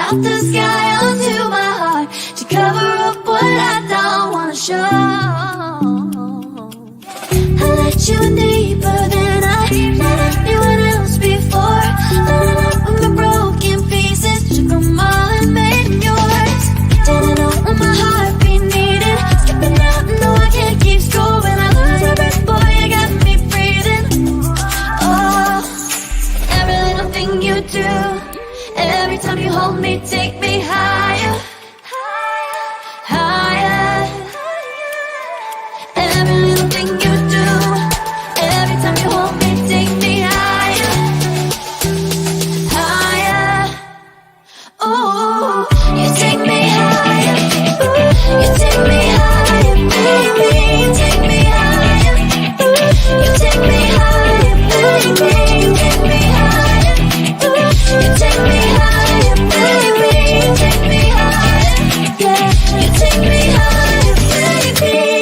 out the sky onto my heart to cover up what I don't wanna show. I let you in deeper than I let anyone else before. Lining up with my broken pieces, took them all and made them yours. Didn't know what my heart be needing, skipping out, no I can't keep score. When I lose my breath, boy, you got me breathing. Oh, every little thing you do, every time you hold me, take me higher, higher, higher. Every little thing you do, every time you hold me, take me higher, higher. Oh, you take me higher, you take me higher, baby, take me higher, you take me higher, baby, take me higher, you take me higher, baby, take me higher, yeah, you take me higher, baby.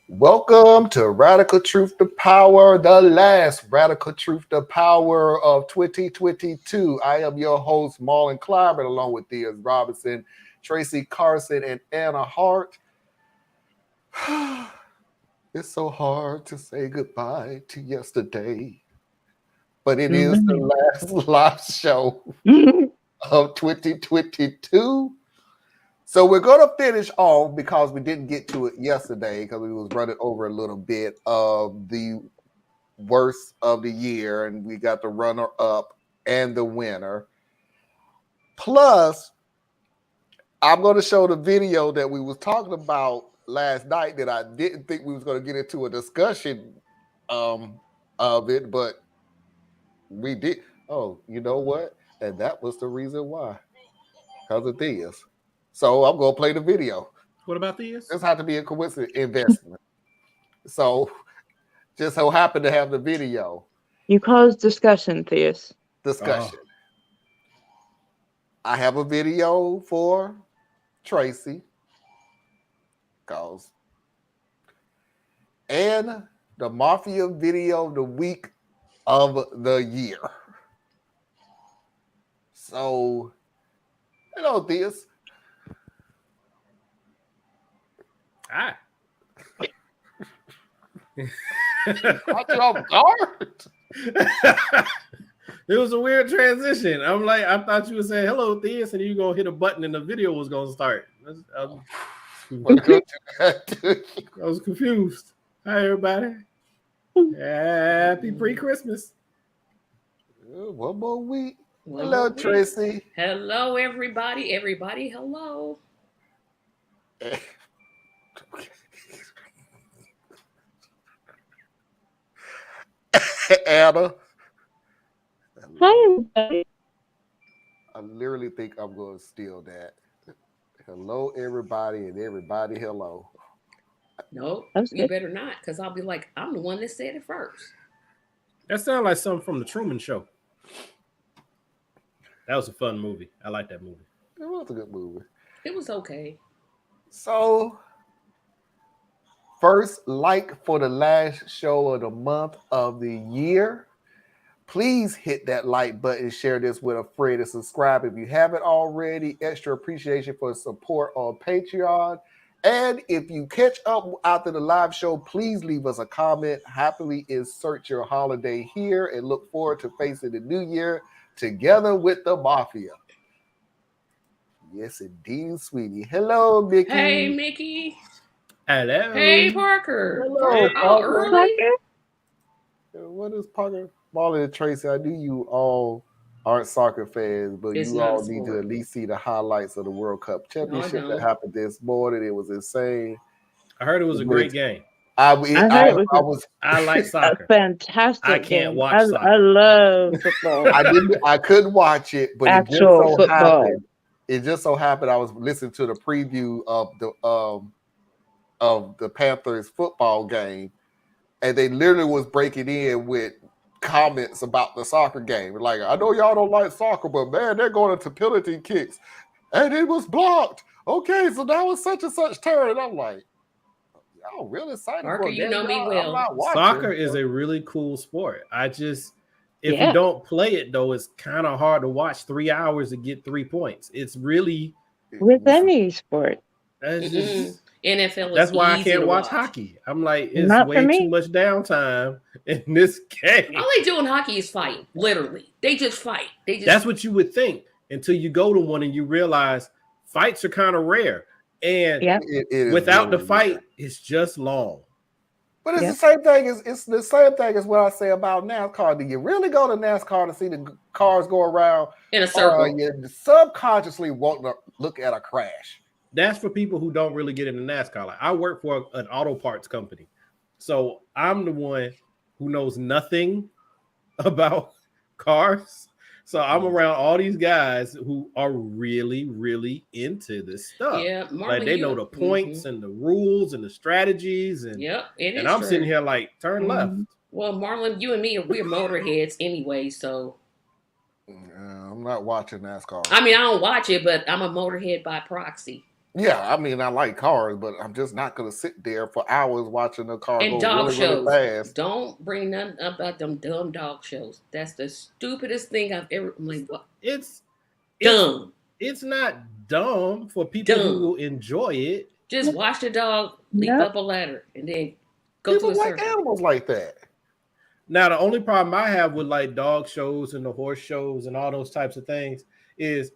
Welcome to Radical Truth to Power, the last Radical Truth to Power of 2022. I am your host, Marlon Clyburn, along with Thea Robinson, Tracy Carson, and Anna Hart. It's so hard to say goodbye to yesterday, but it is the last live show of 2022. So we're going to finish off, because we didn't get to it yesterday because we was running over a little bit of the worst of the year, and we got the runner-up and the winner. Plus, I'm going to show the video that we was talking about last night that I didn't think we was going to get into a discussion of it, but we did. Oh, you know what? And that was the reason why. Because of this. So I'm going to play the video. What about this? This had to be a coincidence investment. So just so happened to have the video. You caused discussion, Theus. Discussion. I have a video for Tracy. And the Mafia video of the week of the year. So, hello, Theus. Hi. Caught you off guard. It was a weird transition. I'm like, I thought you would say hello, Theus, and you gonna hit a button and the video was gonna start. I was confused. Hi, everybody. Happy pre-Christmas. One more week. Hello, Tracy. Hello, everybody. Everybody, hello. Anna. Hi, everybody. I literally think I'm going to steal that. Hello, everybody, and everybody, hello. No, That's you good. better not, because I'll be like, I'm the one that said it first. That sounds like something from the Truman Show. That was a fun movie. I like that movie. It was a good movie. It was okay. So, first, like for the last show of the month of the year, please hit that like button, share this with a friend, and subscribe if you haven't already. Extra appreciation for the support on Patreon. And if you catch up after the live show, please leave us a comment. Happily insert your holiday here and look forward to facing the new year together with the Mafia. Yes, indeed, sweetie. Hello, Mickey. Hey, Mickey. Hello. Hey, Parker. Hello, Parker. Early? What is Parker? Marlon and Tracy, I knew you all aren't soccer fans, but It's you not a all need to sport. at least see the highlights of the World Cup championship No, I that don't. happened this morning. It was insane. I heard it was a great game. I like A soccer. fantastic I can't game. watch I soccer. love football. I couldn't watch it, but Actual football. it just so happened I was listening to the preview of of the Panthers football game, and they literally was breaking in with comments about the soccer game. Like, I know y'all don't like soccer, but man, they're going into penalty kicks, and it was blocked. Okay, so that was such and such turn. And I'm like, y'all really excited Parker, for a you game? know me I'm well. not watching. Soccer is a really cool sport. If Yeah. you don't play it though, it's kind of hard to watch 3 hours to get 3 points. It's really With any sport. that's just NFL is that's why I easy can't to watch hockey. I'm like, it's Not for way me. too much downtime in this game. All they do in hockey is fight. Literally, they just fight. They just. That's what you would think until you go to one and you realize fights are kind of rare. And Yeah. It is without the really fight, weird. it's just long. But it's Yeah. the same thing as it's the same thing as what I say about NASCAR. Do you really go to NASCAR to see the cars go around, in a or circle. you subconsciously want to look at a crash? That's for people who don't really get into NASCAR. Like, I work for an auto parts company, so I'm the one who knows nothing about cars. So I'm around all these guys who are really, really into this stuff. Yeah, Marlon, Like, they know the points and the rules and the strategies, and Yep, it is. and I'm true. sitting here like, turn left. Well, Marlon, you and me, we're motorheads anyway, so I'm not watching NASCAR. I mean, I don't watch it, but I'm a motorhead by proxy. Yeah, I mean, I like cars, but I'm just not going to sit there for hours watching a car And go dog really, shows. really fast. Don't bring nothing about them dumb dog shows. That's the stupidest thing I've ever. I'm like, what? It's Dumb. It's not dumb for people Dumb. who will enjoy it. Just watch the dog leap Yep. up a ladder and then go People to a like circle. animals like that. Now, the only problem I have with like dog shows and the horse shows and all those types of things is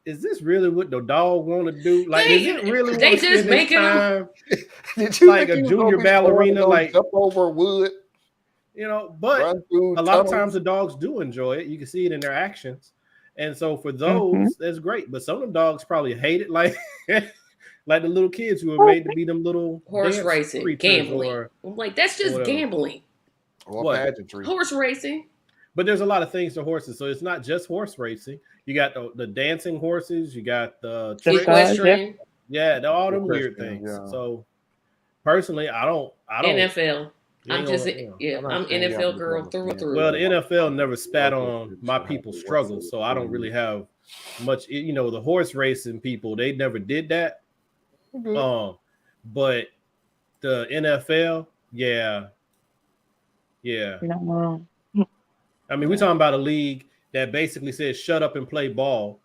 this really what the dog want to do? Like, is it really they want to just spend make his him- time? Did you Like think a he was junior gonna be ballerina, throwing like- jump over wood, You know, but run through a lot of tunnels? times the dogs do enjoy it. You can see it in their actions. And so for those, that's great. But some of them dogs probably hate it, like like the little kids who are made to be them little Horse dance racing, creatures gambling. or I'm like, that's just whatever. gambling. or what? pageantry. Horse racing. But there's a lot of things to horses, so it's not just horse racing. You got the dancing horses, you got the The tricks. size, Equestrian. Yeah, all them weird Equestrian, things. yeah. So personally, I don't. NFL. you I'm ain't just gonna- yeah. I'm I'm not saying you have NFL to girl become a through and fan. through. Well, the NFL never spat Okay, on it's my not people's the struggles, what's so I don't it- really have much. You know, the horse racing people, they never did that. Good. But the NFL, yeah. No. I mean, we're talking about a league that basically says shut up and play ball.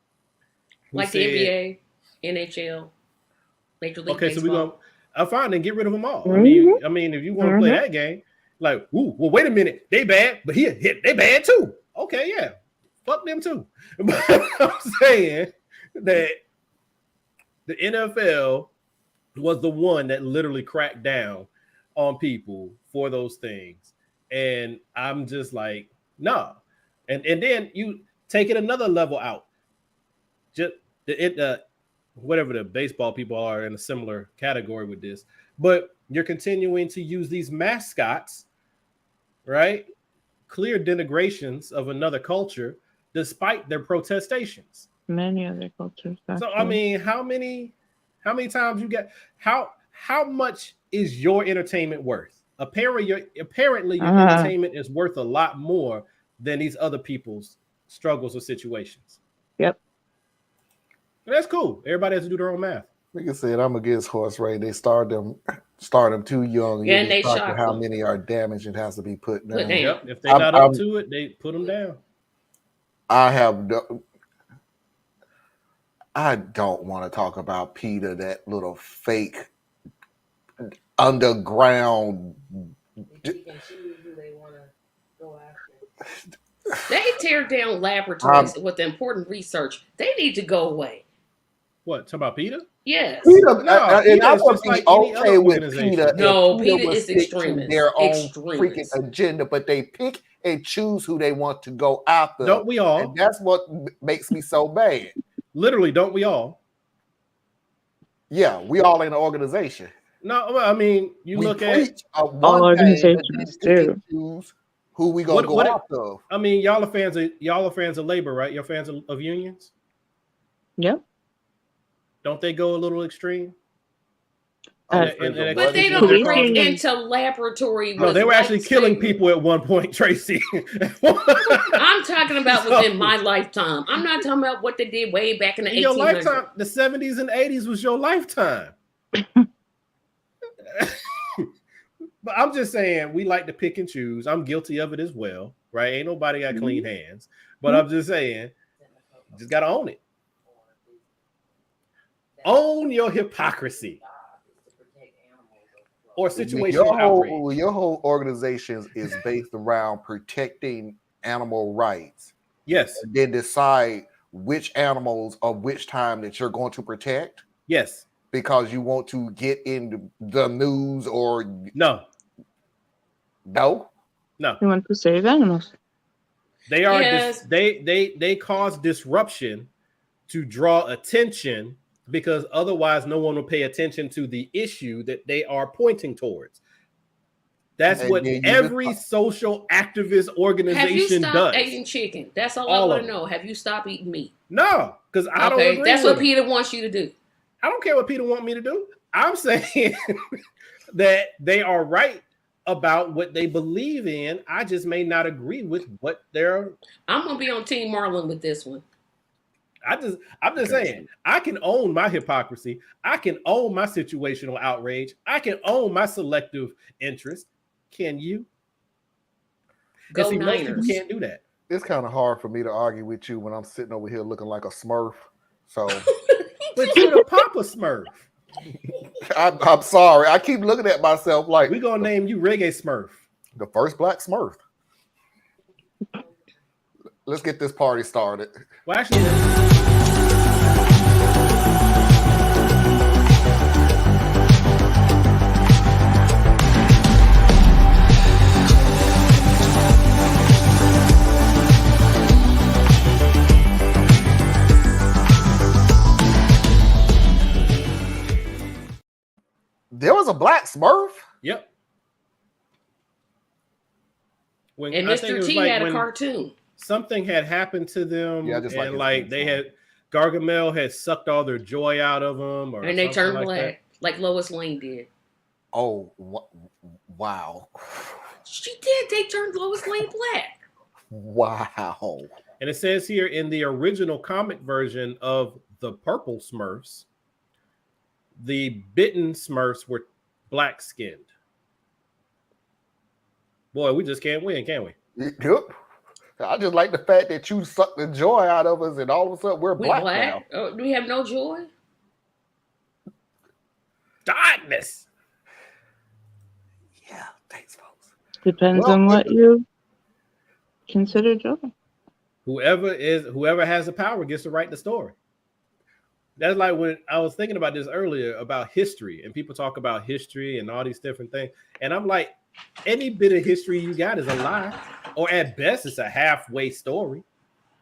Who Like said- the NBA, NHL, Major League Okay, so Baseball. we're gonna. I'm fine, then get rid of them all. Mhm. I mean, if you want to play that game, like, ooh, well, wait a minute, they bad, but they bad too. Okay, yeah, fuck them too. But I'm saying that the NFL was the one that literally cracked down on people for those things, and I'm just like, no. And then you take it another level out. Just whatever the baseball people are in a similar category with this, but you're continuing to use these mascots, right? Clear denigrations of another culture, despite their protestations. Many other cultures. So I actually. mean, how many times you get how much is your entertainment worth? Apparently your entertainment is worth a lot more than these other people's struggles or situations. Yep. And that's cool. Everybody has to do their own math. Like I said, I'm against horse racing. They start them too young. Yeah, You and they just talk shock how them. many are damaged and has to be put down. Put down. Yep. If they're not up to it, they put them down. I don't want to talk about Peter, that little fake underground. They tear down laboratories with important research. They need to go away. What? Talk about Peter? Yes. Peter, No, and I Peter is would just be like any okay other with organization. Peter. No, if Peter was is sticking extremist. their own Extremist. freaking agenda, but they pick and choose who they want to go after. Don't we all? And that's what makes me so bad. Literally, don't we all? Yeah, we all in an organization. No, I mean, you We look at. preach a All one thing, but then organizations pick and too. choose who we gonna go What- after. I mean, y'all are fans of labor, right? You're fans of unions. Yep. Don't they go a little extreme? I Uh, was thinking, and- But what they is don't it? Police break union. into laboratory. No, with they were actually killing lightsabers. people at one point, Tracy. I'm talking about So- within my lifetime. I'm not talking about what they did way back in the In your 1800s. lifetime, the 70s and 80s was your lifetime. But I'm just saying, we like to pick and choose. I'm guilty of it as well, right? Ain't nobody got clean hands. But I'm just saying, just gotta own it. Own your hypocrisy or situational outrage. Your whole organization is based around protecting animal rights. Yes, And then decide which animals of which time that you're going to protect yes, because you want to get in the news or no. You want to save animals. They are Yes. they cause disruption to draw attention because otherwise no one will pay attention to the issue that they are pointing towards. That's And what then you every social activist Have you organization stopped does. eating chicken? That's all All I of want to know. Have you stopped eating meat? No, because I don't Okay, agree that's with what them. Peter wants you to do. I don't care what Peter want me to do. I'm saying that they are right about what they believe in. I just may not agree with what they're. I'm gonna be on Team Marlon with this one. I'm just saying, I can own my hypocrisy. I can own my situational outrage. I can own my selective interest. Can you? Go And see, most people Niners. can't do that. It's kind of hard for me to argue with you when I'm sitting over here looking like a Smurf. So But you're the Papa Smurf. I'm sorry. I keep looking at myself like We're gonna name you Reggae Smurf. the first black Smurf. Let's get this party started. Well, actually, There was a black Smurf. yep. When And I think it Mr. was T like had a when cartoon. something had happened to them, Yeah, I just like and his like theme they song. had Gargamel had sucked all their joy out of them, or And they something turned like black, like Lois Lane did. Oh, wow. She did. They turned Lois Lane black. Wow. And it says here in the original comic version of the Purple Smurfs, the bitten Smurfs were black skinned. Boy, we just can't win, can we? Yep. I just like the fact that you sucked the joy out of us, and all of a sudden we're We black, black? now. Oh, do we have no joy? Darkness. Yeah, thanks, folks. Depends Well, on what you consider joy. Whoever has the power gets to write the story. That's like when I was thinking about this earlier about history, and people talk about history and all these different things. And I'm like, any bit of history you got is a lie, or at best, it's a halfway story.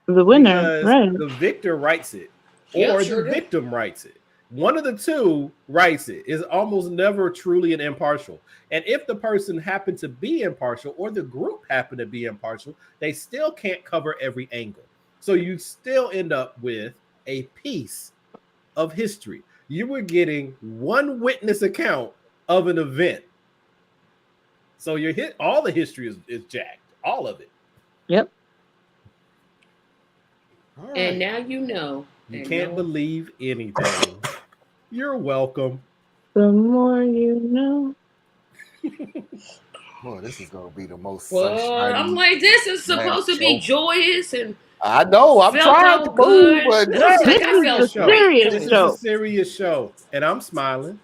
The winner, Because right? the victor writes it, Yeah, or sure the do. victim writes it. One of the two writes it. Is almost never truly an impartial. And if the person happened to be impartial, or the group happened to be impartial, they still can't cover every angle. So you still end up with a piece of history. You were getting one witness account of an event. So all the history is jacked. All of it. Yep. All right. And now you know. You And can't no- believe anything. You're welcome. The more you know. Boy, this is gonna be the most Well, sunshiny. I'm like, this is supposed to be show. joyous and I know. I'm felt trying all to move, good. but This is like This I is felt the great. serious This is show. a serious show, and I'm smiling.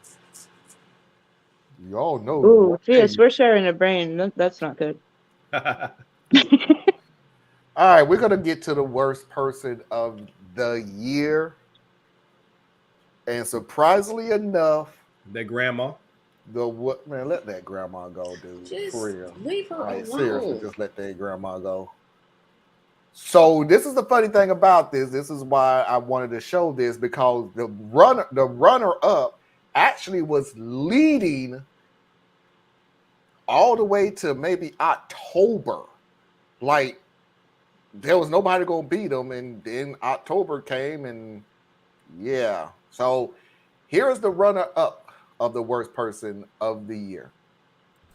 you all know. Ooh, Hey, yes, we're sharing a brain. That's not good. all right, we're gonna get to the worst person of the year, and surprisingly enough, The grandma. what man? Let that grandma go, dude. Just For real. leave her Like, alone. seriously, just let that grandma go. So this is the funny thing about this. This is why I wanted to show this, because the runner up actually was leading all the way to maybe October. Like there was nobody gonna beat him, and then October came, and yeah. So here's the runner up of the worst person of the year?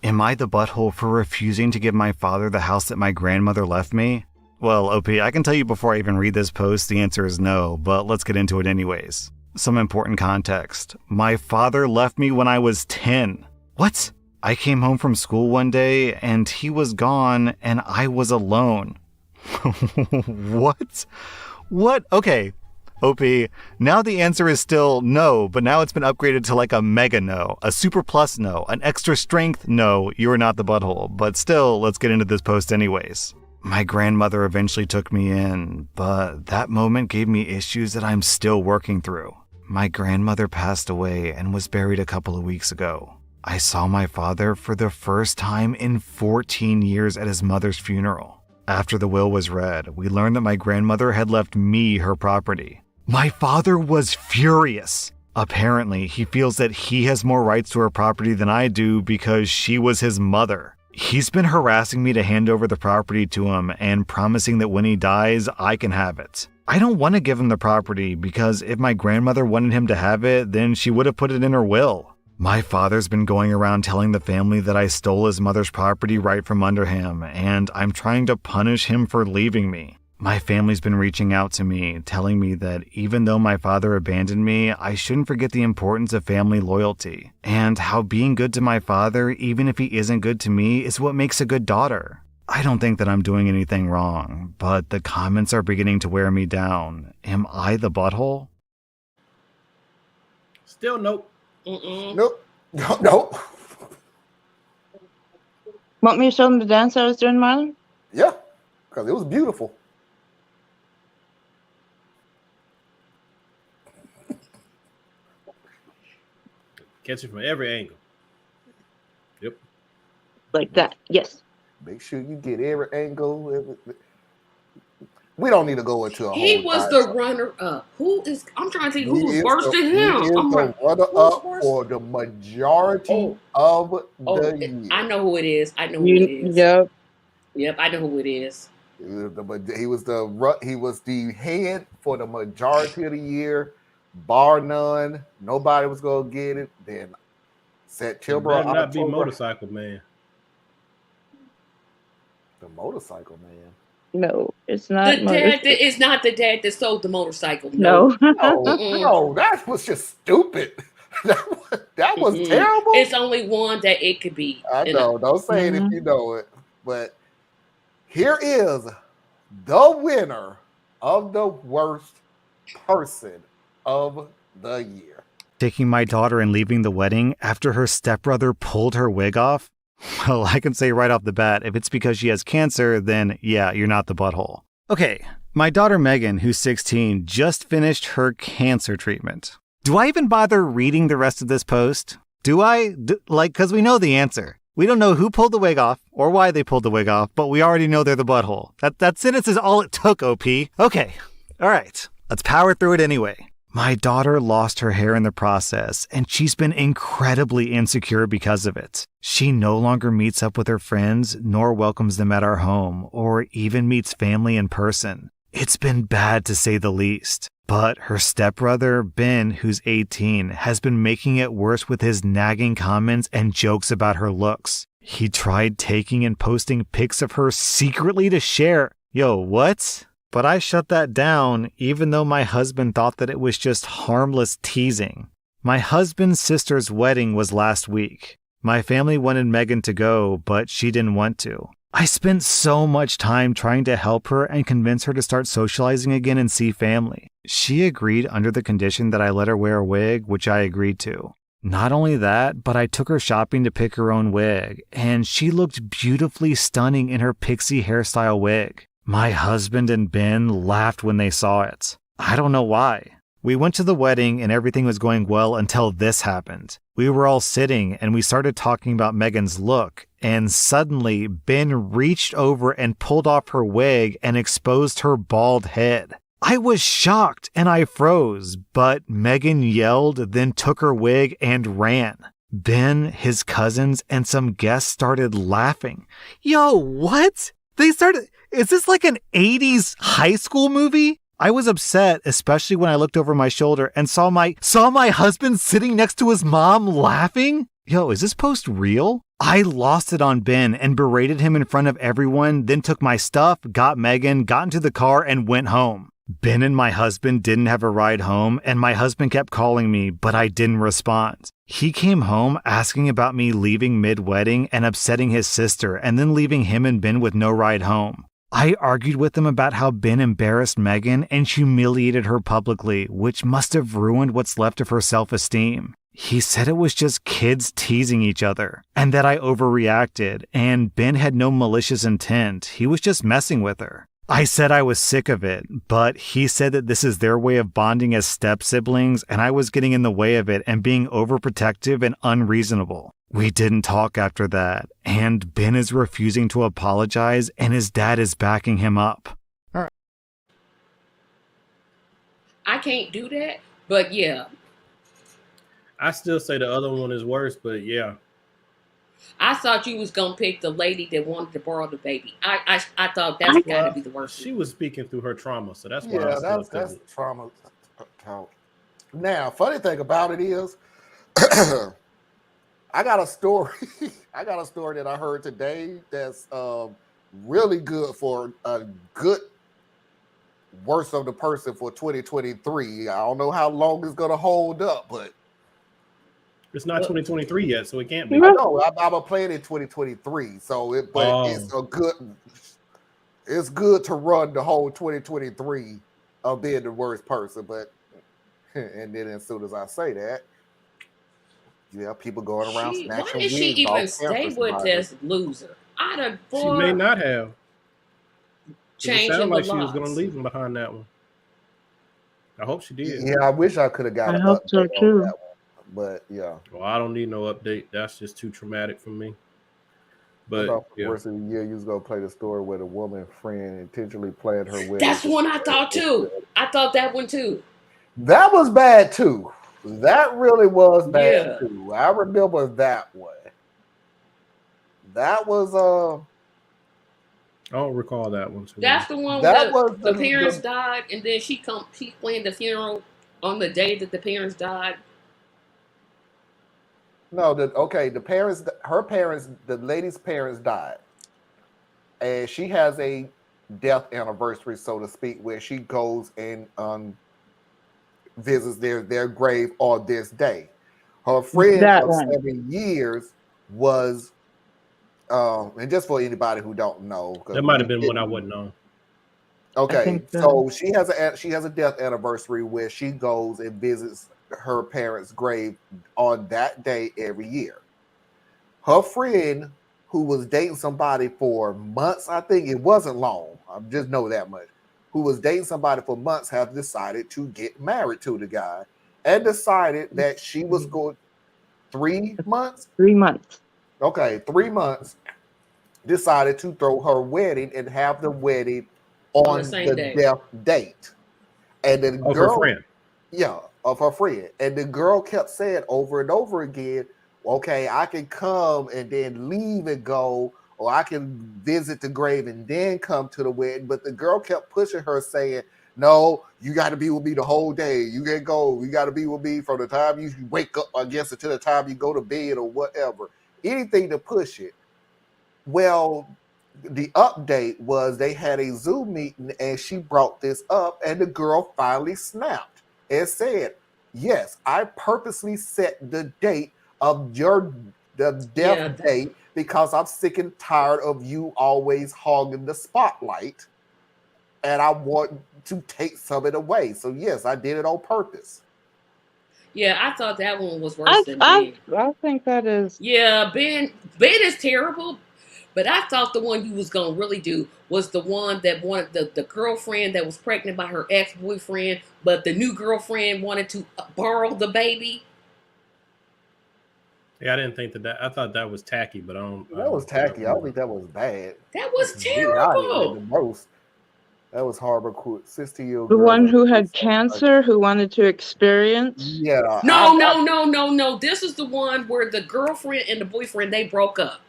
Am I the butthole for refusing to give my father the house that my grandmother left me? Well, OP, I can tell you before I even read this post, the answer is no, but let's get into it anyways. Some important context. My father left me when I was 10. What? I came home from school one day and he was gone and I was alone. What? What? Okay. OP, now the answer is still no, but now it's been upgraded to like a mega no, a super plus no, an extra strength no, you are not the butthole. But still, let's get into this post anyways. My grandmother eventually took me in, but that moment gave me issues that I'm still working through. My grandmother passed away and was buried a couple of weeks ago. I saw my father for the first time in 14 years at his mother's funeral. After the will was read, we learned that my grandmother had left me her property. My father was furious. Apparently, he feels that he has more rights to her property than I do because she was his mother. He's been harassing me to hand over the property to him and promising that when he dies, I can have it. I don't want to give him the property because if my grandmother wanted him to have it, then she would have put it in her will. My father's been going around telling the family that I stole his mother's property right from under him, and I'm trying to punish him for leaving me. My family's been reaching out to me, telling me that even though my father abandoned me, I shouldn't forget the importance of family loyalty, and how being good to my father, even if he isn't good to me, is what makes a good daughter. I don't think that I'm doing anything wrong, but the comments are beginning to wear me down. Am I the butthole? Still nope. Nope. Nope. Want me to show them the dance I was doing, Marlon? Yeah, because it was beautiful. Catch it from every angle. Yep. Like that, yes. Make sure you get every angle. We don't need to go into a He whole. was the runner-up. Who is? I'm trying to think who was worse than him. He is I'm the like, runner-up who's worse? for the majority of the year. I know who it is. I know who it is. Yep. Yep, I know who it is. He was the head for the majority of the year, bar none. Nobody was gonna get it. Then September, Better not be October. Motorcycle Man. The Motorcycle Man. No, it's not. The dad that is not the dad that sold the motorcycle. No. No, that was just stupid. that was terrible. It's only one that it could be. I know. Don't say it if you know it. But here is the winner of the worst person of the year. Taking my daughter and leaving the wedding after her stepbrother pulled her wig off? Well, I can say right off the bat, if it's because she has cancer, then yeah, you're not the butthole. Okay, my daughter Megan, who's 16, just finished her cancer treatment. Do I even bother reading the rest of this post? Do I? Because we know the answer. We don't know who pulled the wig off or why they pulled the wig off, but we already know they're the butthole. That sentence is all it took, OP. Okay, all right, let's power through it anyway. My daughter lost her hair in the process, and she's been incredibly insecure because of it. She no longer meets up with her friends, nor welcomes them at our home, or even meets family in person. It's been bad to say the least. But her stepbrother, Ben, who's 18, has been making it worse with his nagging comments and jokes about her looks. He tried taking and posting pics of her secretly to share. Yo, what? But I shut that down, even though my husband thought that it was just harmless teasing. My husband's sister's wedding was last week. My family wanted Megan to go, but she didn't want to. I spent so much time trying to help her and convince her to start socializing again and see family. She agreed under the condition that I let her wear a wig, which I agreed to. Not only that, but I took her shopping to pick her own wig, and she looked beautifully stunning in her pixie hairstyle wig. My husband and Ben laughed when they saw it. I don't know why. We went to the wedding and everything was going well until this happened. We were all sitting and we started talking about Megan's look, and suddenly Ben reached over and pulled off her wig and exposed her bald head. I was shocked and I froze, but Megan yelled, then took her wig and ran. Ben, his cousins, and some guests started laughing. Yo, what? They started... Is this like an 80s high school movie? I was upset, especially when I looked over my shoulder and saw my husband sitting next to his mom laughing. Yo, is this post real? I lost it on Ben and berated him in front of everyone, then took my stuff, got Megan, got into the car, and went home. Ben and my husband didn't have a ride home, and my husband kept calling me, but I didn't respond. He came home asking about me leaving mid-wedding and upsetting his sister, and then leaving him and Ben with no ride home. I argued with him about how Ben embarrassed Megan and humiliated her publicly, which must have ruined what's left of her self-esteem. He said it was just kids teasing each other, and that I overreacted, and Ben had no malicious intent. He was just messing with her. I said I was sick of it, but he said that this is their way of bonding as step-siblings, and I was getting in the way of it and being overprotective and unreasonable. We didn't talk after that, and Ben is refusing to apologize, and his dad is backing him up. I can't do that, but yeah. I still say the other one is worse, but yeah. I thought you was gonna pick the lady that wanted to borrow the baby. I thought that's gotta be the worst. She was speaking through her trauma, so that's why. Yeah, that's trauma talk. Now, funny thing about it is, I got a story. I got a story that I heard today that's really good for a good worst of the person for 2023. I don't know how long it's gonna hold up, but it's not 2023 yet, so it can't be. I know. I'm gonna play it in 2023, so it's good to run the whole 2023 of being the worst person. But and then as soon as I say that, you have people going around snatching. Why did she even stay with this loser? She may not have. Changing it sounded like the she was going to laws. leave him behind that one. I hope she did. Yeah, I wish I could have got. I hope so too. That one. But yeah. Well, I don't need no update. That's just too traumatic for me. But for the rest of the year, you was gonna play the story where the woman friend intentionally planned her wedding. That's one I thought too. I thought that one too. That was bad too. That really was bad too. I remember that one. That was I don't recall that one too. That's the one where the parents died, and then she planned the funeral on the day that the parents died. No, the lady's parents died. And she has a death anniversary, so to speak, where she goes and visits their grave on this day. Her friend of 7 years was, and just for anybody who don't know, that might have been one I wouldn't know. Okay, so she has a death anniversary where she goes and visits her parents' grave on that day every year. Her friend, who was dating somebody for months, I think it wasn't long, I just know that much, who was dating somebody for months, have decided to get married to the guy and decided that she was going 3 months? 3 months. Okay, 3 months, decided to throw her wedding and have the wedding on the death date. And the girl, her friend. Yeah, of her friend. And the girl kept saying over and over again, okay, I can come and then leave and go, or I can visit the grave and then come to the wedding. But the girl kept pushing her, saying, no, you got to be with me the whole day. You can't go. You got to be with me from the time you wake up, I guess, until the time you go to bed or whatever. Anything to push it. Well, the update was they had a Zoom meeting and she brought this up, and the girl finally snapped and said, yes, I purposely set the date of the death date because I'm sick and tired of you always hogging the spotlight, and I want to take some of it away. So yes, I did it on purpose. Yeah, I thought that one was worse than Ben. I think that is. Yeah, Ben is terrible. But I thought the one you was going to really do was the one that wanted the girlfriend that was pregnant by her ex-boyfriend, but the new girlfriend wanted to borrow the baby. Yeah, I didn't think that. I thought that was tacky, but I don't. That was tacky. I don't think that was bad. That was terrible. The most. That was horrible. 60-year-old. The one who had cancer, who wanted to experience. Yeah. No. This is the one where the girlfriend and the boyfriend, they broke up.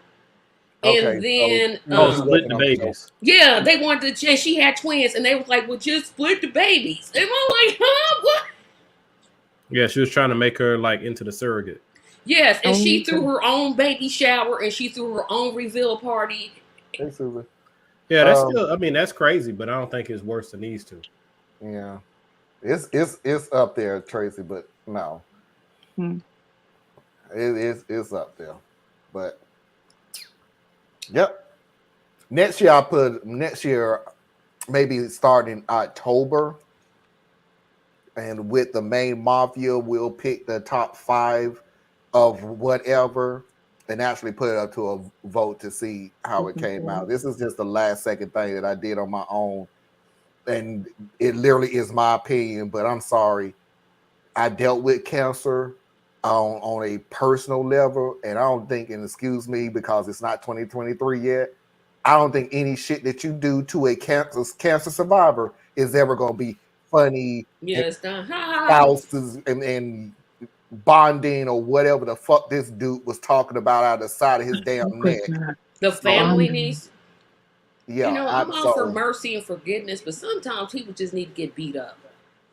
And Okay, so then, you Oh, was split working the on the babies. joke. yeah, they wanted to, and she had twins, and they was like, well, just split the babies. And I'm like, huh? What? Yeah, she was trying to make her like into the surrogate. Yes, and Only she threw her own baby shower, and she threw her own reveal party. Hey, Susan. Yeah, that's still. I mean, that's crazy, but I don't think it's worse than these two. Yeah, it's up there, Tracy, but no, Hmm. it's up there. But yep, next year I put next year maybe starting October, and with the Main Mafia, we'll pick the top 5 of whatever and actually put it up to a vote to see how it came out. This is just the last second thing that I did on my own, and it literally is my opinion, but I'm sorry. I dealt with cancer on a personal level, and I don't think, and excuse me because it's not 2023 yet, I don't think any shit that you do to a cancer survivor is ever going to be funny. Yeah, it's done. Ha ha. Spouses and bonding or whatever the fuck this dude was talking about out of the side of his damn neck. The family Bonding. needs. Yeah, You know, I'm all for mercy and forgiveness, but sometimes people just need to get beat up.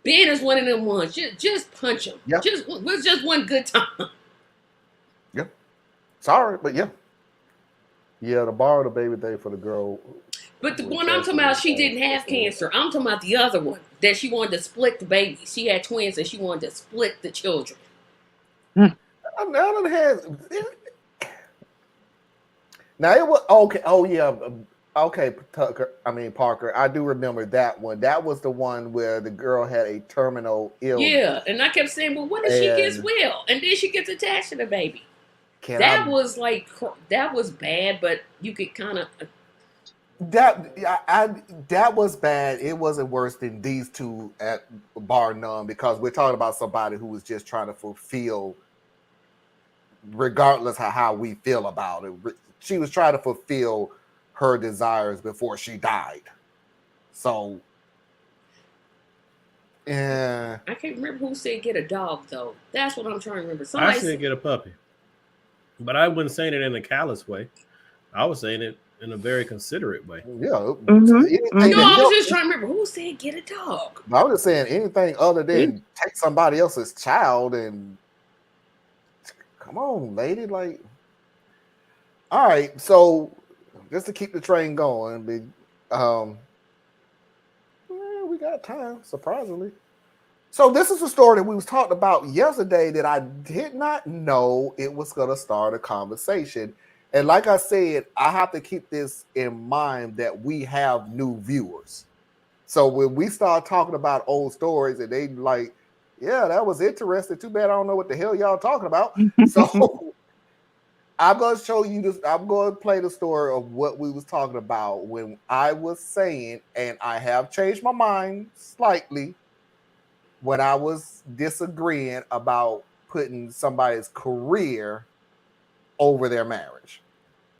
Ben is one of them ones. Just punch him. Yeah. Just one good time. Yeah. Sorry, but yeah. Yeah, to borrow the baby day for the girl. But the one I'm talking about, she didn't have cancer. I'm talking about the other one that she wanted to split the baby. She had twins and she wanted to split the children. Now it was okay. Oh yeah. Okay, Tucker. I mean Parker. I do remember that one. That was the one where the girl had a terminal illness. Yeah, and I kept saying, well, what if she gets well? And then she gets attached to the baby. That was bad, but you could kind of... That was bad. It wasn't worse than these two at bar none, because we're talking about somebody who was just trying to fulfill, regardless of how we feel about it. She was trying to fulfill her desires before she died. So, yeah. I can't remember who said get a dog, though. That's what I'm trying to remember. I Somebody said get a puppy, but I wasn't saying it in a callous way. I was saying it in a very considerate way. Yeah. Mm-hmm. No, I was just trying to remember who said get a dog. I was just saying anything other than take somebody else's child and come on, lady. Like, all right. So just to keep the train going, we got time, surprisingly. So this is a story that we was talking about yesterday that I did not know it was going to start a conversation. And like I said, I have to keep this in mind that we have new viewers. So when we start talking about old stories and they like, yeah, that was interesting. Too bad I don't know what the hell y'all talking about. So I'm going to show you this. I'm going to play the story of what we was talking about when I was saying, and I have changed my mind slightly when I was disagreeing about putting somebody's career over their marriage.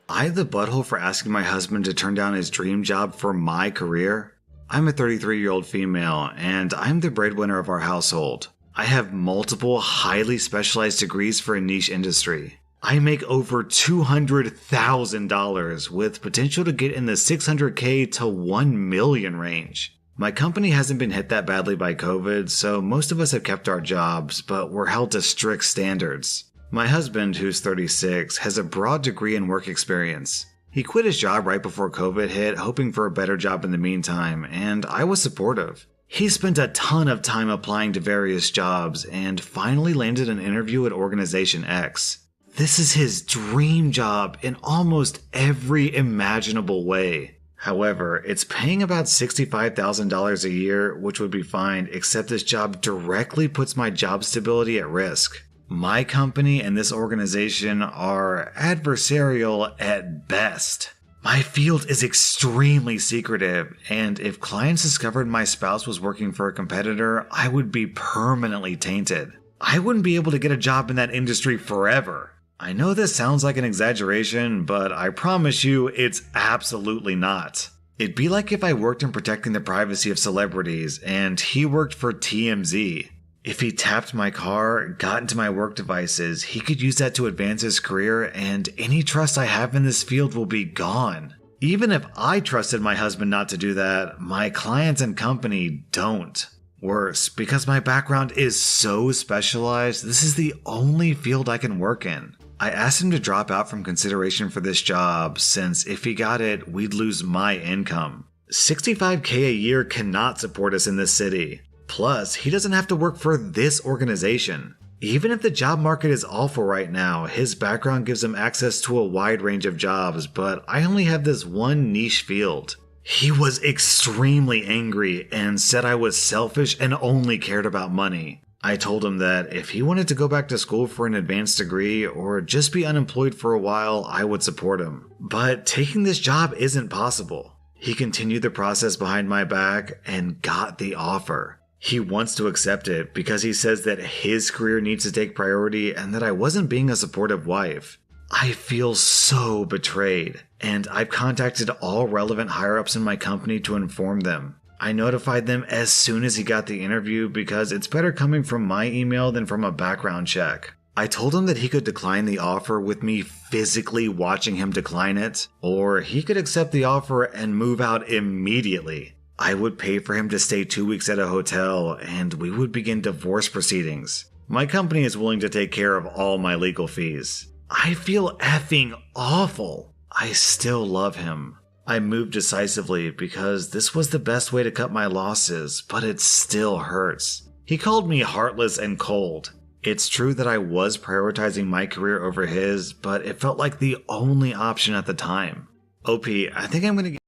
I the butthole for asking my husband to turn down his dream job for my career? I'm a 33-year-old female, and I'm the breadwinner of our household. I have multiple highly specialized degrees for a niche industry. I make over $200,000 with potential to get in the $600K to $1 million range. My company hasn't been hit that badly by COVID, so most of us have kept our jobs, but we're held to strict standards. My husband, who's 36, has a broad degree in work experience. He quit his job right before COVID hit, hoping for a better job in the meantime, and I was supportive. He spent a ton of time applying to various jobs and finally landed an interview at Organization X. This is his dream job in almost every imaginable way. However, it's paying about $65,000 a year, which would be fine, except this job directly puts my job stability at risk. My company and this organization are adversarial at best. My field is extremely secretive, and if clients discovered my spouse was working for a competitor, I would be permanently tainted. I wouldn't be able to get a job in that industry forever. I know this sounds like an exaggeration, but I promise you it's absolutely not. It'd be like if I worked in protecting the privacy of celebrities and he worked for TMZ. If he tapped my car, got into my work devices, he could use that to advance his career, and any trust I have in this field will be gone. Even if I trusted my husband not to do that, my clients and company don't. Worse, because my background is so specialized, this is the only field I can work in. I asked him to drop out from consideration for this job, since if he got it, we'd lose my income. $65K a year cannot support us in this city. Plus, he doesn't have to work for this organization. Even if the job market is awful right now, his background gives him access to a wide range of jobs, but I only have this one niche field. He was extremely angry and said I was selfish and only cared about money. I told him that if he wanted to go back to school for an advanced degree or just be unemployed for a while, I would support him. But taking this job isn't possible. He continued the process behind my back and got the offer. He wants to accept it because he says that his career needs to take priority and that I wasn't being a supportive wife. I feel so betrayed, and I've contacted all relevant higher-ups in my company to inform them. I notified them as soon as he got the interview because it's better coming from my email than from a background check. I told him that he could decline the offer with me physically watching him decline it, or he could accept the offer and move out immediately. I would pay for him to stay 2 weeks at a hotel, and we would begin divorce proceedings. My company is willing to take care of all my legal fees. I feel effing awful. I still love him. I moved decisively because this was the best way to cut my losses, but it still hurts. He called me heartless and cold. It's true that I was prioritizing my career over his, but it felt like the only option at the time. OP, I think I'm gonna get...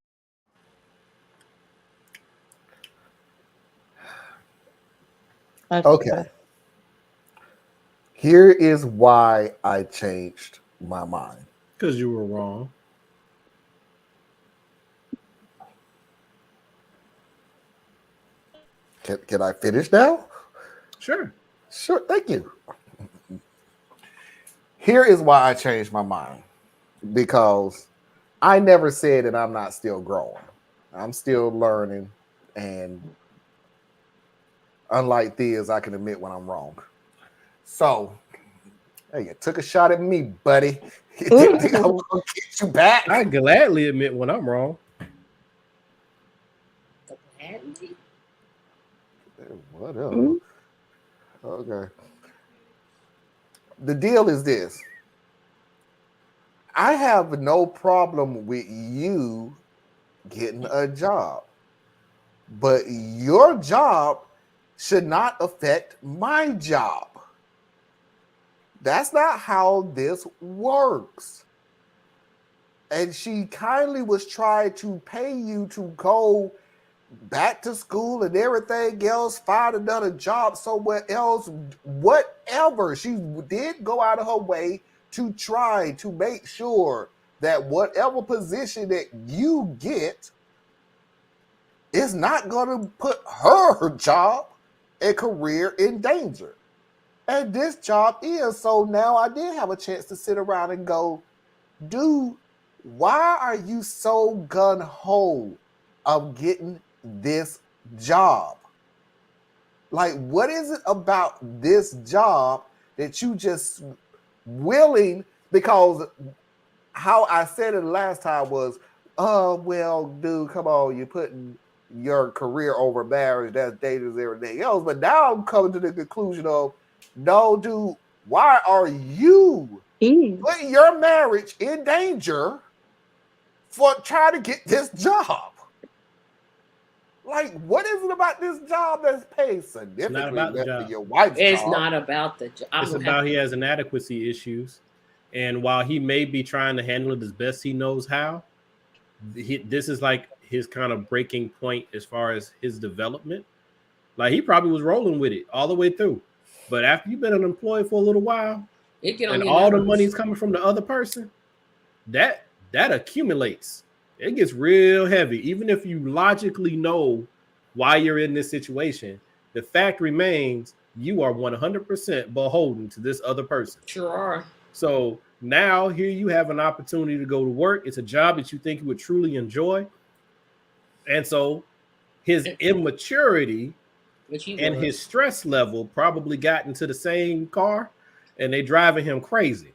Okay. Here is why I changed my mind. Because you were wrong. Can I finish now? Sure. Sure, thank you. Here is why I changed my mind. Because I never said that I'm not still growing. I'm still learning, and unlike Theas, I can admit when I'm wrong. So, hey, you took a shot at me, buddy. You didn't think I was gonna get you back? I gladly admit when I'm wrong. Gladly? Whatever. Okay. The deal is this. I have no problem with you getting a job, but your job should not affect my job. That's not how this works. And she kindly was trying to pay you to go back to school and everything else, find another job somewhere else, whatever. She did go out of her way to try to make sure that whatever position that you get is not going to put her job and career in danger. And this job is. So now I did have a chance to sit around and go, dude, why are you so gun-ho of getting this job? Like, what is it about this job that you just willing? Because how I said it last time was, oh, well, dude, come on, you're putting your career over marriage, that's dangerous, everything else. But now I'm coming to the conclusion of, no, dude, why are you putting your marriage in danger for trying to get this job? Like, what is it about this job that's paid significantly less than your wife's It's job? not about the job. It's about he has inadequacy issues. And while he may be trying to handle it as best he knows how, this is like his kind of breaking point as far as his development. Like, he probably was rolling with it all the way through. But after you've been unemployed for a little while, and all the money's coming from the other person, that accumulates. It gets real heavy. Even if you logically know why you're in this situation, the fact remains you are 100% beholden to this other person. Sure are. So now here you have an opportunity to go to work. It's a job that you think you would truly enjoy. And so his immaturity and his stress level probably got into the same car, and they driving him crazy.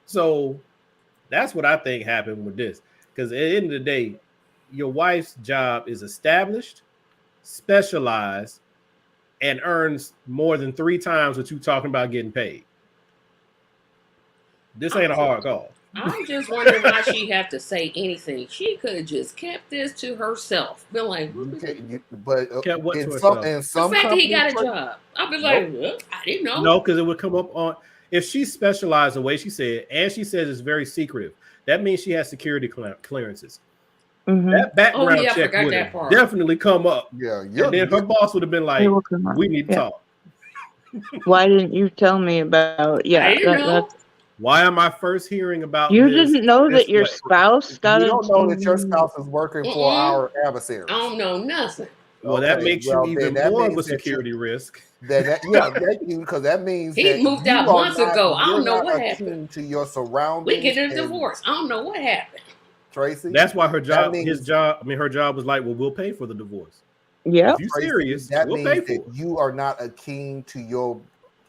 So that's what I think happened with this. Because at the end of the day, your wife's job is established, specialized, and earns more than 3 times what you talking about getting paid. This ain't a hard call. I'm just wondering why she had to say anything. She could have just kept this to herself. Been like, but Kept what in to some herself? in some the fact that he got a companies, job. I'd be like, well, I didn't know. No, because it would come up on if she specialized the way she said, and she says it's very secretive. That means she has security clearances. That background I check forgot would that have part. definitely come up. yeah, And then her boss would have been like, will come up. "We need to Yeah. talk. Why didn't you tell me about? Yeah, I didn't know. Why am I first hearing about You this? didn't know this that your way?" spouse got you a. don't know that your spouse is working for our I adversaries. don't know nothing. Well, that makes you even then that more of a means that security risk. Thank you, because that means He that moved you out are months not- ago. I don't you're know not what attuned happened. to your We surroundings. get a and divorce. I don't know what happened. Tracy. That's why her job, means- her job was like, "Well, we'll pay for the divorce. Yeah. If you Tracy, serious, that we'll means pay that for it." you are not akin to your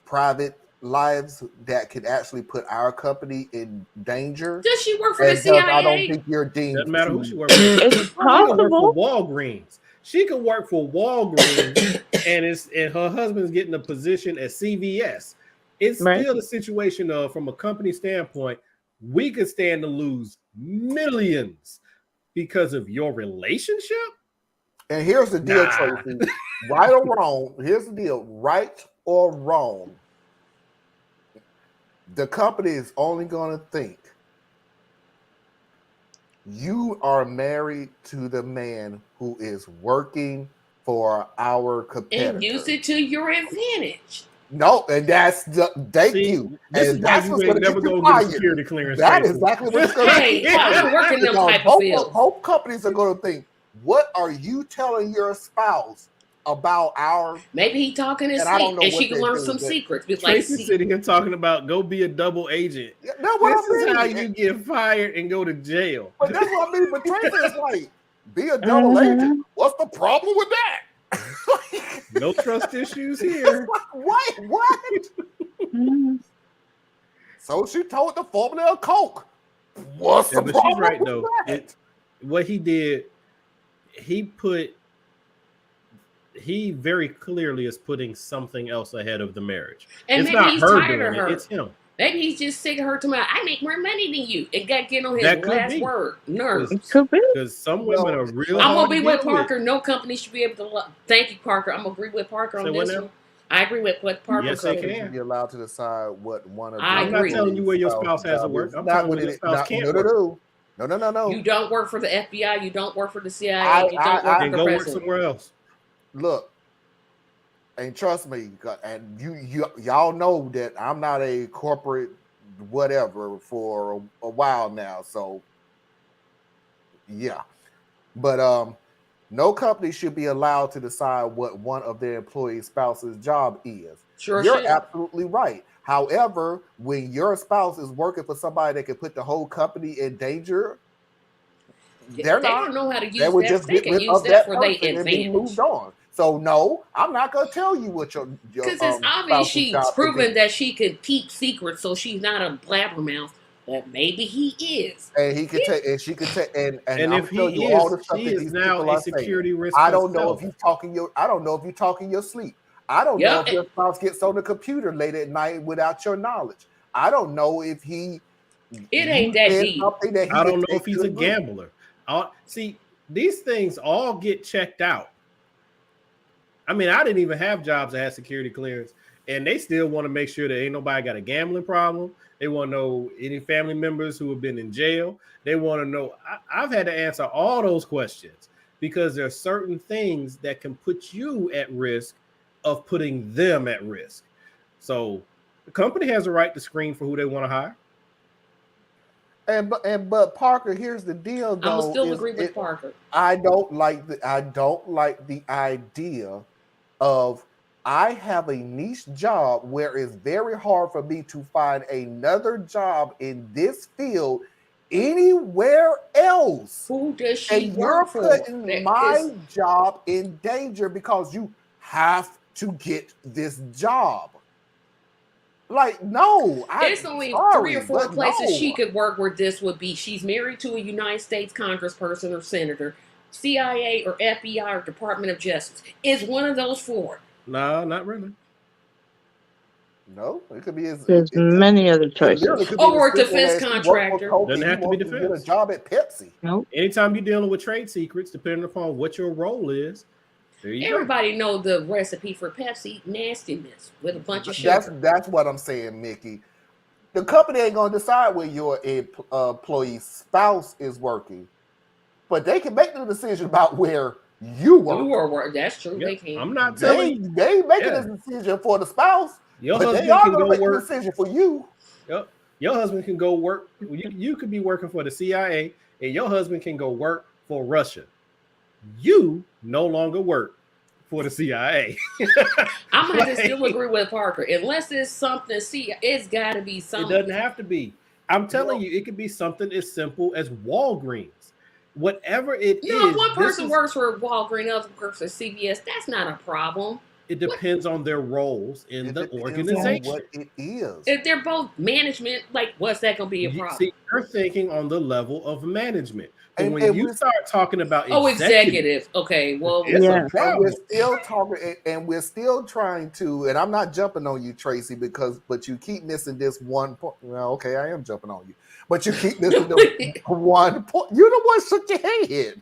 private lives that could actually put our company in danger. Does she work for the And CIA? thus, I don't think you're deemed. Doesn't matter who to- she works for. It's She can work possible. for Walgreens. She can work for Walgreens, and her husband's getting a position at CVS. It's Right. still a situation of, from a company standpoint, we could stand to lose millions because of your relationship. And here's the deal, Nah. Tracy. Right or wrong, here's the deal. Right or wrong, the company is only going to think you are married to the man who is working for our competitor. And use it to your advantage. No, and that's thank See, you. This And is why that's you what's ain't going to never get you gonna get a fired. security clearance. That Tracy. is exactly what's going to Hey, I don't work in them type of both, fields. both companies are going to think, what are you telling your spouse about our? Maybe he talking his And I don't sleep, know and what she can they learn do, some but secrets. Be like, Tracy see, sitting here talking about go be a double agent. That's what This I is mean. how you get fired and go to jail. But that's what I mean. But Tracy is like, be a double agent. What's the problem with that? No trust issues It's here. like, what? So she told the formula of Coke. What's the But problem she's right with though. that? What he did, he very clearly is putting something else ahead of the marriage. and It's maybe not he's her tired doing of her. it, it's him. Maybe he's just sick of her tomorrow. I make more money than you. And got getting on his That could last be. word. Nerves. It could be. Because some women are real I'm hard gonna be to with deal Parker. No company should be able to. Thank you, Parker. I'm gonna agree with Parker Say on what this now? one. I agree with what Parker Yes, they said. can. Should be allowed to decide what one of. I I'm not agree. telling you where your spouse has to job work. is. I'm Not telling you what where your it. spouse Not, can't no, work. no. You don't work for the FBI. You don't work for the CIA. You don't work And for the go work president. somewhere else. Look, and trust me, and y'all know that I'm not a corporate whatever for a while now. So yeah, but no company should be allowed to decide what one of their employee spouse's job is. Sure You're should. absolutely right. However, when your spouse is working for somebody that can put the whole company in danger, They they're don't not. know how to use They would that. just They get can rid use of that that for their person and be advantage. moved on. So no, I'm not gonna tell you what your Because it's obvious spouse's she's job proven is. that she could keep secrets, so she's not a blabbermouth. But maybe he is. And he could take, and she could take, and And I'm if telling he you all is, the stuff she that is these now people a are saying. security risk. I don't know herself. if I don't know if you talk in your sleep. I don't know Yep. if your spouse gets on the computer late at night without your knowledge. I don't know if he. It ain't that did deep. something that he I could don't know take if he's to a agree. gambler. See, these things all get checked out. I mean, I didn't even have jobs that had security clearance, and they still want to make sure that ain't nobody got a gambling problem. They want to know any family members who have been in jail. They want to know. I've had to answer all those questions because there are certain things that can put you at risk of putting them at risk. So the company has a right to screen for who they want to hire. But Parker, here's the deal, though. I'm gonna still agree with Parker. I don't like the idea of I have a niche job where it's very hard for me to find another job in this field anywhere else. Who does she And you're work for? putting my job in danger because you have to get this job. Like, no, It's only 3 or 4 places she could work where this would be. She's married to a United States congressperson or senator, CIA or FBI or Department of Justice. Is one of those 4. No, not really. No, it could be as There's many other it literally choices. could be Or a as simple defense as he worked contractor. for Coke Doesn't and have he to be wants to get a defense. job at Pepsi. Nope. Anytime you're dealing with trade secrets, depending upon what your role is, there you Everybody know the recipe for Pepsi nastiness with a bunch of sugar. That's what I'm saying, Mickey. The company ain't gonna decide where your employee's spouse is working, but they can make the decision about where you work. That's true. Yep. They can. I'm not telling you. They ain't making a decision for the spouse, Your but husband they are can gonna go make the work. decision for you. Yep. Your husband can go work. You could be working for the CIA, and your husband can go work for Russia. You no longer work for the CIA. I might just still agree with Parker. Unless it's something, it's got to be It something. doesn't have to be. I'm telling you, it could be something as simple as Walgreens. Whatever it is. No, if one person works for Walgreens, other works for CVS, that's not a problem. It depends on their roles in It the depends on organization. what it is. If they're both management, like, what's that going to be a problem? See, you're thinking on the level of management. But And when you start talking about executive. Okay, well, it's Yeah. a problem. And we're still talking, and we're still trying to. And I'm not jumping on you, Tracy, but you keep missing this one point. Well, okay, I am jumping on you, but you keep missing the one point. You're the one shook your head,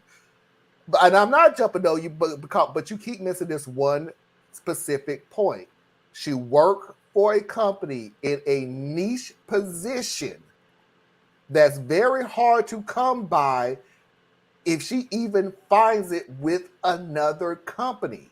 and I'm not jumping on you, but you keep missing this one specific point. She worked for a company in a niche position that's very hard to come by if she even finds it with another company.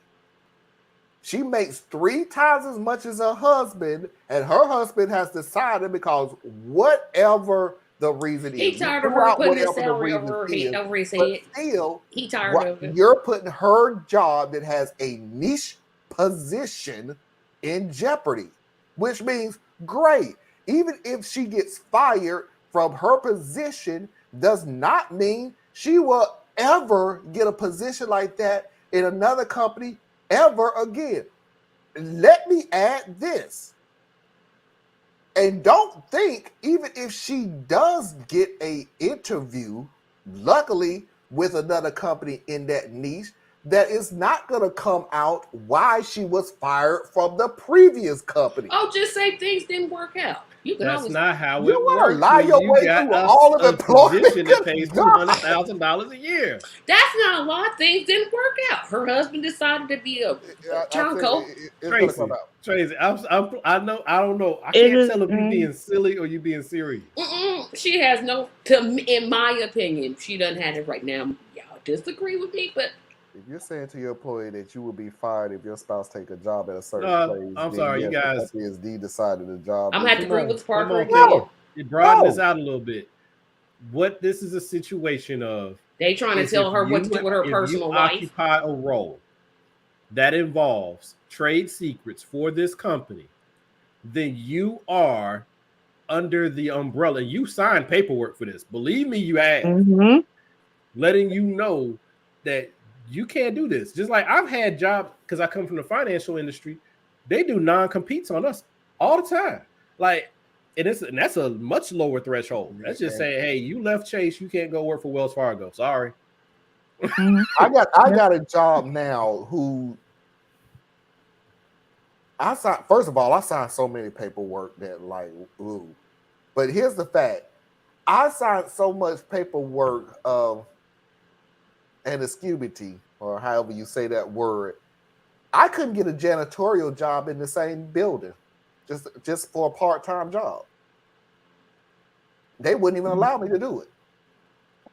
She makes 3 times as much as her husband, and her husband has decided, because whatever the reason is, he tired of her putting his salary over his head. Still, He tired of it. you're putting her job that has a niche position in jeopardy, which means great. Even if she gets fired from her position, does not mean she will ever get a position like that in another company ever again. Let me add this. And don't think, even if she does get an interview, luckily with another company in that niche, that is not going to come out why she was fired from the previous company. Oh, just say things didn't work out. That's not how You it wanna works. lie when your you way got through a- all of a employment. position that pays God. $200,000 a year. That's not a lot. Things didn't work out. Her husband decided to be a turncoat. It's going to Tracy, come out. Tracy, I know. I don't know. I It can't is- tell if you being silly or you being serious. She has no, in my opinion, she doesn't have it right now. Y'all disagree with me, but If you're saying to your employee that you will be fired if your spouse take a job at a certain place, I'm then sorry, you yes, the guys. company is decided the job. I'm gonna have to agree with Parker Come on, again. Kate. You broaden No. this out a little bit. What this is a situation of They trying to is tell if her what you- to do with her if personal you life. occupy a role that involves trade secrets for this company, then you are under the umbrella. You signed paperwork for this. Believe me, you have. Mhm. Letting you know that you can't do this. Just like I've had jobs, because I come from the financial industry, they do non-competes on us all the time. Like, and that's a much lower threshold. That's just saying, hey, you left Chase, you can't go work for Wells Fargo. Sorry. Mhm. I got a job now who I signed. First of all, I signed so many paperwork that like, ooh. But here's the fact: I signed so much paperwork and excubity, or however you say that word. I couldn't get a janitorial job in the same building, just for a part-time job. They wouldn't even allow me to do it,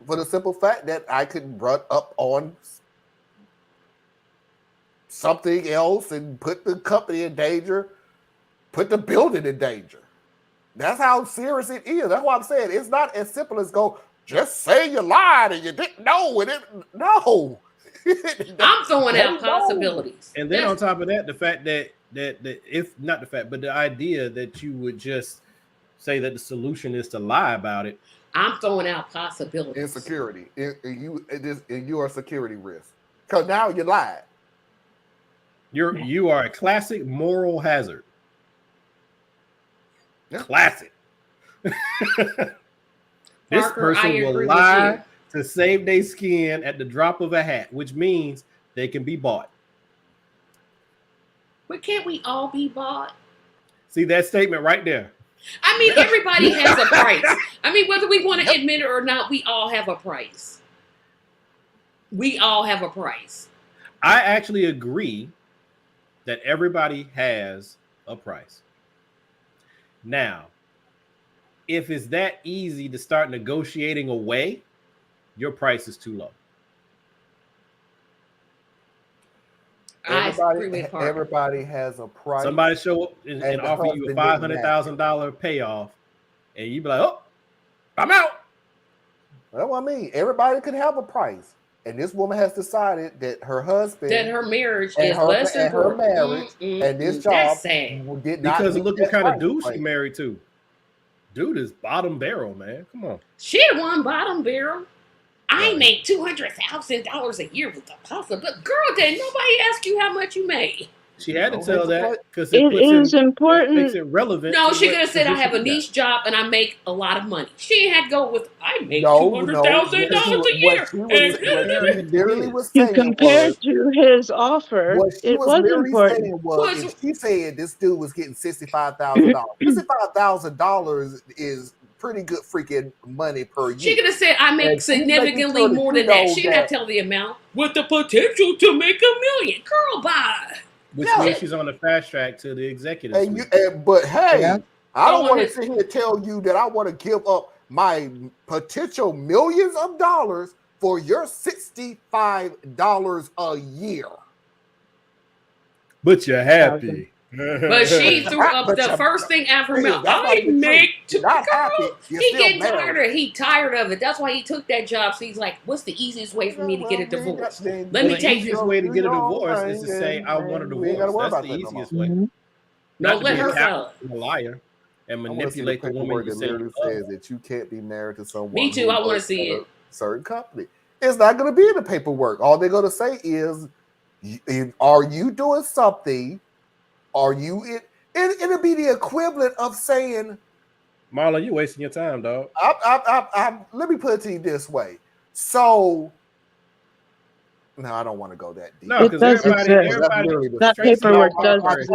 for the simple fact that I could run up on something else and put the company in danger, put the building in danger. That's how serious it is. That's why I'm saying it's not as simple as go, just say you lied and you didn't know it. No. I'm throwing out possibilities. And then on top of that, the fact that if not the fact, but the idea that you would just say that the solution is to lie about it. I'm throwing out possibilities. Insecurity. You are a security risk. Because now you lied. You are a classic moral hazard. Yeah. Classic. This Parker, I person will agree with lie you. to save their skin at the drop of a hat, which means they can be bought. But can't we all be bought? See that statement right there. I mean, everybody has a price. I mean, whether we want to admit it or not, we all have a price. We all have a price. I actually agree that everybody has a price. Now, if it's that easy to start negotiating away, your price is too low. Everybody has a price. Somebody show up and offer you a $500,000 payoff, and you be like, "Oh, I'm out." That's what I mean. Everybody could have a price, and this woman has decided that her husband, that her marriage is less important. Her marriage and this job did not because look what kind of dude price. she married to. Dude is bottom barrel, man. Come on. She the one bottom barrel. I make $200,000 a year with the possible. But girl, did nobody ask you how much you made? She had to tell that because it is important. Makes it relevant. No, she could have said I have a niche job and I make a lot of money. She had to go with I make $200,000 a year. You compared to his offer, it was important. If she said this dude was getting $65,000, $65,000 is pretty good freaking money per year. She could have said I make significantly more than that. She didn't have to tell the amount with the potential to make $1 million. Girl, bye. Which means she's on the fast track to the executive. But hey, I don't want to sit here and tell you that I want to give up my potential millions of dollars for your $65 a year. But you're happy. But she threw up the first thing out of her mouth. I make He tired of it. That's why he took that job. So he's like, what's the easiest way for me to get a divorce? Let me take the easiest way to get a divorce is to say I want a divorce. That's the easiest way. Don't let her go. A liar and manipulate the woman. That literally says that you can't be married to someone. Me too. I want to see it. Certain company. It's not going to be in the paperwork. All they're going to say is, are you doing something? Are you it? It'll be the equivalent of saying, Marlon, you wasting your time, dog. Let me put it to you this way. So, no, I don't want to go that deep. No, because everybody that paperwork does exist.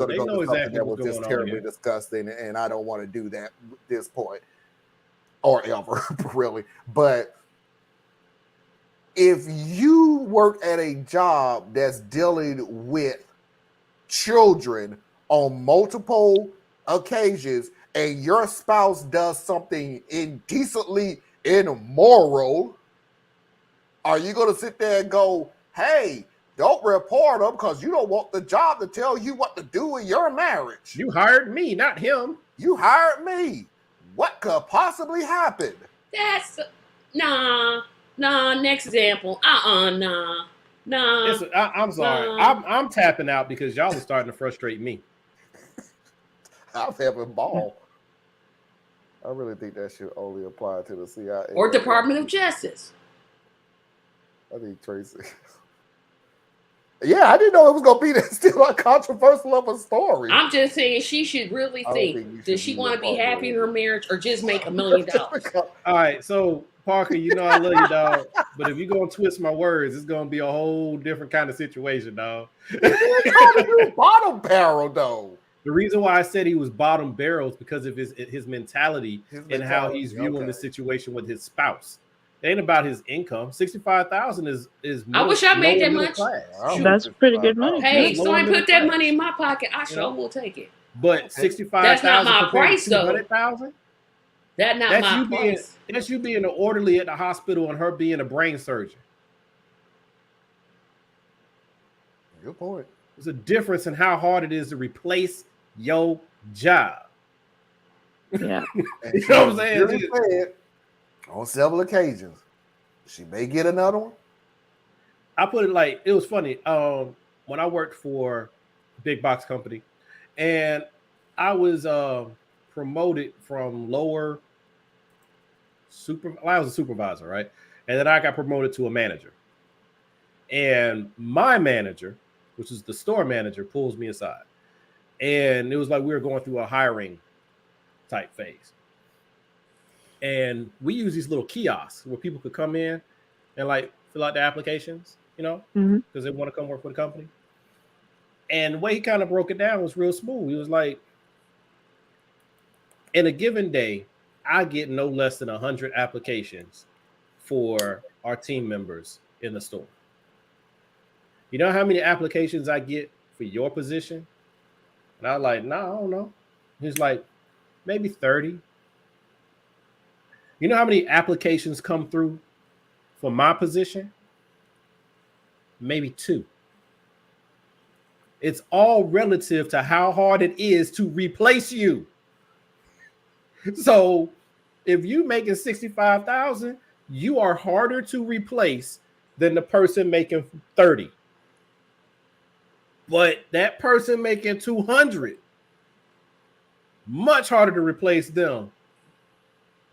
They know exactly what's going on. Terribly disgusting, and I don't want to do that at this point or ever, really. But if you work at a job that's dealing with children on multiple occasions and your spouse does something indecently immoral, are you going to sit there and go, hey, don't report them because you don't want the job to tell you what to do in your marriage? You hired me, not him. You hired me. What could possibly happen? That's nah. Next example. Nah. I'm sorry. I'm tapping out because y'all are starting to frustrate me. I'm having ball. I really think that should only apply to the CIA or Department of Justice. I think Tracy. Yeah, I didn't know it was gonna be that still a controversial of a story. I'm just saying she should really think, does she want to be happy in her marriage or just make $1 million? All right, so Parker, you know I love you, dog. But if you're gonna twist my words, it's gonna be a whole different kind of situation, dog. Bottom barrel, though. The reason why I said he was bottom barrel is because of his mentality and how he's viewing the situation with his spouse. It ain't about his income. $65,000 is. I wish I made that much. That's pretty good money. Hey, somebody put that money in my pocket. I sure will take it. But $65,000. That's not my price, though. $200,000. That's not my price. That's you being an orderly at the hospital and her being a brain surgeon. Good point. There's a difference in how hard it is to replace your job. Yeah. You know what I'm saying? On several occasions, she may get another one. I put it like, it was funny. When I worked for a big box company, and I was promoted from lower I was a supervisor, right? And then I got promoted to a manager. And my manager which is the store manager, pulls me aside. And it was like we were going through a hiring type phase. And we use these little kiosks where people could come in and like fill out their applications, you know, because they want to come work for the company. And the way he kind of broke it down was real smooth. He was like, in a given day, I get no less than 100 applications for our team members in the store. You know how many applications I get for your position? And I was like, nah, I don't know. He's like, maybe 30. You know how many applications come through for my position? Maybe 2. It's all relative to how hard it is to replace you. So if you making 65,000, you are harder to replace than the person making 30. But that person making 200, much harder to replace them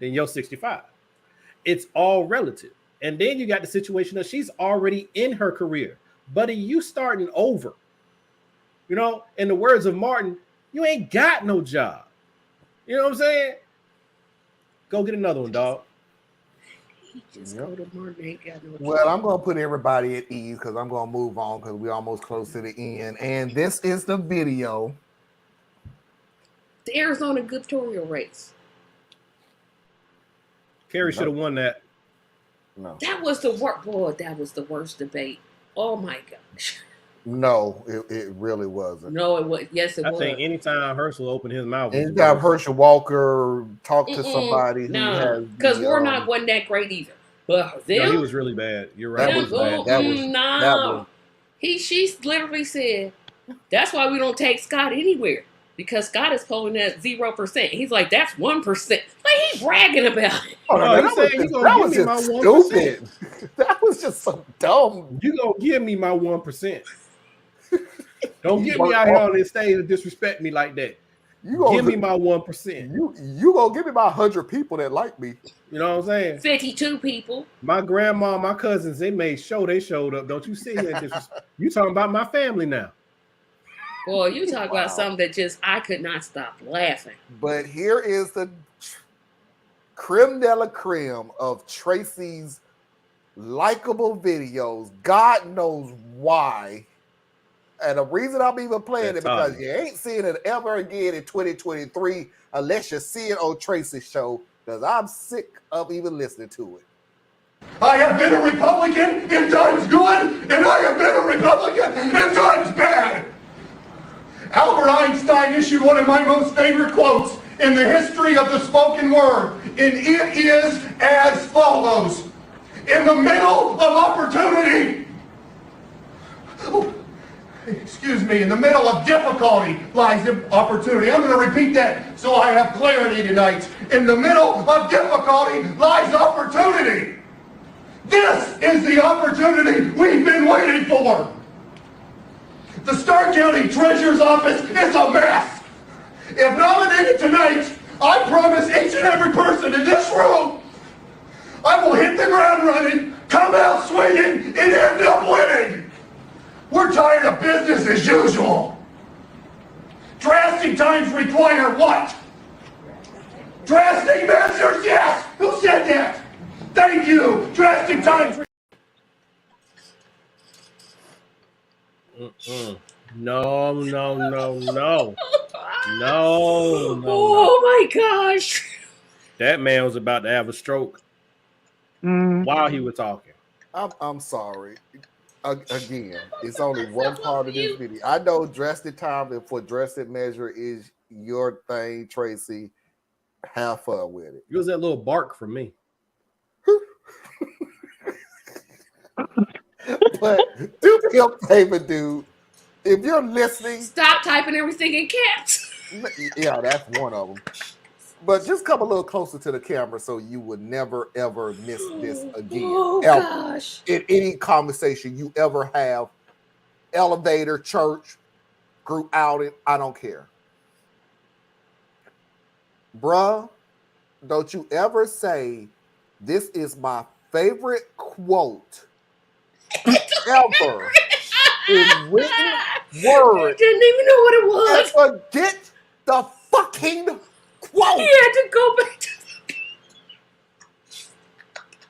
than your 65. It's all relative. And then you got the situation that she's already in her career. Buddy, you starting over. You know, in the words of Martin, you ain't got no job. You know what I'm saying? Go get another one, dog. He just go to Martin, ain't got no Well, I'm going to put everybody at ease because I'm going to move on because we're almost close to the end. And this is the video. The Arizona gubernatorial race. Kerry should have won that. No. That was the worst. Boy, that was the worst debate. Oh my gosh. No, it really wasn't. No, it was. Yes, it was. I think anytime Herschel opened his mouth. Anytime Herschel Walker talked to somebody who has. Because Warnock wasn't that great either. But them, no, he was really bad. You're right. That was bad. That was. She literally said, that's why we don't take Scott anywhere. Because Scott is polling at 0%. He's like, that's 1%. Like, he's bragging about it. Oh, no, that was just stupid. That was just so dumb. You gonna give me my 1%. Don't get me out here on this stage and disrespect me like that. You give me my 1%. You gonna give me my 100 people that like me. You know what I'm saying? 52 people. My grandma, my cousins, they made sure they showed up. Don't you see that? You talking about my family now. Boy, you talk about something that just, I could not stop laughing. But here is the creme de la creme of Tracy's likable videos. God knows why. And the reason I'm even playing it because you ain't seeing it ever again in 2023 unless you see it on Tracy's show because I'm sick of even listening to it. I have been a Republican in times good, and I have been a Republican in times bad. Albert Einstein issued one of my most favorite quotes in the history of the spoken word, and it is as follows. In the middle of opportunity, in the middle of difficulty lies opportunity. I'm going to repeat that so I have clarity tonight. In the middle of difficulty lies opportunity. This is the opportunity we've been waiting for. The Stark County Treasurer's Office is a mess. If nominated tonight, I promise each and every person in this room, I will hit the ground running, come out swinging, and end up winning. We're tired of business as usual. Drastic times require what? Drastic measures, yes! Who said that? Thank you! Drastic times. No. No. Oh my gosh. That man was about to have a stroke while he was talking. I'm sorry. Again, it's only one part of this video. I know drastic time for drastic measure is your thing, Tracy. Have fun with it. It was that little bark from me. But do me a favor, dude. If you're listening, stop typing everything in caps. Yeah, that's one of them. But just come a little closer to the camera so you would never, ever miss this again. Oh, ever. gosh. In any conversation you ever have, elevator, church, group outing, I don't care. Bruh, don't you ever say, this is my favorite quote ever. in written word. I didn't even know what it was. And forget the fucking quote. He had to go back to.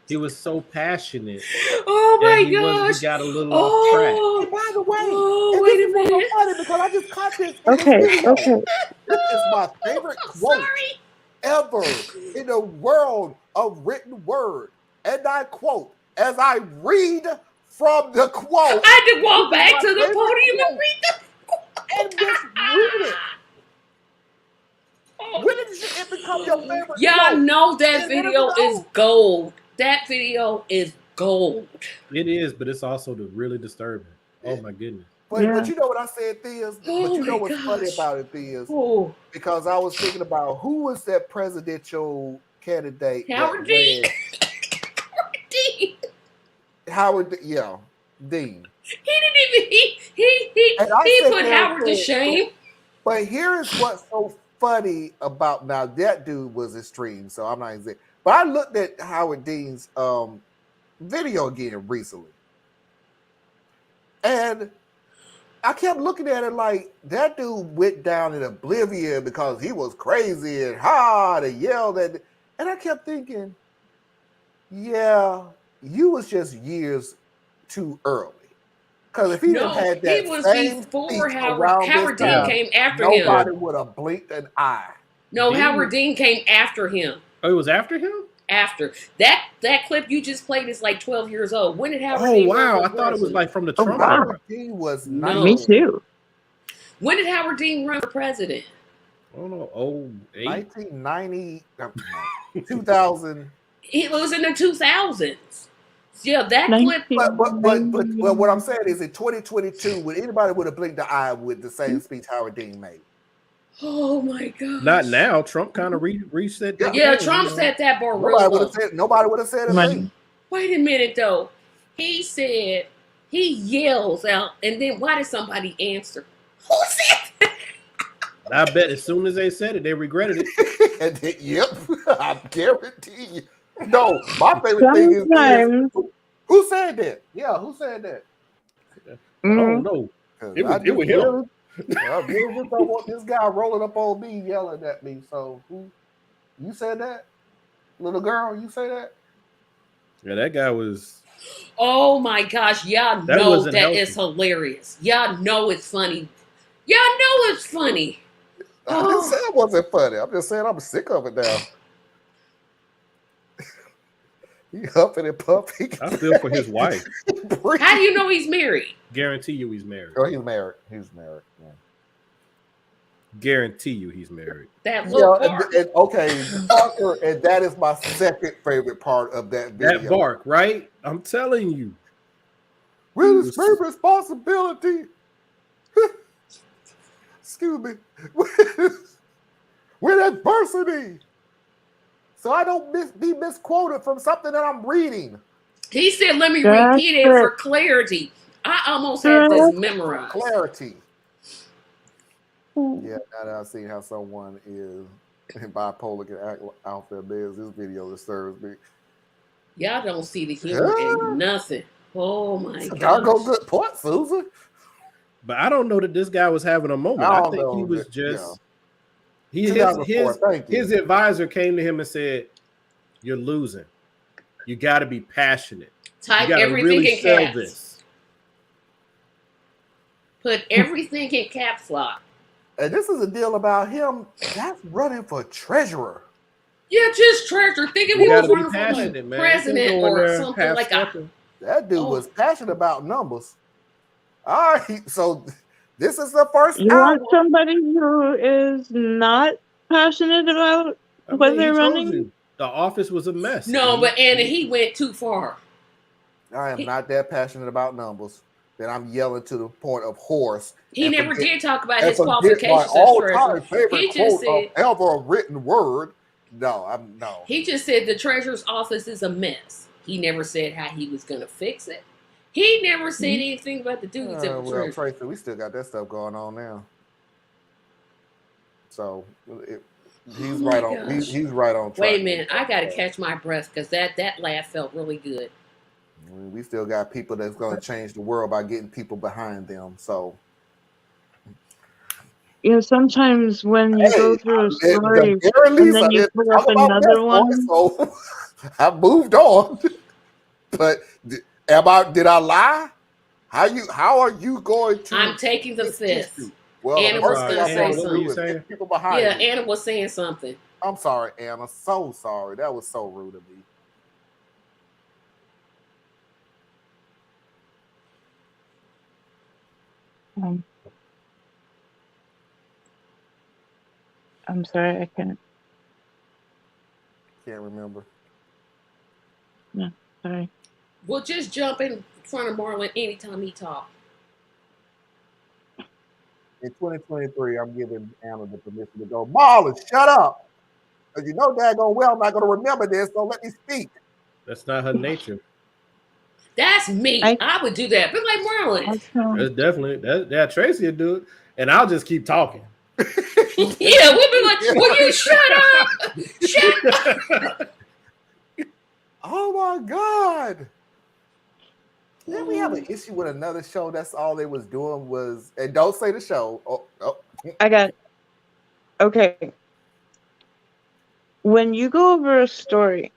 He was so passionate. Oh my and he gosh! got a little off track. And by the way, Oh, wait a this is minute. so funny because I just caught this in Okay, this video. okay. This is my favorite quote Sorry. ever in the world of written word. And I quote, as I read from the quote. I had to walk back to the favorite podium and quote. read the. And just read it. When did it become your favorite Y'all quote? know that It video is is gold. That video is gold. It is, but it's also really disturbing. Oh my goodness. But Yeah. you know what I said, Theas? Oh But you know my what's funny gosh. about it, Theas? Oh, Because I was thinking about who was that presidential candidate Howard that Dean. ran? Dean. Howard, yeah, Dean. He didn't even he And I said put there Howard to said- shame. But here is what's so funny about now that dude was extreme, so I'm not even saying. But I looked at Howard Dean's video again recently, and I kept looking at it like that dude went down in oblivion because he was crazy and hard and yelled at, and I kept thinking, yeah, you was just years too early. Because if he No, had that he was same before speech Howard. around Howard this Dean time, came after nobody him. would have blinked an eye. No, Dean- Howard Dean came after him. Oh, it was after him? After that clip you just played is like 12 years old. When did Howard Oh Dean wow. run I for thought it was president? like from the Oh, Trump wow. era. Howard Dean was No. Me 19, too. When did Howard Dean run for president? I don't know. Oh, 8. 1990, 2000. It was in the 2000s. Yeah, that clip. But what I'm saying is in 2022, when anybody would have blinked the eye with the same speech Howard Dean made. Oh my god. Not now. Trump kind of reset that. Yeah, game, Trump you know. set that bar real Nobody would low. have said. Nobody would have said a Money. thing. Wait a minute though. He said he yells out, and then why did somebody answer? Who said that? I bet as soon as they said it, they regretted it. And then, yep, I guarantee you. No, my favorite thing is Sometimes. who said that? Yeah, who said that? I don't know. 'Cause It was- I it was just him. really- I really just don't want this guy rolling up on me yelling at me. So who? You said that, little girl? You say that? Yeah, that guy was. Oh my gosh, y'all That know wasn't that healthy. it's hilarious. Y'all know it's funny. Y'all know it's funny. I didn't say it wasn't funny. I'm just saying I'm sick of it now. He huffing and puffing. I feel for his wife. How do you know he's married? Guarantee you he's married. Oh, he's married. He's married. Yeah. Guarantee you he's married. That little Yeah, part. and okay, Parker, and that is my second favorite part of that video. That bark, right? I'm telling you. With his great responsibility. Excuse me. With adversity. So I don't be misquoted from something that I'm reading. He said, let me That's repeat it for it. clarity. I almost had this memorized. Clarity. Yeah, now that I see how someone is bipolar can act out their biz, this video disturbs me. Y'all don't see the humor in nothing. Oh my Y'all go god. good point, Susan. But I don't know that this guy was having a moment. I I don't think he know was that- just. yeah. His 2004, thank you. his advisor came to him and said, "You're losing. You got to be passionate. Type You got to everything really in sell caps. this." Put everything in caps lock. And this is a deal about him that's running for treasurer. Yeah, just treasure. Think if You he got was to be running for passionate, like man. president You can't go in or there something half like a. stepping. That dude Oh. was passionate about numbers. All right, so this is the first You hour. want somebody who is not passionate about I what mean, they're he told running? you, the office was a mess. No, but Anna, he went too far. I am not that passionate about numbers that I'm yelling to the point of horse. He and never forget- did talk about and his forget my qualifications as all-time treasurer. favorite He just quote said of ever written word. No, I'm no. he just said the treasurer's office is a mess. He never said how he was gonna fix it. He never said anything about the duties of the Well, treasurer. Tracy, we still got that stuff going on now. So he's Oh my right on. gosh. He's right on track. Wait a minute, I gotta catch my breath because that laugh felt really good. We still got people that's going to change the world by getting people behind them. So, Sometimes when you hey, go through a the story and Barreleys, I then you didn't pull up talk about another Best Boy, one, so I moved on. But did I lie? How are you going I'm to taking the fix fifth. issue? Well, the Anna I'm was first thing sorry, gonna I'm say Anna. going to What were you do is something. saying? get people behind Yeah, me. Anna was saying something. I'm sorry, Anna. So sorry. That was so rude of me. um, I'm sorry, I can't. Can't remember. No, sorry. We'll just jump in front of Marlon anytime he talks. In 2023, I'm giving Anna the permission to go, Marlon, shut up. Because you know daggone well I'm not going to remember this, so let me speak. That's not her nature. That's me. I I would do that. But like Marlon. also, That's definitely that Tracy would do it, and I'll just keep talking. Yeah, we'll be like, Yeah. will you shut up? Shut Oh my God. Didn't we have an issue with another show? That's all they was doing was, and don't say the show. Oh. I got, okay. When you go over a story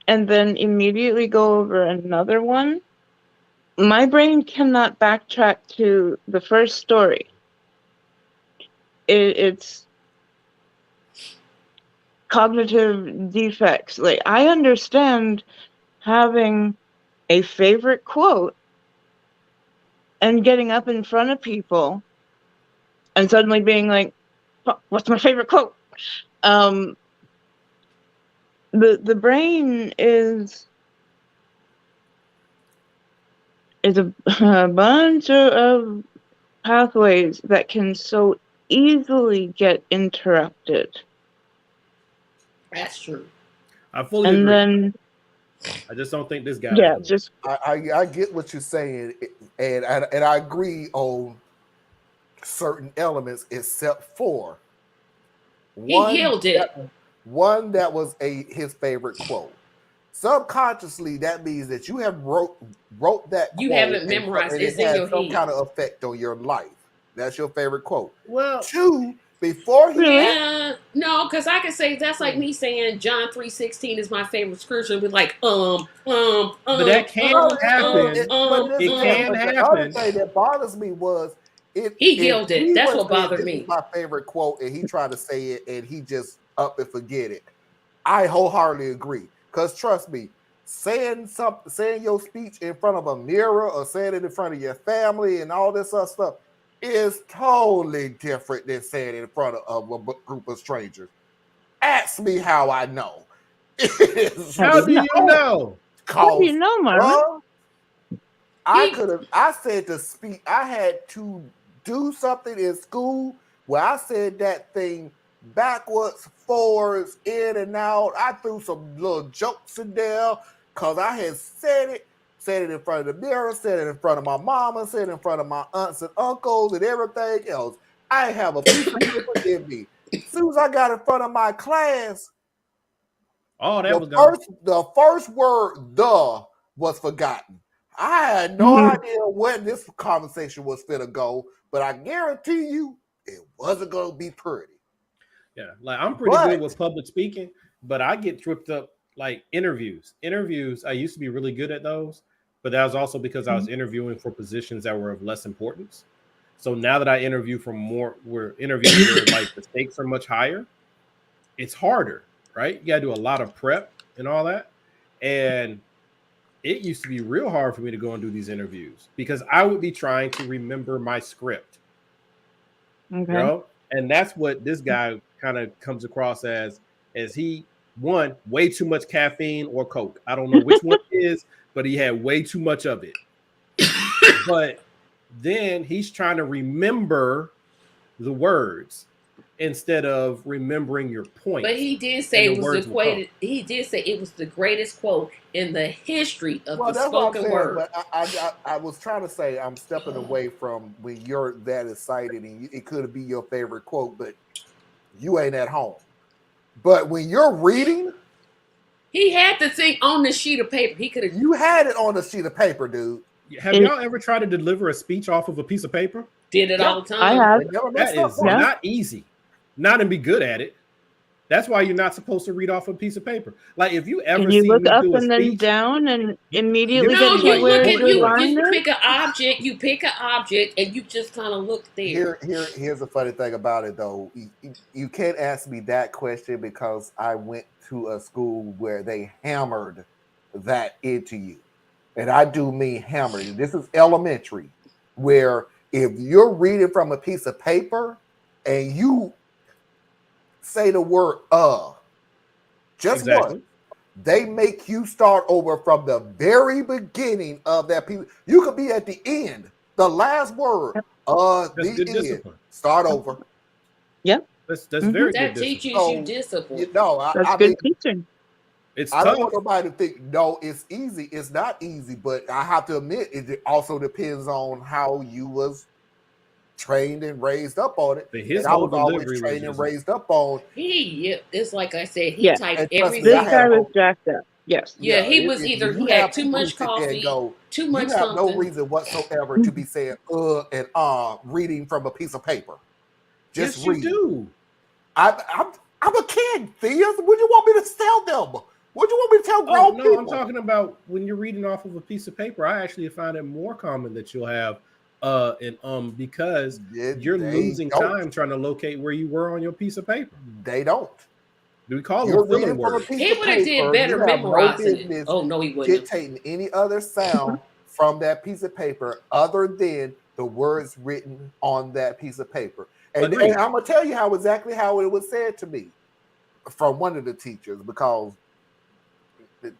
and then immediately go over another one, my brain cannot backtrack to the first story. It's cognitive defects. Like, I understand having a favorite quote and getting up in front of people and suddenly being like, what's my favorite quote? The brain is a bunch of pathways that can so easily get interrupted. That's true. I fully And agree. then, I just don't think this guy was yeah, doing it. just I get what you're saying, and I agree on certain elements, except for He one yielded. one that was his favorite quote. Subconsciously, that means that you have wrote that You quote haven't and, memorized. and it It's in has your some head. kind of effect on your life. That's your favorite quote. Well, Two, before he really. No, because I can say that's like me saying John 3:16 is my favorite scripture. With like but that can happen. But this It here, can but the other happen. thing that bothers me was He if yielded. he That's was what saying bothered this is me. my favorite quote and he tried to say it and he just up and forget it. I wholeheartedly agree. Because trust me, saying your speech in front of a mirror or saying it in front of your family and all this other stuff is totally different than saying it in front of a group of strangers. Ask me how I know. How do How you do know? you know? How do you Cause know, Marlon? He I said to speak, I had to do something in school where I said that thing backwards, forwards, in and out. I threw some little jokes in there because I had said it in front of the mirror, said it in front of my mama, said it in front of my aunts and uncles and everything else. I have a piece of paper in me. As soon as I got in front of my class, Oh, that was gone. the first word "the" was forgotten. I had no idea where this conversation was finna go, but I guarantee you it wasn't gonna be pretty. Yeah, like I'm pretty good But with public speaking, but I get tripped up like interviews. Interviews, I used to be really good at those, but that was also because I was interviewing for positions that were of less importance. So now that I interview for more, we're interviewing where like the stakes are much higher, it's harder, right? You got to do a lot of prep and all that. And it used to be real hard for me to go and do these interviews because I would be trying to remember my script, you Okay. know? And that's what this guy kind of comes across as he one way too much caffeine or coke. I don't know which one it is, but he had way too much of it. But then he's trying to remember the words instead of remembering your point. But he did say And the it was the words will come. quote. He did say it was the greatest quote in the history of well, the that's what I'm spoken saying. word. But I was trying to say I'm stepping away from when you're that excited and it could be your favorite quote, but you ain't at home. But when you're reading, He had the thing on the sheet of paper. He could have. You had it on a sheet of paper, dude. Have y'all ever tried to deliver a speech off of a piece of paper? Did it all the I time. have. They never That messed up is on it. not easy. Not and be good at it. That's why you're not supposed to read off a piece of paper. Like if you ever Can you see look me up do a and then speech, down and immediately No, No, get to you look where at your you. line You is? pick an object. You pick an object, and you just kind of look there. Here's the funny thing about it, though. You can't ask me that question because I went to a school where they hammered that into you. And I do mean hammered. This is elementary, where if you're reading from a piece of paper and you say the word just exactly. once, they make you start over from the very beginning of that piece. You could be at the end, the last word. That's The good end. discipline. Start over. Yep. That's Mhm. very That good discipline. teaches you discipline. You know, That's I good mean, teaching. It's I don't tough. want nobody to think, no, it's easy. It's not easy, but I have to admit, it also depends on how you was trained and raised up on it. But his And I whole was always delivery was trained and just raised up on. It's like I said, he Yeah. typed And trust me, This I everything. had guy was hope. jacked up. Yes. Yeah, he It, was either when you he had have too people who much sit there and coffee, go, too you much have no something. reason whatsoever to be saying and reading from a piece of paper. Just yes, you read. do. I'm a kid, Thea. What do you want me to tell them? What do you want me to tell grown Oh no, people? I'm talking about when you're reading off of a piece of paper. I actually find it more common that you'll have because you're They losing don't. time trying to locate where you were on your piece of paper. They don't. We call You're them filler reading from a words. piece He of would have did paper. better You have no memorizing it. business Oh no, he wouldn't. have. dictating any other sound from that piece of paper other than the words written on that piece of paper. And Agreed. I'm gonna tell you exactly how it was said to me from one of the teachers, because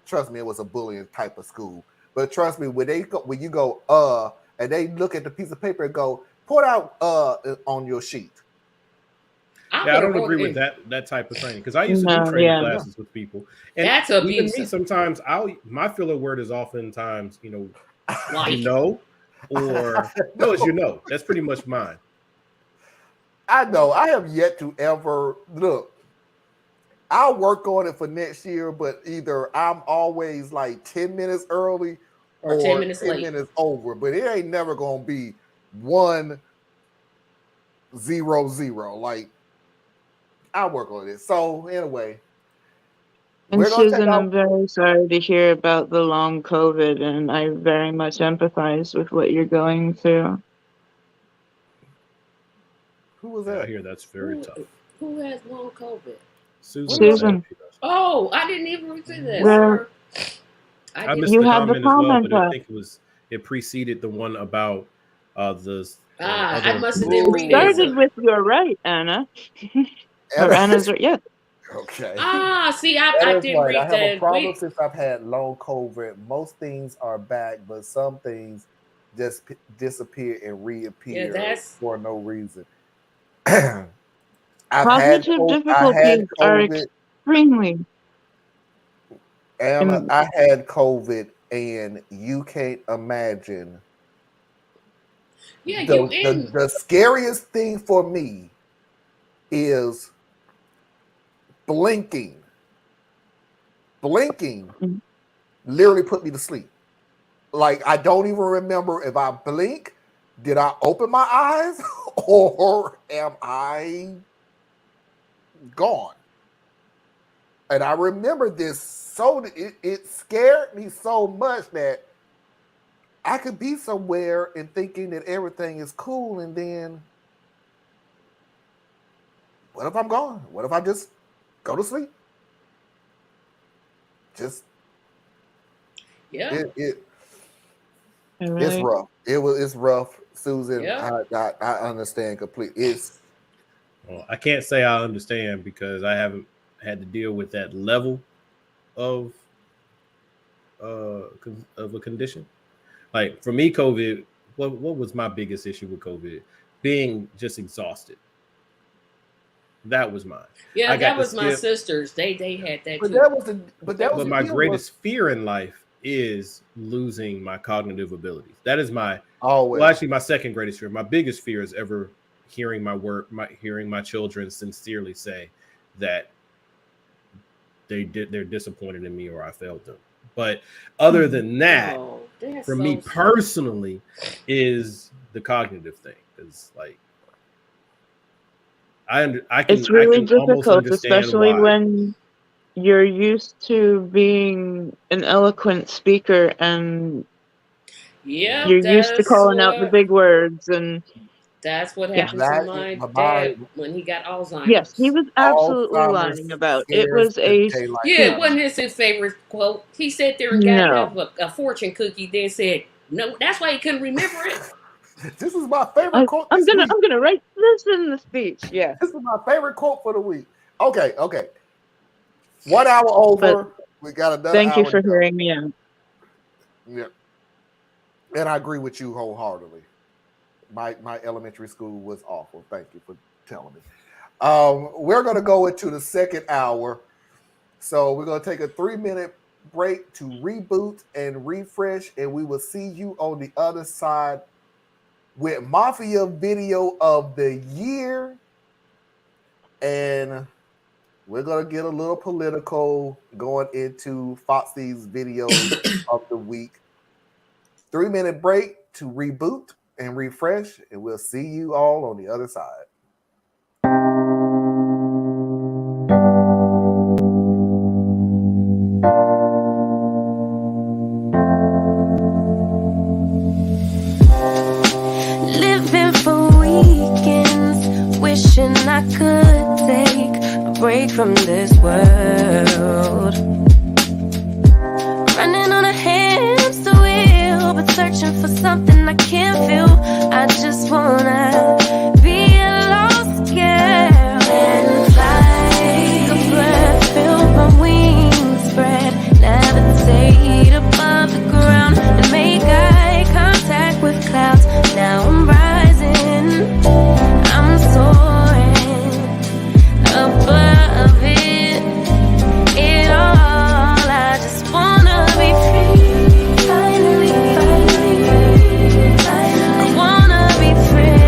trust me, it was a bullying type of school. But trust me, when you go and they look at the piece of paper and go, put out on your sheet. I Yeah, I would have don't wrote agree it with in. that type of training because I used to do No, training yeah. classes with people, and That's even me abusive. sometimes my filler word is oftentimes Like or no, as you know, that's pretty much mine. I know. I have yet to ever look. I'll work on it for next year, but either I'm always like 10 minutes early or 10 minutes 10 late. minutes over, but it ain't never gonna be 1-0-0. Like I'll work on it. So anyway, And we're gonna take Susan, our I'm very sorry to hear about the long COVID, and I very much empathize with what you're going through. who was Yeah, I that? hear that's very tough. Who has long COVID? Susan. Oh, I didn't even see that. Well, I missed You the had the comment as well, comment but I up. think it preceded the one about the I other. must have didn't It read it. started with "You're right, Anna." Or Anna's right. Yeah. Okay. See, That I is didn't right. I read have a that. problem Wait, since I've had long COVID. Most things are back, but some things just disappear and reappear that's for no reason. I've had Cognitive I had difficulties are COVID. extremely. Anna, I had COVID, and you can't imagine yeah, you in. the scariest thing for me is blinking. Blinking Mhm. literally put me to sleep. Like I don't even remember if I blink. Did I open my eyes or am I gone? And I remember this so it scared me so much that I could be somewhere and thinking that everything is cool, and then what if I'm gone? What if I just go to sleep? Just Yeah, it's Right. rough. It's rough, Susan. Yeah. I understand completely. It's Well, I can't say I understand because I haven't had to deal with that level of of a condition. Like for me, COVID. What was my biggest issue with COVID? Being just exhausted. That was mine. yeah, I got that to was my skip. sisters. They had that but too. that was the but that was But the my deal was greatest fear in life is losing my cognitive abilities. That is my always. well, actually, my second greatest fear. My biggest fear is ever hearing my work, hearing my children sincerely say that they're disappointed in me or I failed them. But other than that, Oh, that's for so me sad. personally, is the cognitive thing. Because like I It's really can almost difficult, understand especially why. when you're used to being an eloquent speaker and Yep, you're used to calling out the big words. And that's what yeah, happened to That my my dad when he got yes, he Alzheimer's. was absolutely Alzheimer's lying about it. scares Was the a daylight Yeah, it out of speech. wasn't his favorite quote. He sat there and got No. half a fortune cookie, then said, no, that's why he couldn't remember it. me. This is my favorite quote this week. I'm gonna write this in the speech. Yeah. This is my favorite quote for the week. Okay. 1 hour But over. We got another thank you hour for to go. hearing me out. Yeah. And I agree with you wholeheartedly. My elementary school was awful. Thank you for telling me. We're going to go into the second hour. So we're going to take a 3-minute break to reboot and refresh, and we will see you on the other side with Mafia Video of the Year. And we're going to get a little political going into Foxy's videos of the week. 3-minute break to reboot and refresh, and we'll see you all on the other side. Living for weekends, wishing I could take a break from this world. Running on a hamster wheel, but searching for something I can't feel. I just wanna be a lost girl and fly. Take a breath, feel my wings spread, levitate above the ground and make eye contact with clouds. Now I'm rising, I'm soaring above it all. I just wanna be free, finally, I wanna be free,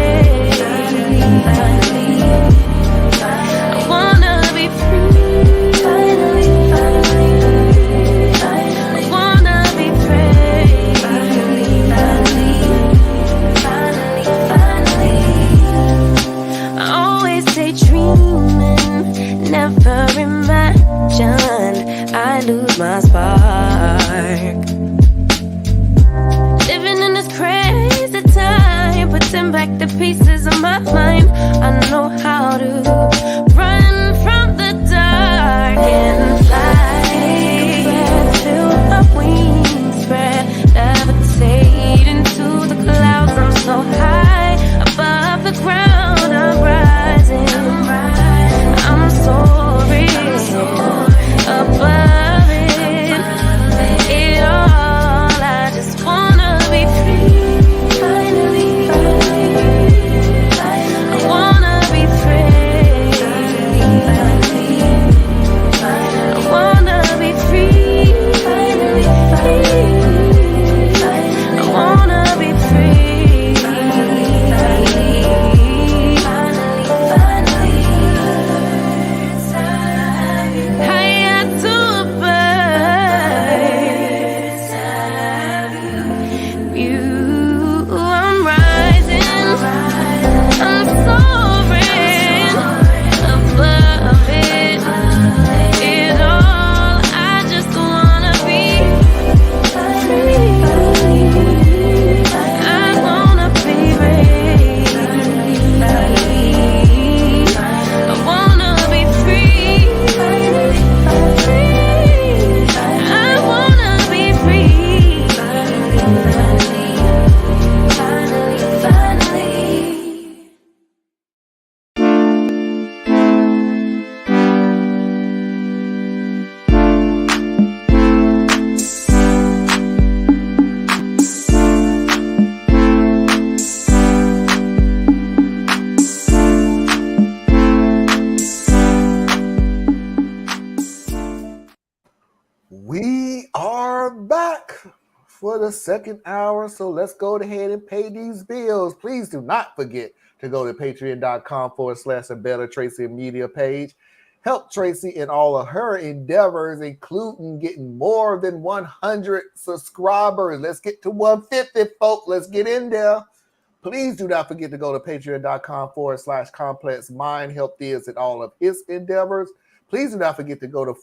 I wanna be free, I wanna be free, I always daydreaming, never imagined I lose my spark. Living in this crazy time, putting back the pieces of my mind. I know how to run from the dark and fly. Take a breath, feel my wings spread, levitate into the clouds. I'm so high above the ground, I'm rising, I'm soaring above it all. I just wanna be free, finally, I wanna be free, I wanna be free, I wanna be free, high up to a bird. You, I'm rising, I'm soaring above it all. I just wanna be free, I wanna be free, I wanna be free, I wanna be free, finally. We are back for the second hour, so let's go ahead and pay these bills. Please do not forget to go to patreon.com/a Better Tracy Media page Help Tracy in all of her endeavors, including getting more than 100 subscribers. Let's get to 150, folks. Let's get in there. Please do not forget to go to patreon.com/complex mind. Help Diaz in all of his endeavors. Please do not forget to go to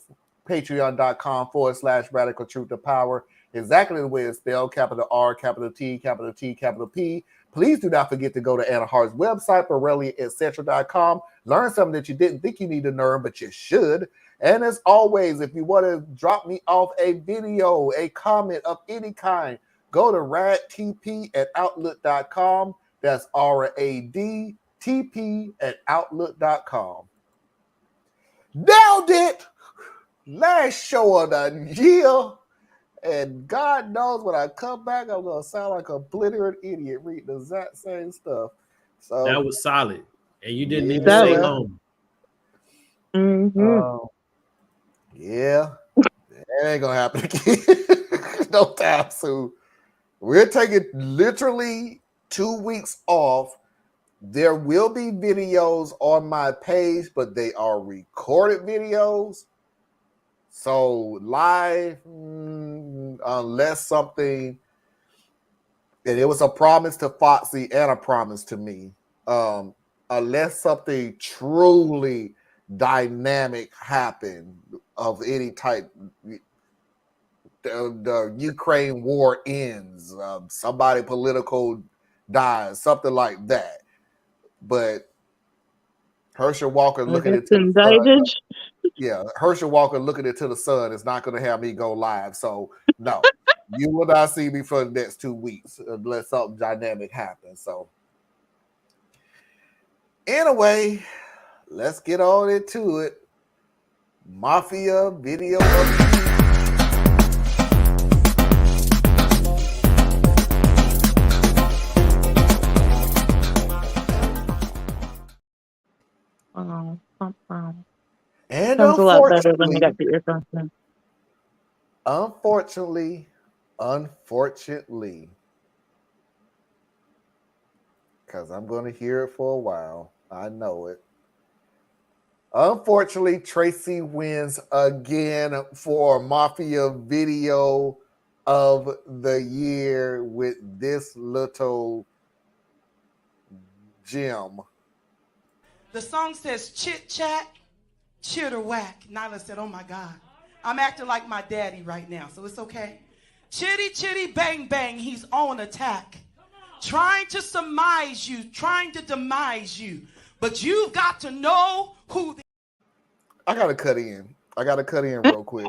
patreon.com/radical truth to power. Exactly the way it's spelled, capital R, capital T, capital T, capital P. Please do not forget to go to Anna Hart's website, borrelia.etc.com. Learn something that you didn't think you need to learn, but you should. And as always, if you want to drop me off a video, a comment of any kind, go to radtp@outlook.com. That's RADTP@outlook.com. Nailed it! Last show of the year. And God knows when I come back, I'm going to sound like a obliterate idiot reading the exact same stuff. So That was solid. And you didn't even That say was- home. Yeah. That ain't going to happen again. No time soon. We're taking literally 2 weeks off. There will be videos on my page, but they are recorded videos. So live, unless something, and it was a promise to Foxy and a promise to me, unless something truly dynamic happened of any type, the Ukraine war ends, somebody political dies, something like that. But Herschel Walker looking into the sun. Yeah, Herschel Walker looking into the sun is not going to have me go live. So, no, you will not see me for the next 2 weeks unless something dynamic happens. So, anyway, let's get on into it. Mafia video of the week. And Sounds a lot better when you got the earphones in. Unfortunately, because I'm going to hear it for a while. I know it. Unfortunately, Tracy wins again for Mafia video of the year with this little gem. The song says chit chat, chitter whack. Nyla said, oh my God. I'm acting like my daddy right now, so it's okay. Chitty chitty bang bang, he's on attack. Trying to surmise you, trying to demise you. But you've got to know who I gotta cut in real quick.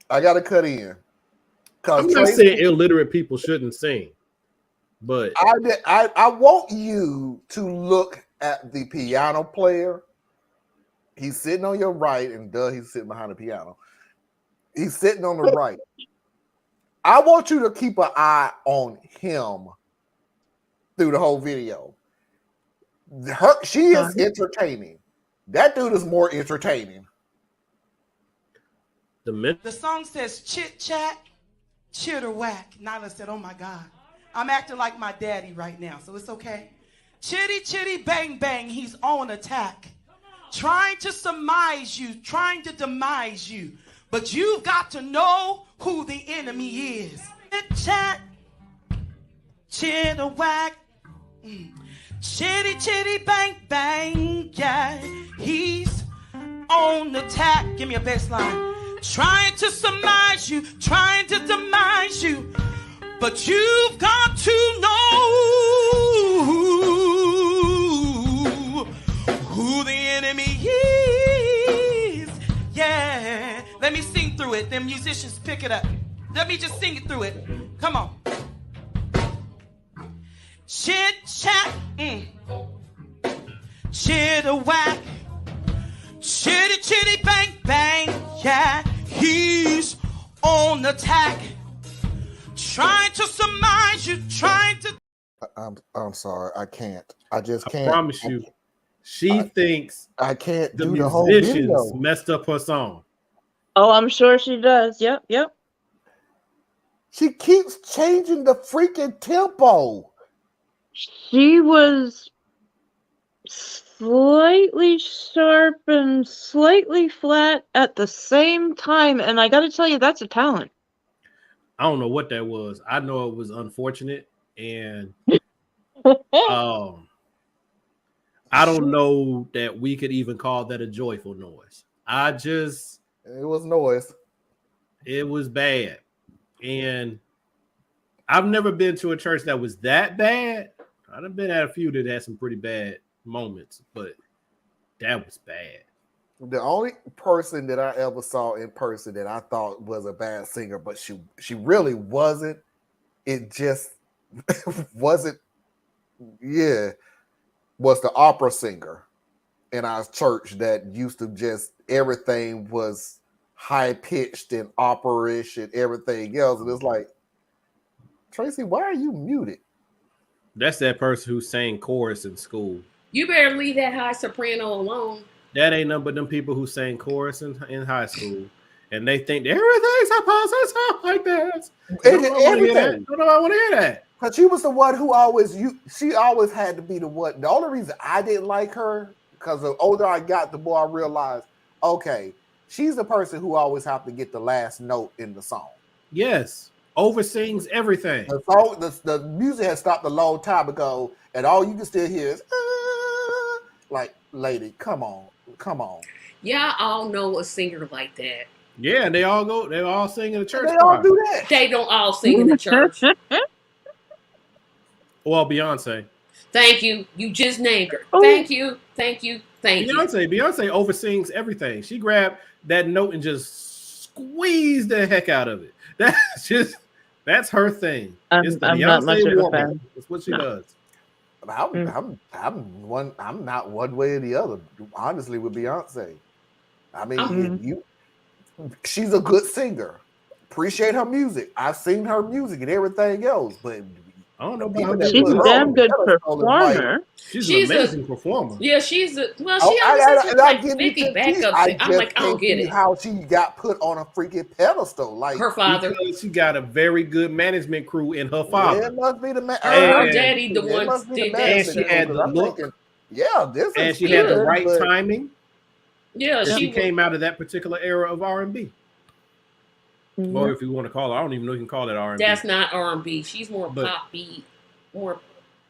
I gotta cut in. I'm not saying illiterate people shouldn't sing, but I want you to look at the piano player. He's sitting on your right, and he's sitting behind the piano. He's sitting on the right. I want you to keep an eye on him through the whole video. She is entertaining. That dude is more entertaining. The song says chit chat, chitter whack. Nyla said, oh my God. I'm acting like my daddy right now, so it's okay. Chitty chitty bang bang, he's on attack. Trying to surmise you, trying to demise you. But you've got to know who the enemy is. Chit chat, chitter whack. Chitty chitty bang bang, yeah. He's on attack. Give me a bass line. Trying to surmise you, trying to demise you. But you've got to know who the enemy is. Yeah. Let me sing through it. Them musicians pick it up. Let me just sing it through it. Come on. Chit chat, chitter whack, chitty chitty bang bang, yeah. He's on attack, trying to surmise you, trying to. I'm sorry, I can't. I just can't. I promise you, she thinks I can't the do the whole video. musicians messed up her song. Oh, I'm sure she does. Yep. She keeps changing the freaking tempo. She was slightly sharp and slightly flat at the same time. And I got to tell you, that's a talent. I don't know what that was. I know it was unfortunate, and um, I don't know that we could even call that a joyful noise. It was noise. It was bad, and I've never been to a church that was that bad. I've been at a few that had some pretty bad moments, but that was bad. The only person that I ever saw in person that I thought was a bad singer, but she really wasn't. It just wasn't. Yeah, was the opera singer in our church that used to just everything was high pitched and opera-ish and everything else, and it's like, Tracy, why are you muted? That's that person who sang chorus in school. You better leave that high soprano alone. That ain't none but them people who sang chorus in high school, and they think everything's supposed to sound like this. Don't nobody want to hear that. Because she was the one who she always had to be the one. The only reason I didn't like her, because the older I got, the more I realized, okay, she's the person who always have to get the last note in the song. Yes, oversings everything. The music has stopped a long time ago, and all you can still hear is, like, lady, come on. Y'all all know a singer like that. Yeah, they all sing in the church. They all do that. They don't all sing in the church. Well, Beyonce. Thank you. You just named her. Oh. Thank you. Beyonce oversings everything. She grabbed that note and just squeezed the heck out of it. That's her thing. I'm not much of a fan. That's what she does. I'm not one way or the other, honestly, with Beyonce. I mean, she's a good singer. Appreciate her music. I've seen her music and everything else, but I don't know about her. She's a damn good performer. She's an amazing performer. Yeah, she always has like 50 backups. I'm like, I don't get it. How she got put on a freaking pedestal, like her father. Because she got a very good management crew in her father. Yeah, it must be the man. Her daddy, the one did that. And she had the look. And she had the right timing. Yeah, she came out of that particular era of R&B. Mm-hmm. Or if you want to call it, I don't even know if you can call it R&B. That's not R&B. She's more pop beat, more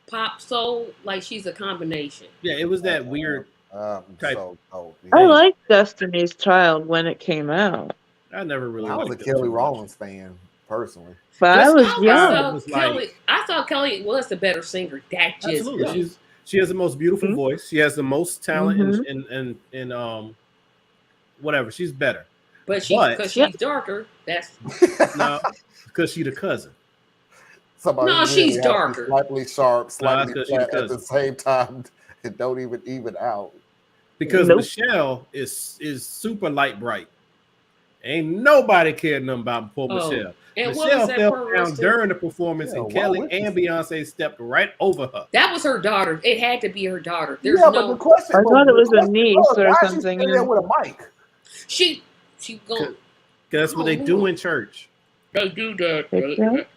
pop soul. Like she's a combination. Yeah, it was that weird type. I liked Destiny's Child when it came out. I never really. I was a Kelly Rowland fan personally, but I was young. I thought Kelly was the better singer. Absolutely, she has the most beautiful voice. She has the most talent in whatever. She's better. But because she's darker, that's no, because she's the cousin. She's darker, slightly sharp, slightly flat at the same time, and don't even out. Because Michelle is super light bright. Ain't nobody cared nothing about poor Michelle. And Michelle fell down during the performance, and Kelly and Beyonce stepped right over her. That was her daughter. It had to be her daughter. But the question, I thought it was a niece or something. There with a mic. She going. That's what they do in church. They do that.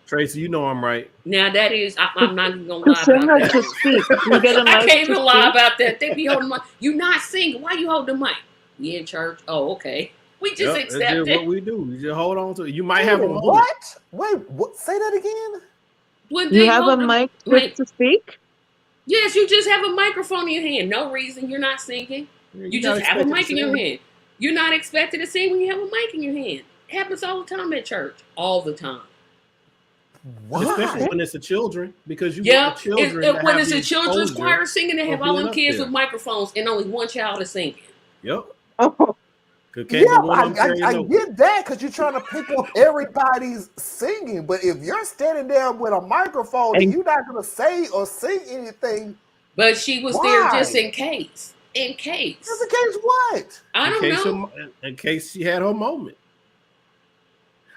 Tracy, you know I'm right. Now that is, I'm not even gonna lie about that. To speak. You get a mic I can't even lie about that. They be holding the mic. You not singing. Why you hold the mic? We in church. Oh, okay. We just accept it. What we do. You just hold on to it. You might have a moment. What? Wait, what? Say that again. When you have a mic to speak? Yes, you just have a microphone in your hand. No reason. You're not singing. You just have a mic in your hand. You're not expected to sing when you have a mic in your hand. It happens all the time at church. All the time. Why? Especially when it's the children, because you want the children when it's a children's choir singing, they have all them kids with microphones and only one child is singing. Yep. Oh. I get that because you're trying to pick up everybody's singing, but if you're standing there with a microphone and you're not going to say or sing anything, but she was there just in case. In case. Just in case what? I don't know. In case she had her moment.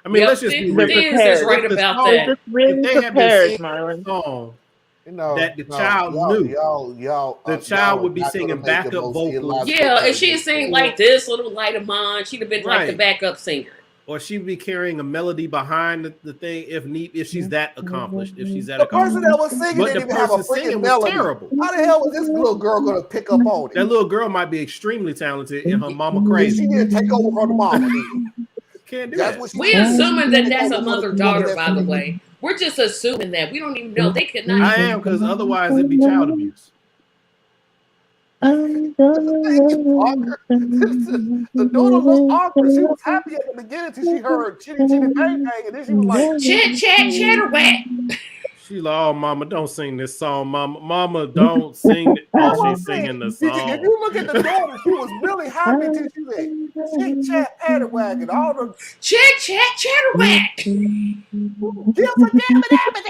I mean, let's just be prepared. Right about that. Just really prepared, Marlon. Song that the child knew. The child would be singing backup vocals. Yeah, and she'd sing like this little light of mine. She'd have been like the backup singer. or she be carrying a melody behind the thing if she's that accomplished, if she's that The person accomplished. that was singing But didn't the even have a person singing freaking was melody. terrible. How the hell was this little girl gonna pick up on it? That little girl might be extremely talented and her mama She crazy. didn't take over from the mama. Then. Can't do That's that. what she We did. assuming that Take that's a over for the mother woman daughter, that- by the way. We're just assuming that. We don't even know. They could not. I am, because otherwise it'd be child abuse. Thank you, Parker. The daughter looked awkward. She was happy at the beginning till she heard chitty chitty bang bang, and then she was like, Chit chat chatterwhack. She's like, "Oh, mama, don't sing this song, mama. Mama, don't sing." Oh, she's singing the If song. you look at the daughter, she was really happy till she said, chit chat paddywhack, all the Chit chat chatterwhack.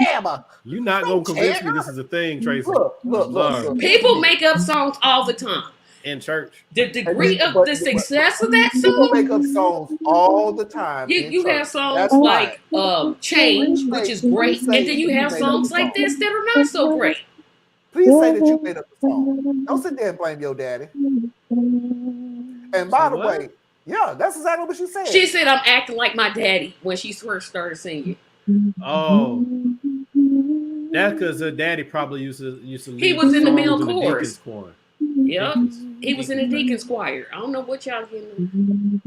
dabba. You're not gonna convince me this is a thing, Tracy. Look. People make up songs all the time. In church. The degree of the success of that People song. make up songs all the time. You in have church. songs That's like fine. Change, which is great, and then you have songs like this that are not so great. Please say that you made up the song. Don't sit there and blame your daddy. And by the way, yeah, that's exactly what she said. She said, "I'm acting like my daddy" when she first started singing. Oh, that's because her daddy probably used to lead He was in the male songs chorus. deacon's choir. Yep, he was in the deacon's choir. I don't know what y'all getting.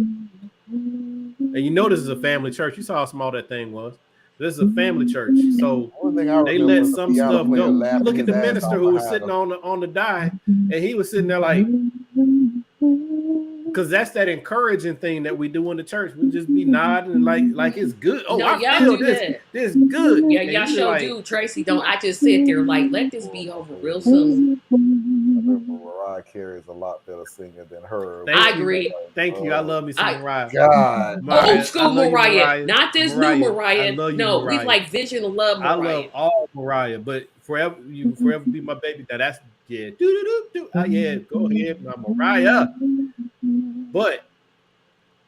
And you know this is a family church. You saw how small that thing was. This is a family church, so they let some stuff go. Look at the minister who was sitting on the die, and he was sitting there like, because that's that encouraging thing that we do in the church. We just be nodding and like it's good. Oh, No, I y'all feel do this. that. This good. Yeah, And y'all you be sure like, do, Tracy. Don't I just sit there like, let this be over real soon. Mariah Carey is a lot better singer than her. I agree. Thank you. I love me some Mariah. God. Old school I love you, Mariah, not this new Mariah. I love you, No, Mariah. we like Vision of Love I Mariah. love all Mariah, but forever you forever be my baby. That's yeah. Yeah, go ahead, my Mariah. But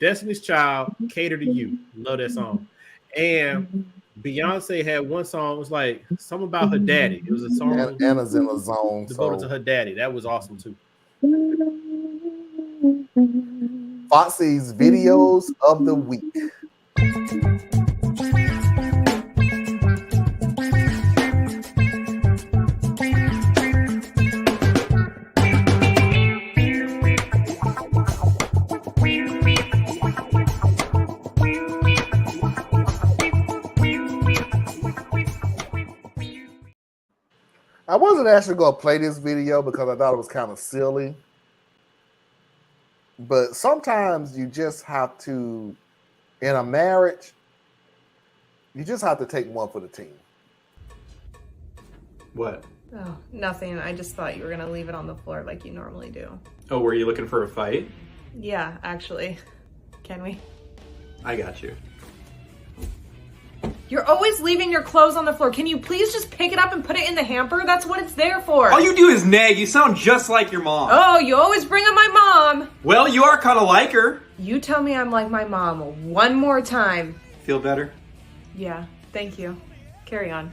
Destiny's Child, Cater to You. Love that song. And Beyonce had one song, it was like something about her daddy. It was a song Anna's in a zone devoted to her daddy. That was awesome too. Foxy's videos of the week. I wasn't actually going to play this video because I thought it was kind of silly. But sometimes you just have to, in a marriage, you just have to take one for the team. What? Oh, nothing. I just thought you were gonna leave it on the floor like you normally do. Oh, were you looking for a fight? Yeah, actually. Can we? I got you. You're always leaving your clothes on the floor. Can you please just pick it up and put it in the hamper? That's what it's there for. All you do is nag. You sound just like your mom. Oh, you always bring up my mom. Well, you are kind of like her. You tell me I'm like my mom one more time. Feel better? Yeah, thank you. Carry on.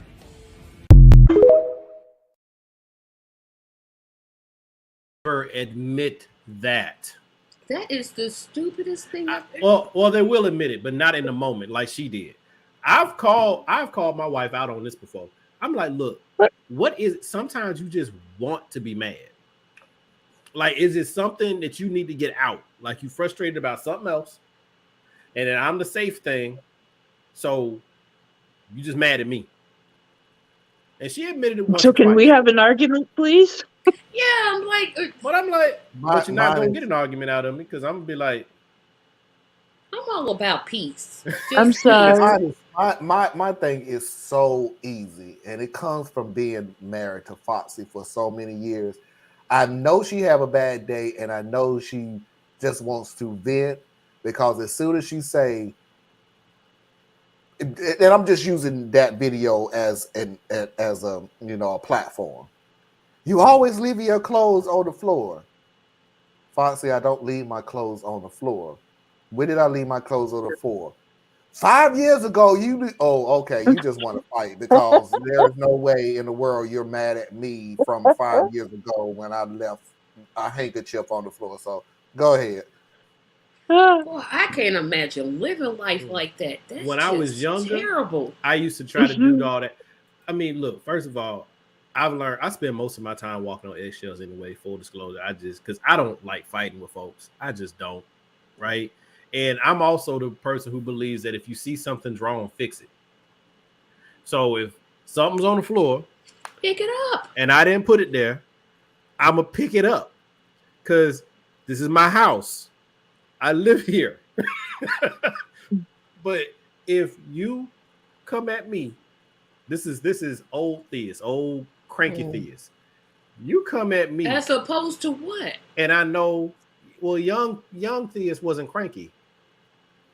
Admit that. That is the stupidest thing. Well, they will admit it, but not in the moment like she did. I've called my wife out on this before. I'm like, look, what is it? Sometimes you just want to be mad. Like, is it something that you need to get out? Like, you frustrated about something else, and then I'm the safe thing, so you just mad at me. And she admitted it once. So can we have an argument, please? Yeah, I'm like, but you're not gonna get an argument out of me because I'm gonna be like, I'm all about peace. I'm sorry. My thing is so easy, and it comes from being married to Foxy for so many years. I know she have a bad day, and I know she just wants to vent because as soon as she say, and I'm just using that video as a platform. You always leave your clothes on the floor. Foxy, I don't leave my clothes on the floor. When did I leave my clothes on the floor? 5 years ago, okay, you just want to fight because there's no way in the world you're mad at me from 5 years ago when I left a handkerchief on the floor. So go ahead. Boy, I can't imagine living life like that. That's When I was just younger, terrible. I used to try to do all that. I mean, look, first of all, I've learned I spend most of my time walking on eggshells anyway, full disclosure. Because I don't like fighting with folks. I just don't, right? And I'm also the person who believes that if you see something's wrong, fix it. So if something's on the floor, pick it up. And I didn't put it there, I'm going to pick it up because this is my house. I live here. But if you come at me, this is old theist, old cranky theist. You come at me. As opposed to what? And I know, well, young theist wasn't cranky.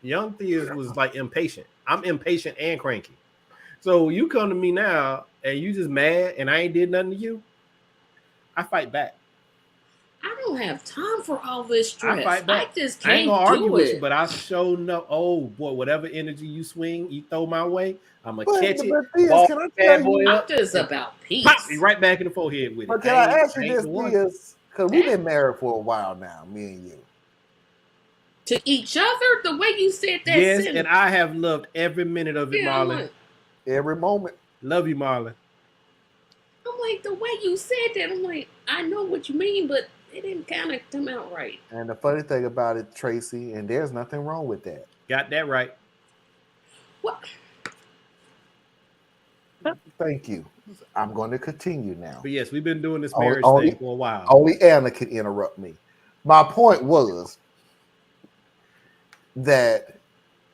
Young theist was like impatient. I'm impatient and cranky. So you come to me now and you just mad and I ain't did nothing to you. I fight back. I don't have time for all this stress. I fight back. I just can't I ain't gonna argue do with it. you, but I show no. Oh boy, whatever energy you swing, you throw my way, I'm gonna catch it. Ball Can I bad tell boy you, up. I'm just about peace. Pop me right back in the forehead with it. But can I ask you this, Theus? Because we've been married for a while now, me and you. To each other, the way you said that. Yes, sentence. and I have loved every minute of it, Yeah, Marlon. Every moment. Love you, Marlon. I'm like, the way you said that, I'm like, I know what you mean, but it didn't kind of come out right. And the funny thing about it, Tracy, and there's nothing wrong with that. Got that right. What? Thank you. I'm going to continue now. But yes, we've been doing this marriage thing for a while. Only Anna can interrupt me. My point was that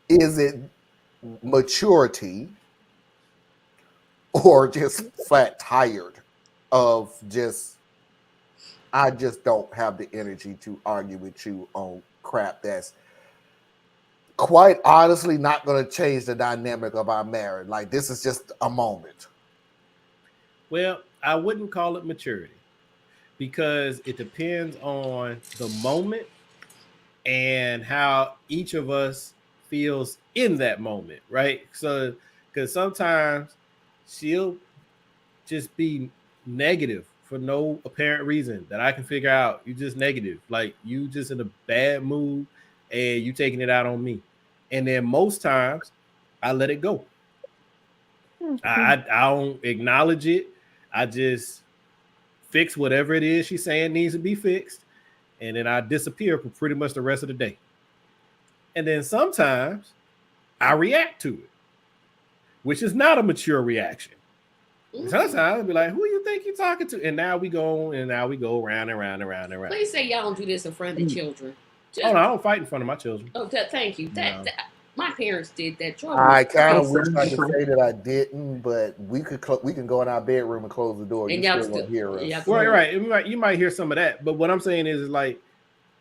is it maturity or just flat tired of just I just don't have the energy to argue with you on crap that's quite honestly not going to change the dynamic of our marriage. Like, this is just a moment. Well, I wouldn't call it maturity because it depends on the moment and how each of us feels in that moment, right? So, because sometimes she'll just be negative for no apparent reason that I can figure out. You just negative, like you just in a bad mood and you taking it out on me. And then most times I let it go. I don't acknowledge it. I just fix whatever it is she's saying needs to be fixed. And then I disappear for pretty much the rest of the day. And then sometimes I react to it, which is not a mature reaction. Sometimes I'll be like, who you think you're talking to? And now we go round and round and round and round. Please say y'all don't do this in front of the children. Just, oh, no, I don't fight in front of my children. Oh, thank you. That my parents did that. I kind of wish I could say that I didn't, but we can go in our bedroom and close the door. And y'all still hear us. Yeah, right. You might hear some of that, but what I'm saying is like,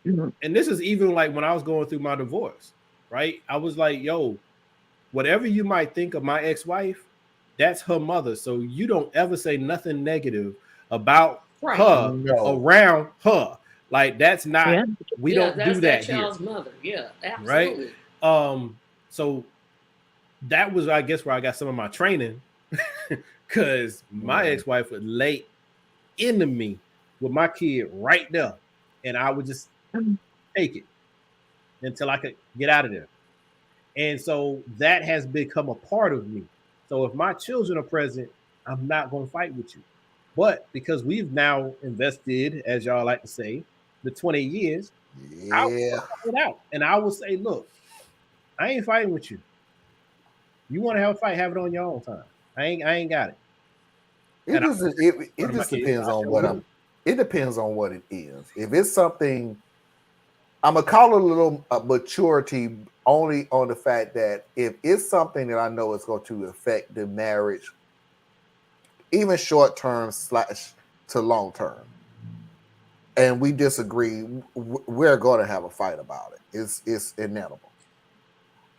and this is even like when I was going through my divorce, right? I was like, yo, whatever you might think of my ex-wife, that's her mother. So you don't ever say nothing negative about her around her. Like that's not, we don't do that here. Child's mother. Yeah, absolutely. Right. So that was, I guess, where I got some of my training because my ex-wife would lay into me with my kid right there. And I would just take it until I could get out of there. And so that has become a part of me. So if my children are present, I'm not going to fight with you. But because we've now invested, as y'all like to say, the 20 years, I will fight it out. And I will say, look, I ain't fighting with you. You want to have a fight, have it on your own time. I ain't got it. It just depends on it depends on what it is. If it's something, I'm gonna call it a little maturity only on the fact that if it's something that I know is going to affect the marriage, even short term / to long term, and we disagree, we're going to have a fight about it. It's inevitable.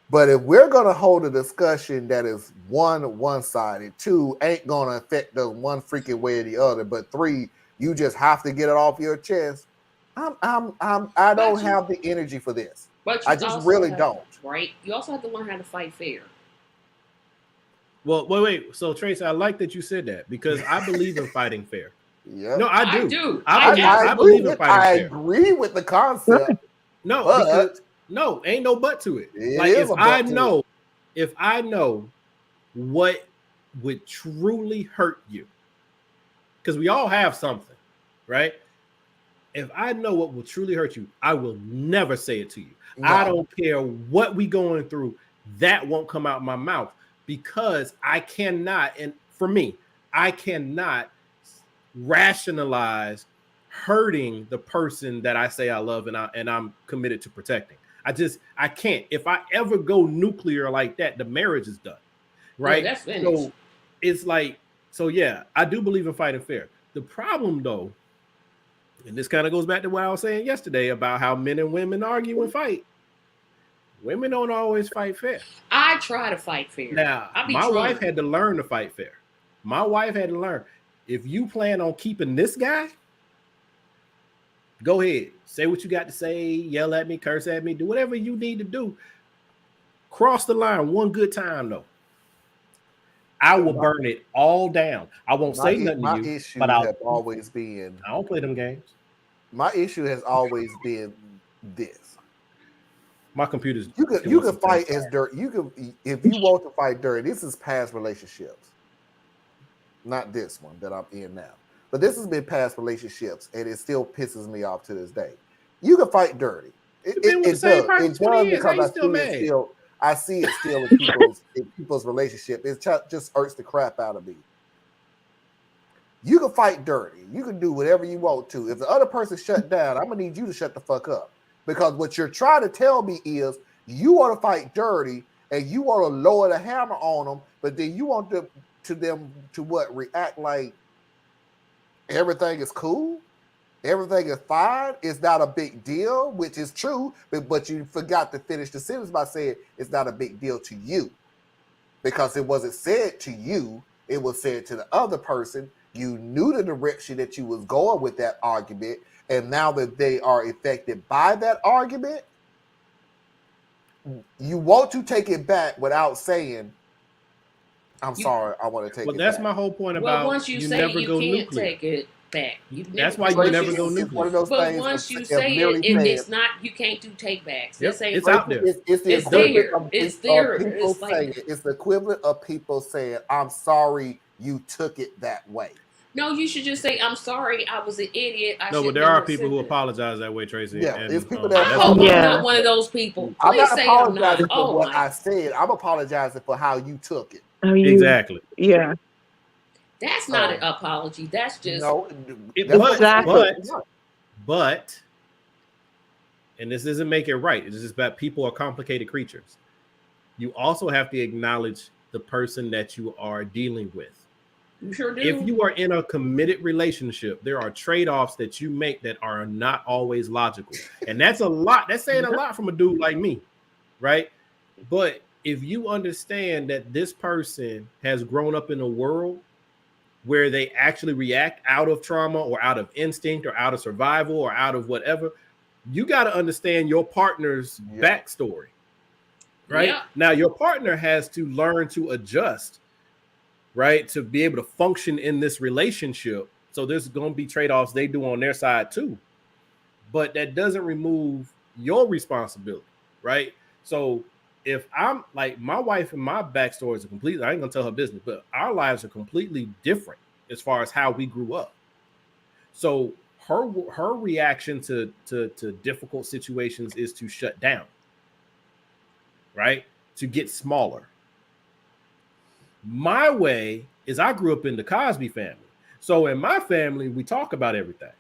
But if we're going to hold a discussion that is one-sided, 2 ain't going to affect us one freaking way or the other, but 3, you just have to get it off your chest. I don't have the energy for this. But I just really don't. Right? You also have to learn how to fight fair. Well, wait. So Tracy, I like that you said that because I believe in fighting fair. Yeah, no, I do. I do. I believe in fighting fair. I agree with the concept. No, because No, ain't no but to it. It Like is a but to it. if I know what would truly hurt you, because we all have something, right? If I know what will truly hurt you, I will never say it to you. No. I don't care what we going through. That won't come out my mouth because I cannot, and for me, I cannot rationalize hurting the person that I say I love and I'm committed to protecting. I can't. If I ever go nuclear like that, the marriage is done. Right? Yeah, that's finished. So it's like, so yeah, I do believe in fighting fair. The problem though, and this kind of goes back to what I was saying yesterday about how men and women argue and fight. Women don't always fight fair. I try to fight fair. Now, my wife had to learn to fight fair. My wife had to learn. If you plan on keeping this guy, go ahead. Say what you got to say. Yell at me, curse at me, do whatever you need to do. Cross the line one good time, though. I will burn it all down. I won't say nothing to you. Issue but have always been. I don't play them games. My issue has always been this. My computer's. You can fight as dirt. You can if you want to fight dirty. This is past relationships, not this one that I'm in now. But this has been past relationships, and it still pisses me off to this day. You can fight dirty. It does. It does because I see it still in people's relationship. It just hurts the crap out of me. You can fight dirty. You can do whatever you want to. If the other person shut down, I'm gonna need you to shut the fuck up. Because what you're trying to tell me is you want to fight dirty and you want to lower the hammer on them, but then you want them to react like everything is cool, everything is fine, it's not a big deal, which is true, but you forgot to finish the sentence by saying it's not a big deal to you. Because it wasn't said to you, it was said to the other person. You knew the direction that you was going with that argument. And now that they are affected by that argument, you want to take it back without saying, I'm sorry, I want to take it back. Well, that's my whole point about once you say never you go can't nuclear. take it back. That's why you never go nuclear. But once you say it's not, you can't do take backs. Yep, it's out there. It's the equivalent it's there. People saying it's the equivalent of people saying, I'm sorry you took it that way. No, you should just say, I'm sorry, I was an idiot. But there are people who apologize that way, Tracy. Yeah, and, it's people that I hope I'm not one of those people. I'm Please not say apologizing I'm not. for what I said. I'm apologizing for how you took it. Exactly. Yeah. That's not an apology. That's just but and this doesn't make it right. It's just that people are complicated creatures. You also have to acknowledge the person that you are dealing with. You sure do. If you are in a committed relationship, there are trade-offs that you make that are not always logical. And that's a lot. That's saying a lot from a dude like me, right? But if you understand that this person has grown up in a world where they actually react out of trauma or out of instinct or out of survival or out of whatever, you got to understand your partner's backstory, right? Yeah. Now, your partner has to learn to adjust, right, to be able to function in this relationship. So there's going to be trade-offs they do on their side too. But that doesn't remove your responsibility, right? So if I'm like, my wife and my backstories are completely, I ain't gonna tell her business, but our lives are completely different as far as how we grew up. So her reaction to difficult situations is to shut down, right? To get smaller. My way is I grew up in the Cosby family. So in my family, we talk about everything.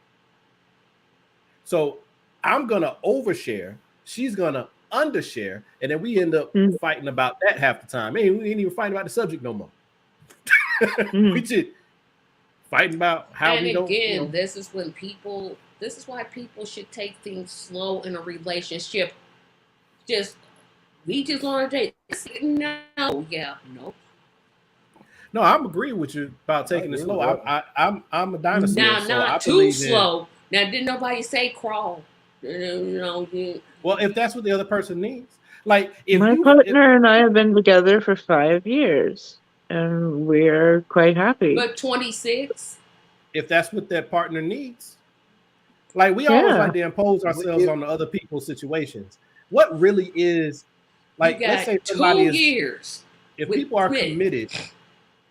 So I'm going to overshare. She's going to undershare. And then we end up fighting about that half the time. Man, we ain't even fighting about the subject no more. We just fighting about how we don't. And again, this is why people should take things slow in a relationship. We just want to date. No. No, I'm agreeing with you about taking it slow. I'm a dinosaur. Now, so not too slow. Now, didn't nobody say crawl? Well, if that's what the other person needs, like my partner and I have been together for 5 years, and we're quite happy. But 26. If that's what that partner needs, like we always like to impose ourselves on the other people's situations. what really is like? You Let's got say somebody 2 is. years. If with people are committed. committed,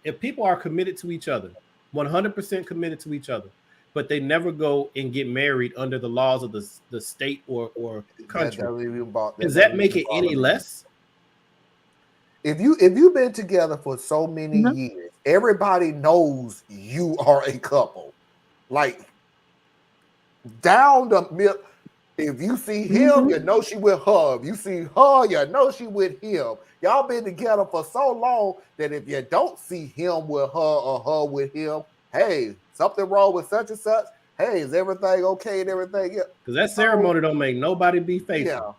if people are committed to each other, 100% committed to each other, but they never go and get married under the laws of the state or country, does that make it any less? If you've been together for so many No. years, everybody knows you are a couple. Like down the middle. If you see him, you know she with her. If you see her, you know she with him. Y'all been together for so long that if you don't see him with her or her with him, hey, something wrong with such and such. Hey, is everything okay and everything? Yeah. Because that ceremony don't make nobody be faithful.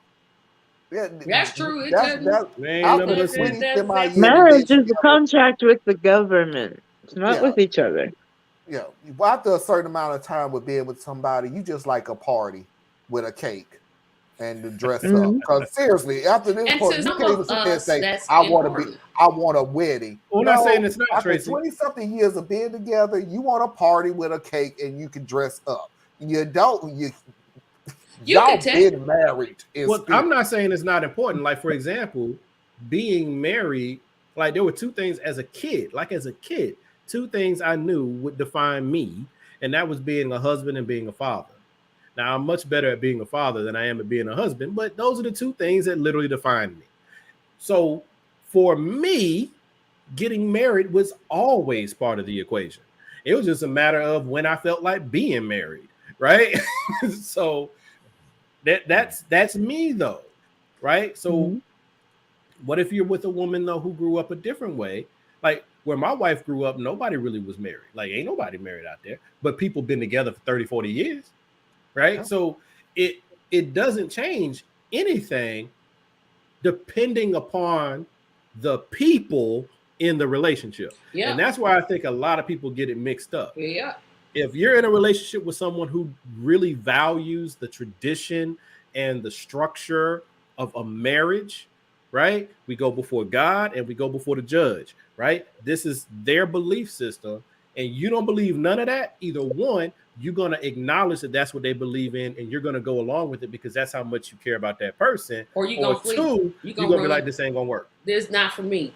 Yeah. That's true. It That's doesn't. after the 20 semi-years. Marriage is a contract with the government. It's not Yeah. with each other. Yeah. After a certain amount of time with being with somebody, you just like a party with a cake and to dress up. Because seriously, after this point, you can't even sit there and say, I want a wedding. Well, no, not saying it's not, after Tracy. 20-something years of being together, you want a party with a cake and you can dress up. You don't, y'all been married. Well, I'm not saying it's not important. Like, for example, being married, like there were two things as a kid, two things I knew would define me, and that was being a husband and being a father. Now, I'm much better at being a father than I am at being a husband, but those are the two things that literally define me. So for me, getting married was always part of the equation. It was just a matter of when I felt like being married, right? So that's me though, right? So what if you're with a woman though who grew up a different way? Like where my wife grew up, nobody really was married. Like ain't nobody married out there, but people been together for 30, 40 years. Right. Yeah. So it doesn't change anything depending upon the people in the relationship. Yeah. And that's why I think a lot of people get it mixed up. Yeah. If you're in a relationship with someone who really values the tradition and the structure of a marriage, right? We go before God and we go before the judge, right? This is their belief system. And you don't believe none of that. Either one, you're going to acknowledge that that's what they believe in, and you're going to go along with it because that's how much you care about that person. Or you're going to you're going to be like, this ain't going to work. This is not for me.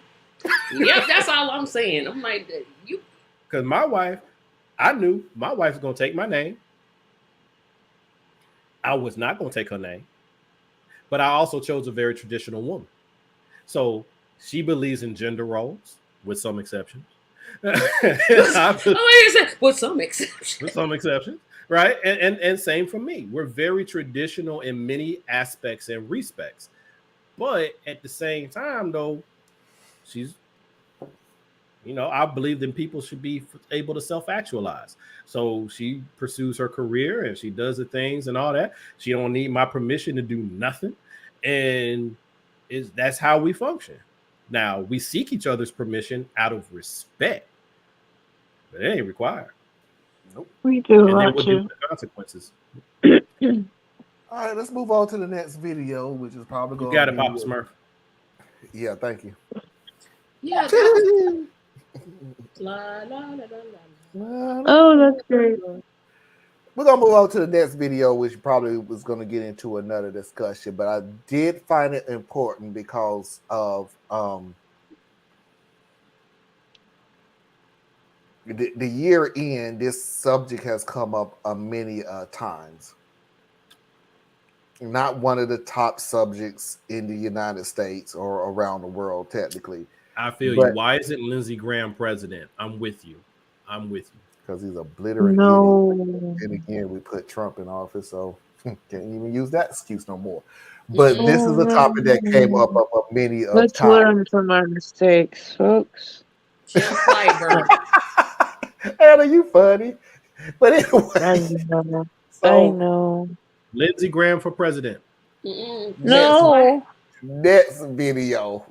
Yep, that's all I'm saying. I'm like, you. Because my wife, I knew my wife was going to take my name. I was not going to take her name. But I also chose a very traditional woman. So she believes in gender roles with some exceptions. With some exceptions, right? And same for me. We're very traditional in many aspects and respects, but at the same time, though, she's, I believe that people should be able to self-actualize. So she pursues her career and she does the things and all that. She don't need my permission to do nothing, and that's how we function. Now, we seek each other's permission out of respect, but it ain't required. Nope. We do. And then we'll deal with the consequences. All right, let's move on to the next video, which is probably going to be... You got it, Papa Smurf. Yeah, thank you. Yeah. Oh, that's great. We're going to move on to the next video, which probably was going to get into another discussion, but I did find it important because of the year end. This subject has come up many times. Not one of the top subjects in the United States or around the world, technically. I feel you. Why isn't Lindsey Graham president? I'm with you. Because he's a blittering idiot. And again, we put Trump in office, so can't even use that excuse no more. But this is a topic that came up many of Let's times. learn from our mistakes, folks. Anna, you funny. But anyway. I know. Lindsey Graham for president. No. Next video.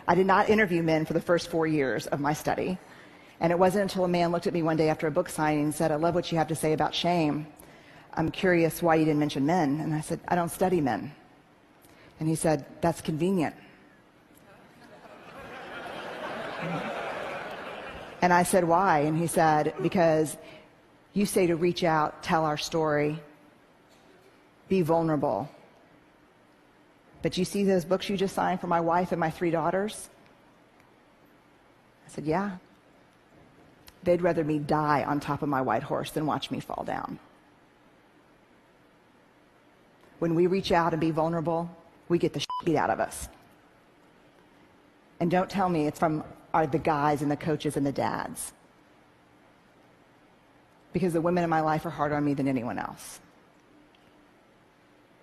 I did not interview men for the first 4 years of my study. And it wasn't until a man looked at me one day after a book signing and said, I love what you have to say about shame. I'm curious why you didn't mention men. And I said, I don't study men. And he said, that's convenient. And I said, why? And he said, because you say to reach out, tell our story, be vulnerable. But you see those books you just signed for my wife and my 3 daughters? I said, yeah. They'd rather me die on top of my white horse than watch me fall down. When we reach out and be vulnerable, we get the shit beat out of us. And don't tell me it's from the guys and the coaches and the dads. Because the women in my life are harder on me than anyone else.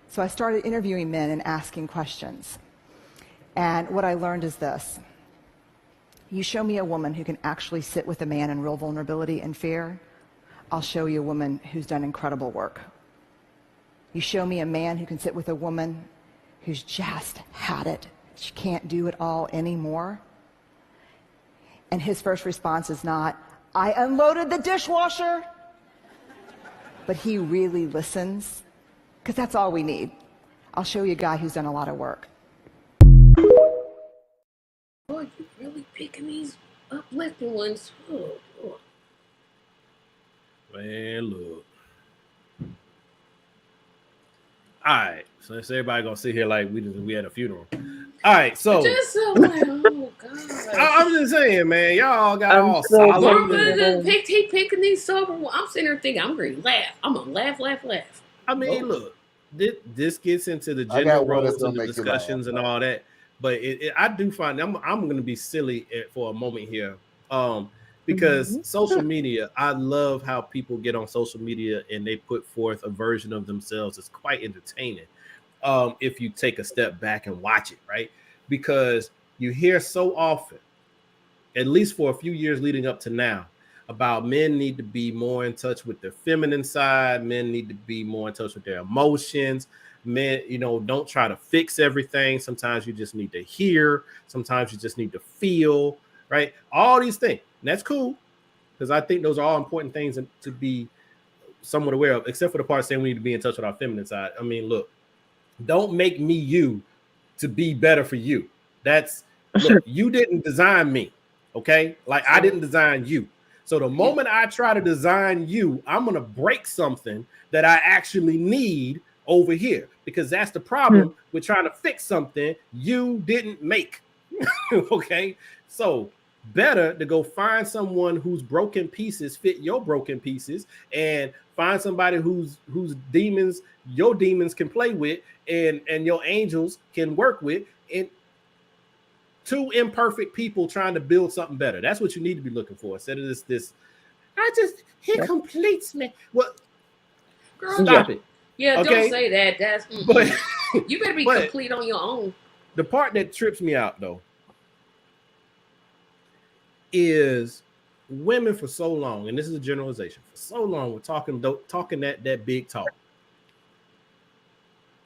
So I started interviewing men and asking questions. And what I learned is this. You show me a woman who can actually sit with a man in real vulnerability and fear, I'll show you a woman who's done incredible work. You show me a man who can sit with a woman who's just had it. She can't do it all anymore. And his first response is not, I unloaded the dishwasher. But he really listens, because that's all we need. I'll show you a guy who's done a lot of work. Boy, you really picking these uplifting ones. Oh. Man, look. All right, so everybody gonna sit here like we had a funeral. All right, so Just so like, oh god. I'm just saying, man, y'all got I'm all so solid. He picking these sober ones. I'm sitting there thinking, I'm going to laugh. I'm going to laugh. I mean, look, this gets into the I gender got one that's roles and gonna the make you laugh. discussions and all that. But I do find I'm going to be silly for a moment here, because social media. I love how people get on social media and they put forth a version of themselves that's quite entertaining. If you take a step back and watch it, right? Because you hear so often, at least for a few years leading up to now, about men need to be more in touch with their feminine side. Men need to be more in touch with their emotions. Men, don't try to fix everything. Sometimes you just need to hear. Sometimes you just need to feel, right? All these things. And that's cool, because I think those are all important things to be somewhat aware of, except for the part saying we need to be in touch with our feminine side. I mean, look, don't make me you to be better for you. Look, you didn't design me, okay? Like, I didn't design you. So the moment I try to design you, I'm going to break something that I actually need over here, because that's the problem with trying to fix something you didn't make. Okay? So better to go find someone whose broken pieces fit your broken pieces, and find somebody whose demons your demons can play with, and your angels can work with, and two imperfect people trying to build something better. That's what you need to be looking for, instead of this he completes me. Well, Girl, stop it. Yeah, okay? Don't say that. That's but you better be complete on your own. The part that trips me out, though, is women for so long, and this is a generalization, for so long we're talking that big talk.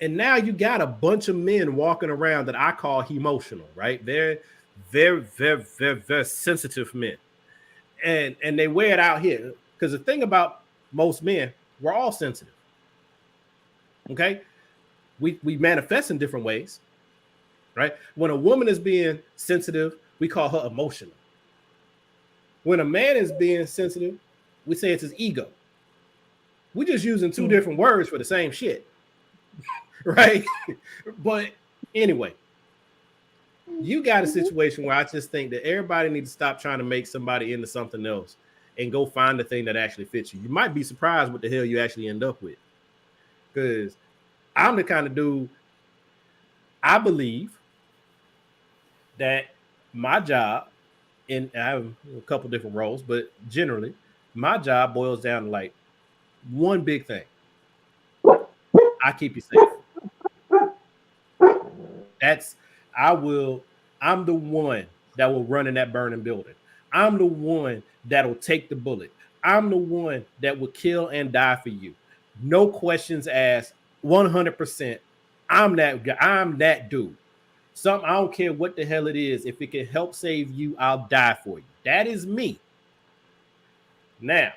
And now you got a bunch of men walking around that I call emotional, right? They're very, very, very, very sensitive men. And they wear it out here. Because the thing about most men, we're all sensitive. Okay? We manifest in different ways, right? When a woman is being sensitive, we call her emotional. When a man is being sensitive, we say it's his ego. We're just using two different words for the same shit. Right? But anyway, you got a situation where I just think that everybody needs to stop trying to make somebody into something else and go find the thing that actually fits you. You might be surprised what the hell you actually end up with. Because I'm the kind of dude, I believe that my job, and I have a couple different roles, but generally my job boils down to like one big thing. I keep you safe. I'm the one that will run in that burning building. I'm the one that'll take the bullet. I'm the one that will kill and die for you. No questions asked, 100%. I'm that guy. I'm that dude. I don't care what the hell it is. If it can help save you, I'll die for you. That is me. Now,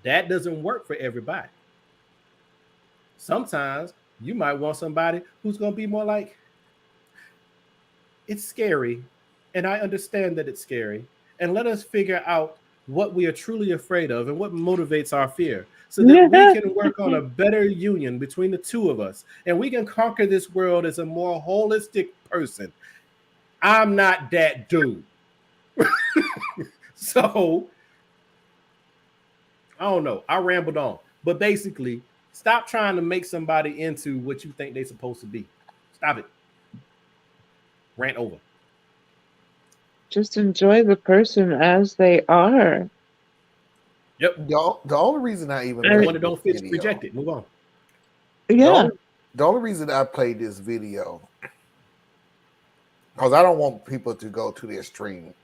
that doesn't work for everybody. Sometimes you might want somebody who's going to be more like, it's scary, and I understand that it's scary, and let us figure out what we are truly afraid of and what motivates our fear so that we can work on a better union between the two of us and we can conquer this world as a more holistic person. I'm not that dude. So I don't know. I rambled on. But basically, stop trying to make somebody into what you think they're supposed to be. Stop it. Rant over. Just enjoy the person as they are. Yep. The only reason I even And played when it don't this fit, video, reject it. Move on. Yeah. the only reason I played this video, because I don't want people to go to the extreme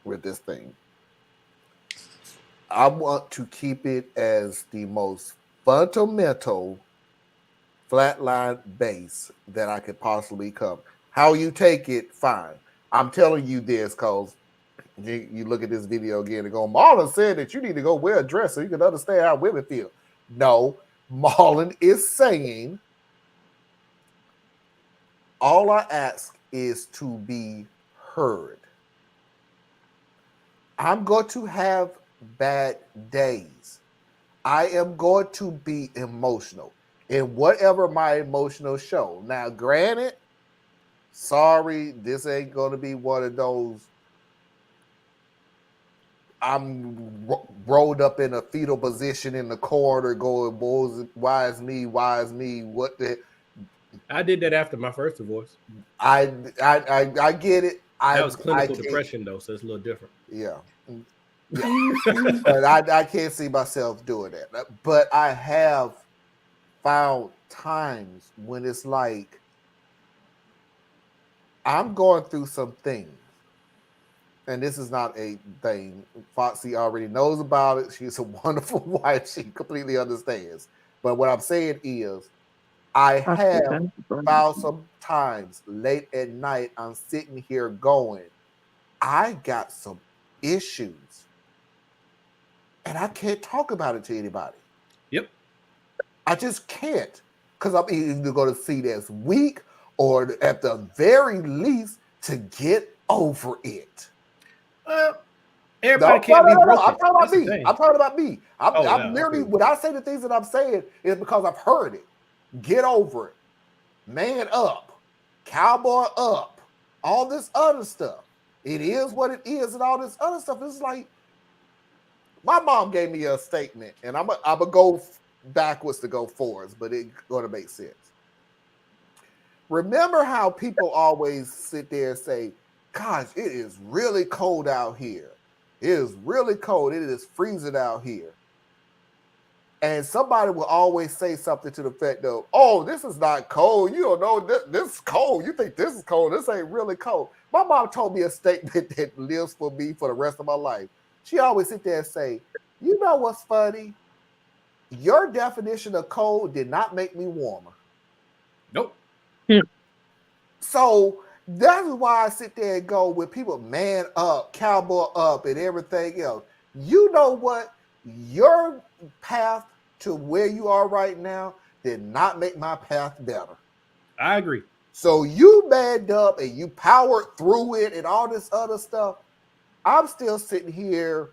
with this thing. I want to keep it as the most fundamental flatline base that I could possibly come. How you take it, fine. I'm telling you this because you look at this video again and go, Marlon said that you need to go wear a dress so you can understand how women feel. No, Marlon is saying all I ask is to be heard. I'm going to have bad days. I am going to be emotional in whatever my emotional show. Now, granted, sorry, this ain't going to be one of those I'm rolled up in a fetal position in the corridor going, why is me? Why is me? What the? I did that after my first divorce. I get it. That was clinical depression, though, so it's a little different. Yeah. But I can't see myself doing that. But I have found times when it's like I'm going through some things. And this is not a thing. Foxy already knows about it. She's a wonderful wife. She completely understands. But what I'm saying is, I have found some times late at night, I'm sitting here going, I got some issues. And I can't talk about it to anybody. Yep. I just can't. Because I'm either going to see it as weak or at the very least to get over it. Everybody can't be broken. I'm talking about me. I'm talking about me. I'm literally, okay. when I say the things that I'm saying, is because I've heard it. Get over it. Man up. Cowboy up. All this other stuff. It is what it is, and all this other stuff. It's like, my mom gave me a statement, and I'm going to go backwards to go forwards, but it's going to make sense. Remember how people always sit there and say, gosh, it is really cold out here. It is really cold. It is freezing out here. And somebody will always say something to the effect of, oh, this is not cold. You don't know, this is cold. You think this is cold. This ain't really cold. My mom told me a statement that lives for me for the rest of my life. She always sit there and say, you know what's funny? Your definition of cold did not make me warmer. Nope. So that's why I sit there and go with people, man up, cowboy up, and everything else. You know what? Your path to where you are right now did not make my path better. I agree. So you manned up and you powered through it and all this other stuff. I'm still sitting here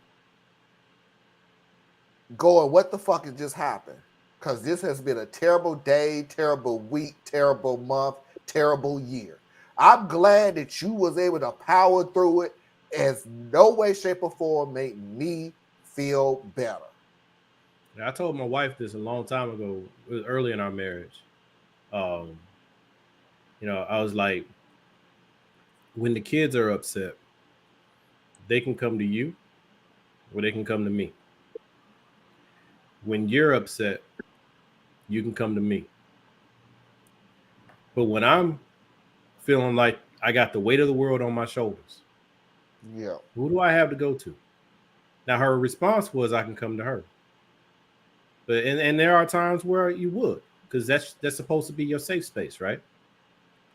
going, what the fuck has just happened? Because this has been a terrible day, terrible week, terrible month, terrible year. I'm glad that you was able to power through it, as no way, shape, or form made me feel better. I told my wife this a long time ago. It was early in our marriage. I was like, when the kids are upset, they can come to you or they can come to me. When you're upset, you can come to me. But when I'm feeling like I got the weight of the world on my shoulders, who do I have to go to? Now, her response was, I can come to her. But and there are times where you would, because that's supposed to be your safe space, right?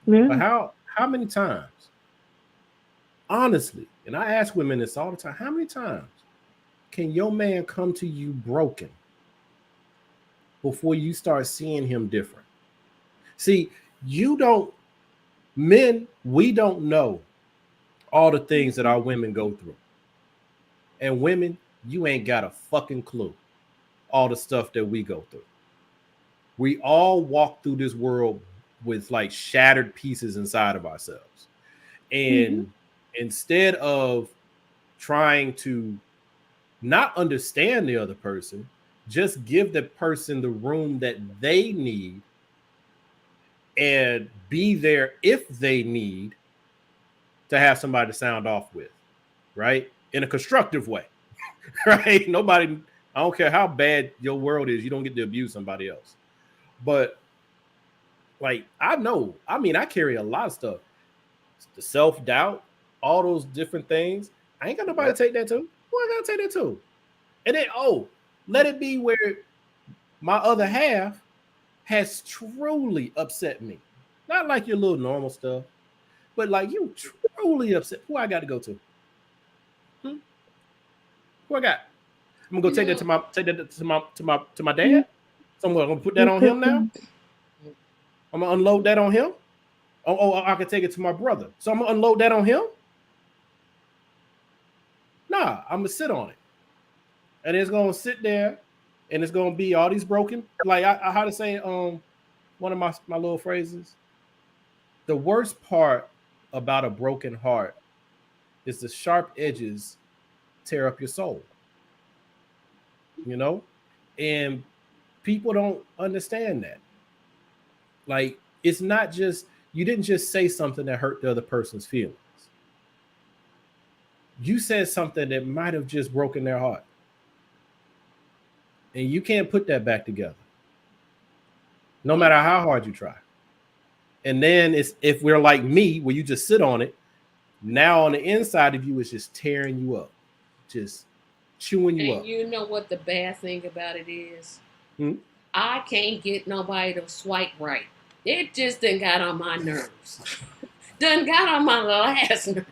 Yeah. But how many times, honestly, and I ask women this all the time, how many times can your man come to you broken before you start seeing him different? See, we don't know all the things that our women go through. And women, you ain't got a fucking clue all the stuff that we go through. We all walk through this world with like shattered pieces inside of ourselves. And instead of trying to not understand the other person, just give the person the room that they need and be there if they need to have somebody to sound off with, right? In a constructive way, right? Nobody, I don't care how bad your world is, you don't get to abuse somebody else. But like, I carry a lot of stuff. The self-doubt, all those different things. I ain't got nobody to take that to. Who I gotta take that to? And then, let it be where my other half has truly upset me. Not like your little normal stuff, but like you truly upset. Who I got to go to? Who I got? I'm gonna go take that to my dad. So I'm gonna put that on him now. I'm gonna unload that on him. Oh, I can take it to my brother. So I'm gonna unload that on him. Nah, I'm gonna sit on it, and it's gonna sit there, and it's gonna be all these broken. Like I how to say one of my little phrases. The worst part about a broken heart is the sharp edges tear up your soul. You know, and people don't understand that. Like, it's not just, you didn't just say something that hurt the other person's feelings. You said something that might have just broken their heart. And you can't put that back together, no matter how hard you try. And then if we're like me, where you just sit on it, now on the inside of you is just tearing you up, just chewing you up. And you know what the bad thing about it is? I can't get nobody to swipe right. It just done got on my nerves. Done got on my last nerve.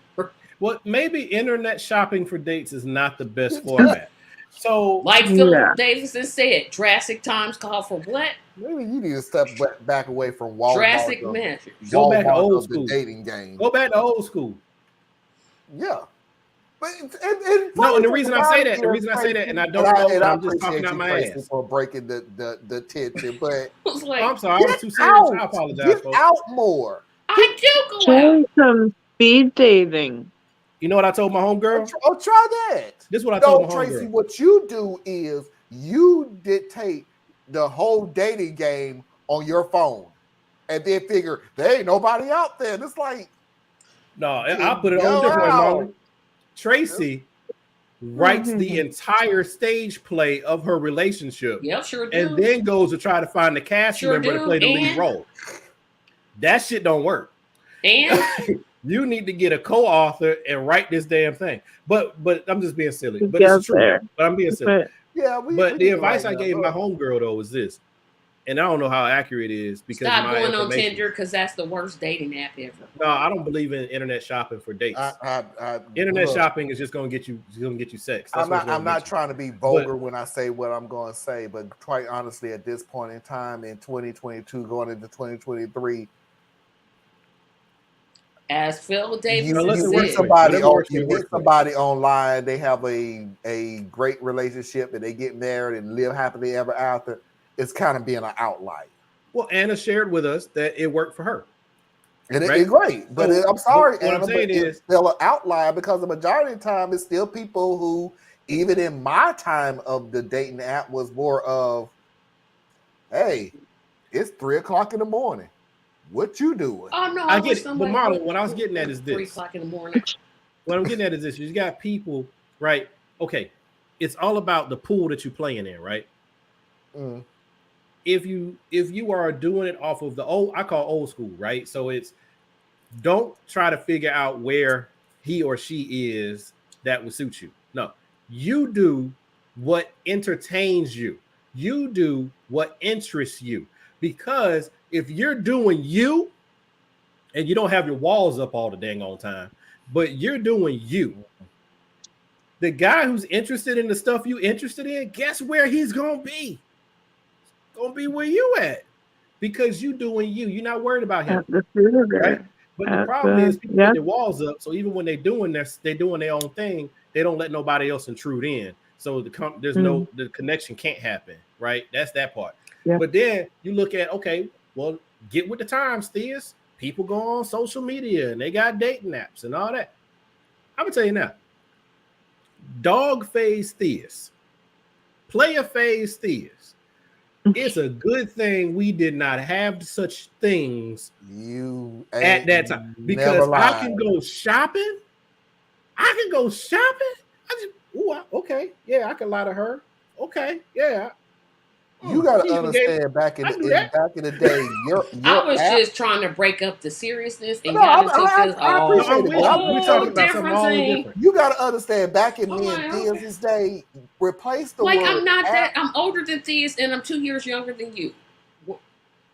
Well, maybe internet shopping for dates is not the best format. So, like Philip Davidson said, drastic times call for what? Maybe you need to step back away from Walmart. Drastic measures. Go back to old school. The dating game. Go back to old school. Yeah. But and the reason I say that, and I don't know, I'm just talking out my ass for breaking the tension. But like, I'm sorry, I was too serious. I apologize. Get out more. I do go Try out. some speed dating. You know what I told my homegirl? Try that. This is what I told my Tracy, homegirl. what you do is you dictate the whole dating game on your phone, and then figure there ain't nobody out there. And it's like, no, I'll put it on different way, Molly. Tracy writes the entire stage play of her relationship. Yep, sure do. And then goes to try to find the cast member to play the lead role. That shit don't work. And you need to get a co-author and write this damn thing. But I'm just being silly. But it's true. But I'm being silly. Yeah, but the advice I gave my homegirl though is this, and I don't know how accurate it is because stop going on Tinder because that's the worst dating app ever. No, I don't believe in internet shopping for dates. Internet shopping is just going to get you sex. That's I'm not trying to be vulgar when I say what I'm going to say, but quite honestly, at this point in time in 2022, going into 2023. As Phil Davis you meet somebody online, they have a great relationship and they get married and live happily ever after. It's kind of being an outlier. Well, Anna shared with us that it worked for her. And it's great. But I'm sorry, what Anna, I'm saying it's still an outlier because the majority of the time it's still people who, even in my time of the dating app, was more of, hey, it's 3:00 in the morning. What you doing? Oh no, I get it. But Marlon, what I was getting at is this. 3:00 in the morning. What I'm getting at is this. You got people, right? Okay. It's all about the pool that you're playing in, right? Mm. If you are doing it off of the I call old school, right? So it's don't try to figure out where he or she is that will suit you. No, you do what entertains you. You do what interests you. Because if you're doing you and you don't have your walls up all the dang on time, but you're doing you, the guy who's interested in the stuff you interested in, guess where he's gonna be? Gonna be where you at, because you doing you. You're not worried about him, right? But the problem is people get their walls up, so even when they're doing their own thing, they don't let nobody else intrude in. so there's no the connection can't happen, right? That's that part. Yeah. But then you look at okay, well, get with the times, Theus. People go on social media and they got dating apps and all that. I'm gonna tell you now, dog phase Theus, player phase Theus. It's a good thing we did not have such things at that time because I can go shopping. Okay, yeah, I can lie to her. Okay, yeah. You got to understand back in the day, I was just trying to break up the seriousness and I appreciate it. We're talking about something all different. You got to understand back in Theus' day, replace the word. I'm not that. I'm older than Theus, and I'm 2 years younger than you.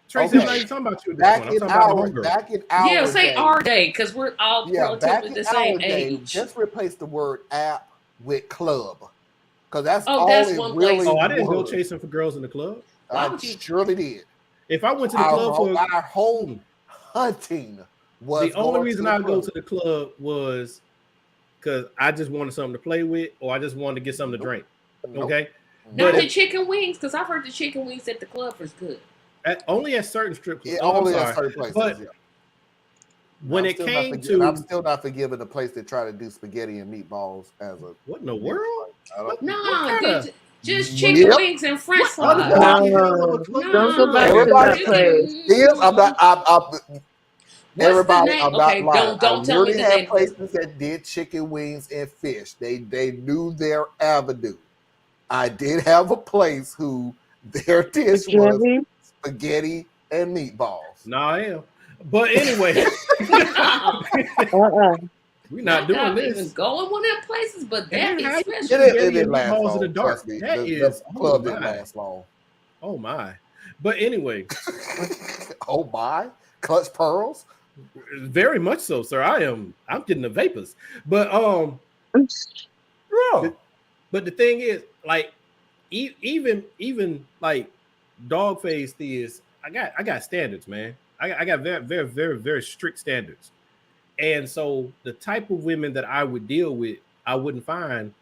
Tracy, I'm not even talking about you. Back in our say our day because we're all relatively the same age. Just replace the word app with club. Because that's all that's it one really place. Oh, I didn't go chasing for girls in the club. I surely did. If I went to the club for our whole hunting was the only reason I go to the club was because I just wanted something to play with, or I just wanted to get something to drink. Okay. Not the chicken wings, because I've heard the chicken wings at the club is good. Only at certain strip clubs. Only at certain places. But when it came to, I'm still not forgiving the place that tried to do spaghetti and meatballs as a what in the world? Just chicken wings and French fries. Don't go back to that place. Everybody, I'm not lying. Don't tell me the name. Places that did chicken wings and fish. They knew their avenue. I did have a place who their dish was spaghetti and meatballs. No, I am. But anyway, we're not doing this. Even going one of them places, but that is special. It didn't last long. In the dark. The club didn't last long. Oh my! But anyway, oh my! Clutch pearls. Very much so, sir. I'm getting the vapors. But but the thing is, like, even like dog face is I got standards, man. I got very, very, very, very strict standards. And so the type of women that I would deal with, I wouldn't find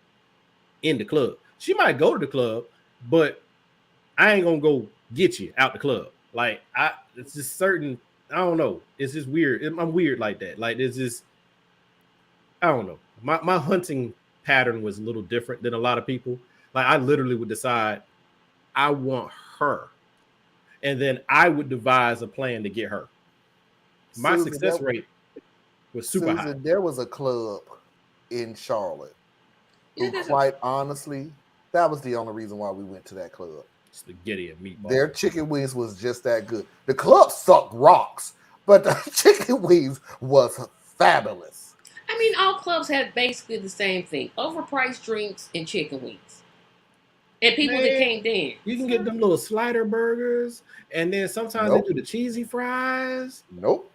in the club. She might go to the club, but I ain't gonna go get you out the club. Like it's just certain. I don't know. It's just weird. I'm weird like that. Like it's just, I don't know. My hunting pattern was a little different than a lot of people. Like I literally would decide I want her, and then I would devise a plan to get her. My success rate was super high. There was a club in Charlotte who, quite honestly, that was the only reason why we went to that club. Spaghetti and meatballs. Their chicken wings was just that good. The club sucked rocks, but the chicken wings was fabulous. I mean, all clubs had basically the same thing: overpriced drinks and chicken wings, and people that came in. You can get them little slider burgers, and then sometimes they do the cheesy fries. Nope.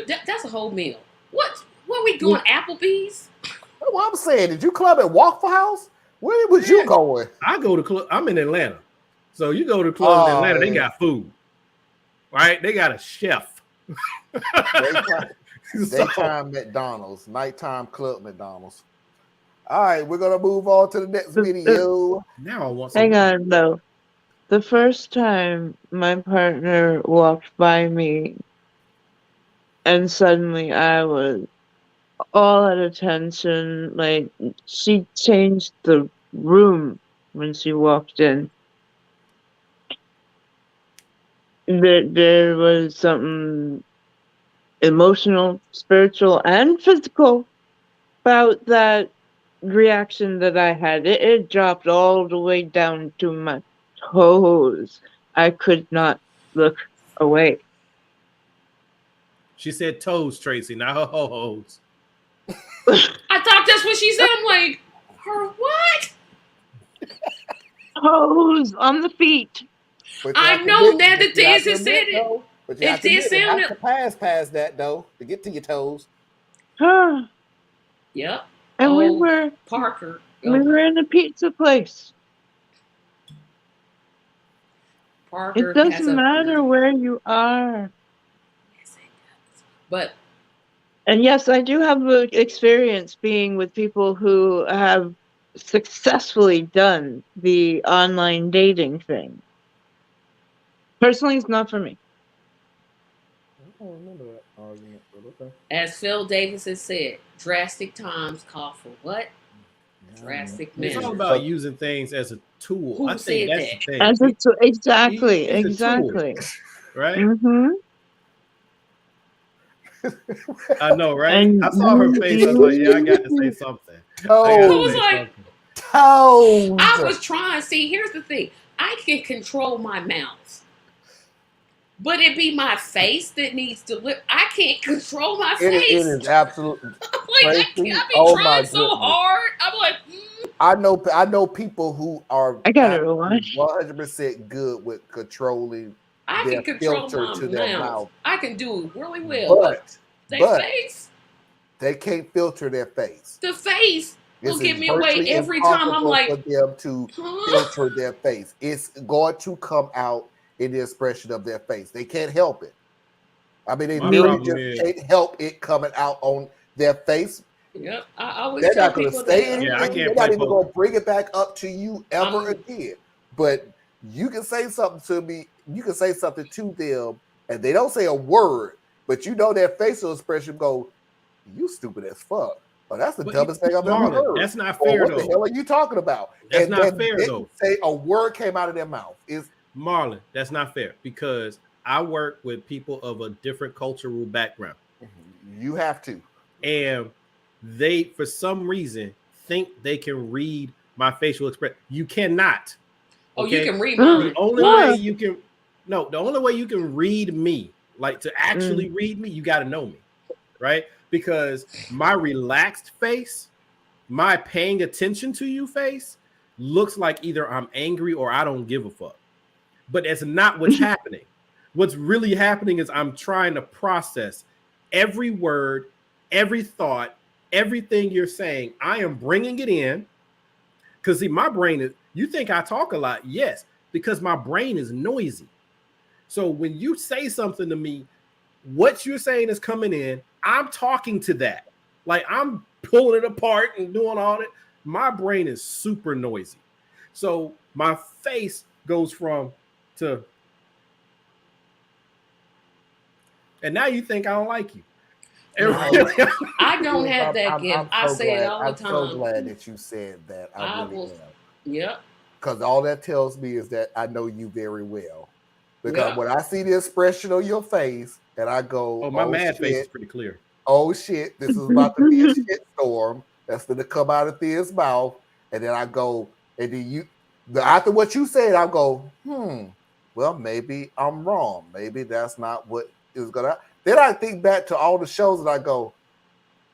That's a whole meal. What are we doing? Applebee's? That's what I'm saying. Did you club at Waffle House? Where was you going? I go to club. I'm in Atlanta. So you go to club in Atlanta, they got food. Right? They got a chef. Daytime McDonald's, nighttime club McDonald's. All right, we're gonna move on to the next video. Now I want hang on though. The first time my partner walked by me and suddenly I was all at attention, like she changed the room when she walked in. There was something emotional, spiritual, and physical about that reaction that I had. It dropped all the way down to my toes. I could not look away. She said toes, Tracy, not her ho-hos. I thought that's what she said. I'm like, her what? Toes on the feet. I know that the Tiz has said it. But you have to pass past that though to get to your toes. Yep. And we were Parker. We were in a pizza place. Parker. It doesn't matter where you are. Yes, it does. But and yes, I do have experience being with people who have successfully done the online dating thing. Personally, it's not for me. I don't remember that argument, but okay. As Phil Davis has said, drastic times call for what? Drastic It's all measures. about using things as a tool. Who I think said that's that? the thing. As exactly, It's a tool, exactly. right? Mm-hmm. I know, right? And I saw her face. I was like, yeah, I got to say something. I got I to was say like, something. I was trying. See, here's the thing. I can control my mouth, but it be my face that needs to live. I can't control my It face. is absolutely Like I crazy. be Oh my trying so goodness. hard. I'm like, I know people who are I gotta watch. 100% good with controlling I their can control filter my to their mouth. mouth, I can do it really well, but they but face, they can't filter their face. the face will It's give me away virtually every time. I'm impossible like, for them to filter their face. It's going to come out in the expression of their face. They can't help it. I mean, they My literally problem just is- can't help it coming out on their face. yep. I always They're tell not going to people say that. Yeah, I anything. can't They're not play even poker. going to bring it back up to you ever I'm- again. But you can say something to me. You can say something to them, and they don't say a word, but you know their facial expression go, "You stupid as fuck." Oh, that's the But dumbest thing I've ever Marlon, heard. that's not Or fair, what the though. hell are you talking about? That's and not then fair, didn't though. say a word came out of their mouth. Is Marlon, that's not fair because I work with people of a different cultural background. You have to. And they, for some reason, think they can read my facial expression. You cannot. Oh, Okay? you can read mine. The only way you can, no, the only way you can read me, like to actually read me, you got to know me, right? Because my relaxed face, my paying attention to you face looks like either I'm angry or I don't give a fuck. But that's not what's happening. What's really happening is I'm trying to process every word, every thought, everything you're saying. I am bringing it in because see, my brain is, you think I talk a lot? Yes, because my brain is noisy. So when you say something to me, what you're saying is coming in. I'm talking to that. Like I'm pulling it apart and doing all that. My brain is super noisy. So my face goes from to, and now you think I don't like you. I don't have that gift. I say it all the I'm time. so glad that you said that. I really am. Yep. Because all that tells me is that I know you very well. Because Yeah. when I see the expression on your face and I go, Oh, my mad shit, face is pretty clear. Oh shit, this is about to be a shit storm that's going to come out of Thea's mouth. And then I go, and then after what you said, I go, well, maybe I'm wrong. Maybe that's not what is going to. Then I think back to all the shows and I go,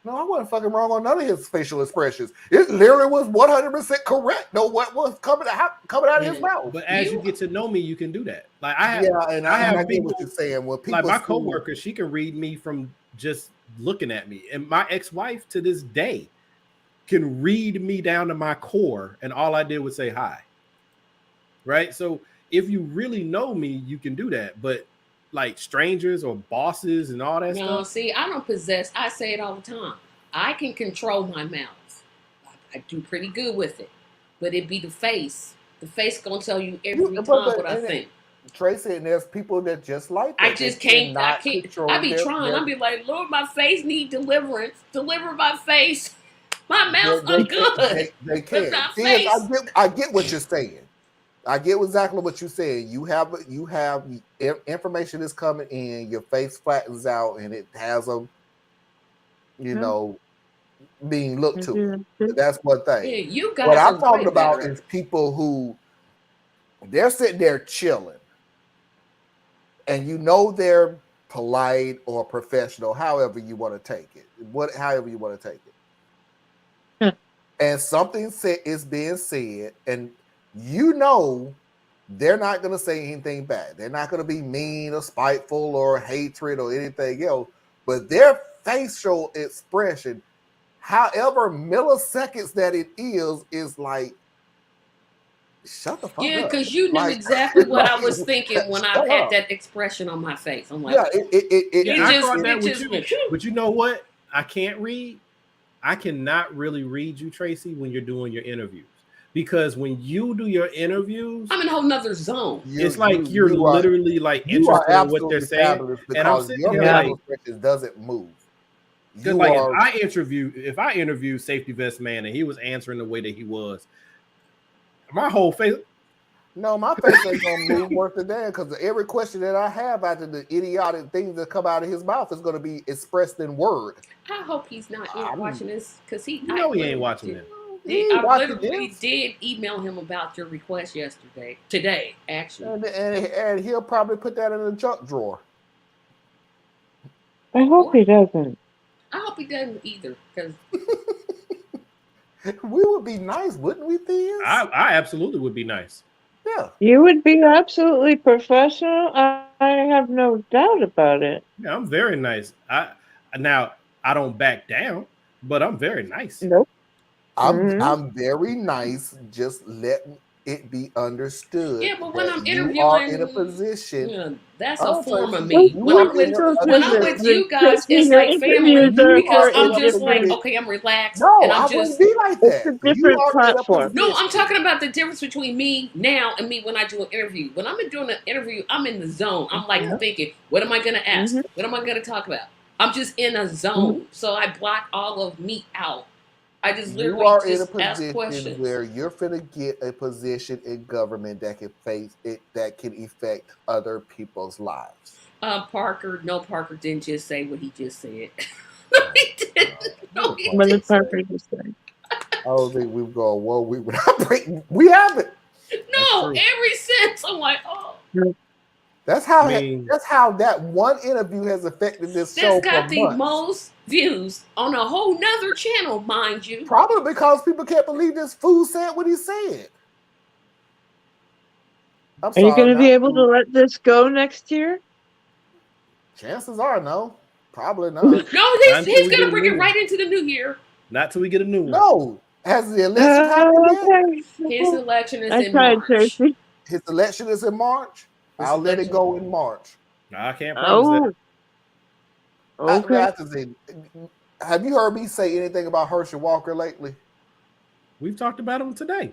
no, I wasn't fucking wrong on none of his facial expressions. It literally was 100% correct. No, what was coming out of his mouth. But as you get to know me, you can do that. Like I have, I have get what you're saying. When people like my coworker, she can read me from just looking at me, and my ex-wife to this day can read me down to my core, and all I did was say hi. Right. So if you really know me, you can do that. But like strangers or bosses and all that stuff. No, see, I don't possess. I say it all the time. I can control my mouth. I do pretty good with it. But it be the face. The face gonna tell you every time what I think. Tracy, and there's people that just like that. I just can't. I can't. I be trying. I be like, Lord, my face need deliverance. Deliver my face. My mouth, I'm good. They can't. I get what you're saying. I get exactly what you're saying. You have information is coming in, your face flattens out, and it has a, being looked to. That's one thing. Yeah, you guys what I'm are talking way about better. is people who they're sitting there chilling, and they're polite or professional, however you want to take it. However you want to take it. And something is being said, and they're not going to say anything bad. They're not going to be mean or spiteful or hatred or anything else. But their facial expression, however milliseconds that it is like, shut the fuck up. Yeah, because you knew exactly what I was thinking when I had that expression on my face. I'm like, I thought that with you. But you know what? I can't read. I cannot really read you, Tracy, when you're doing your interviews. Because when you do your interviews, I'm in a whole nother zone. it's like you're you are literally like you are interested in what they're absolutely saying. fabulous And I'm because sitting your here Yeah. like, facial expression doesn't move. because like if I interviewed Safety Vest Man and he was answering the way that he was, my whole face. No, my face ain't gonna move worth a damn because every question that I have after the idiotic things that come out of his mouth is gonna be expressed in word. I hope he's not watching this because he. You know he ain't watching it. I literally did email him about your request today, actually. And he'll probably put that in the junk drawer. I hope he doesn't. I hope he doesn't either, because we would be nice, wouldn't we, Theo? I absolutely would be nice. Yeah. You would be absolutely professional. I have no doubt about it. Yeah, I'm very nice. I don't back down, but I'm very nice. Nope. I'm very nice. Just let it be understood. Yeah, but when I'm you interviewing, are in a position. yeah, that's a form of me. When I'm with you guys, Tracy, it's your like family interviews are because for I'm a just like, different- okay, I'm relaxed, No, and I I'm just wouldn't be like that. It's a different platform. No, I'm talking about the difference between me now and me when I do an interview. When I'm doing an interview, I'm in the zone. I'm like thinking, what am I going to ask? What am I going to talk about? I'm just in a zone, so I block all of me out. I just literally you are just in a ask position questions. where you're finna get a position in government that can face it, that can affect other people's lives. Parker didn't just say what he just said. No, he didn't. No, he What did didn't. Parker just say? I don't think we've gone. Well, we would operate. We haven't. No, every sense I'm like, oh. That's how that one interview has affected this show That's got for the months. most views on a whole nother channel, mind you. Probably because people can't believe this fool said what he said. Are you going to be able to let this go next year? Chances are no. Probably not. No, he's going to bring it right into the new year. Not till we get a new one. No. Has the election happened yet? His election is in tried, March. Tracy. His election is in March? I'll let it go in March. I can't promise that. Okay. Have you heard me say anything about Herschel Walker lately? We've talked about him today.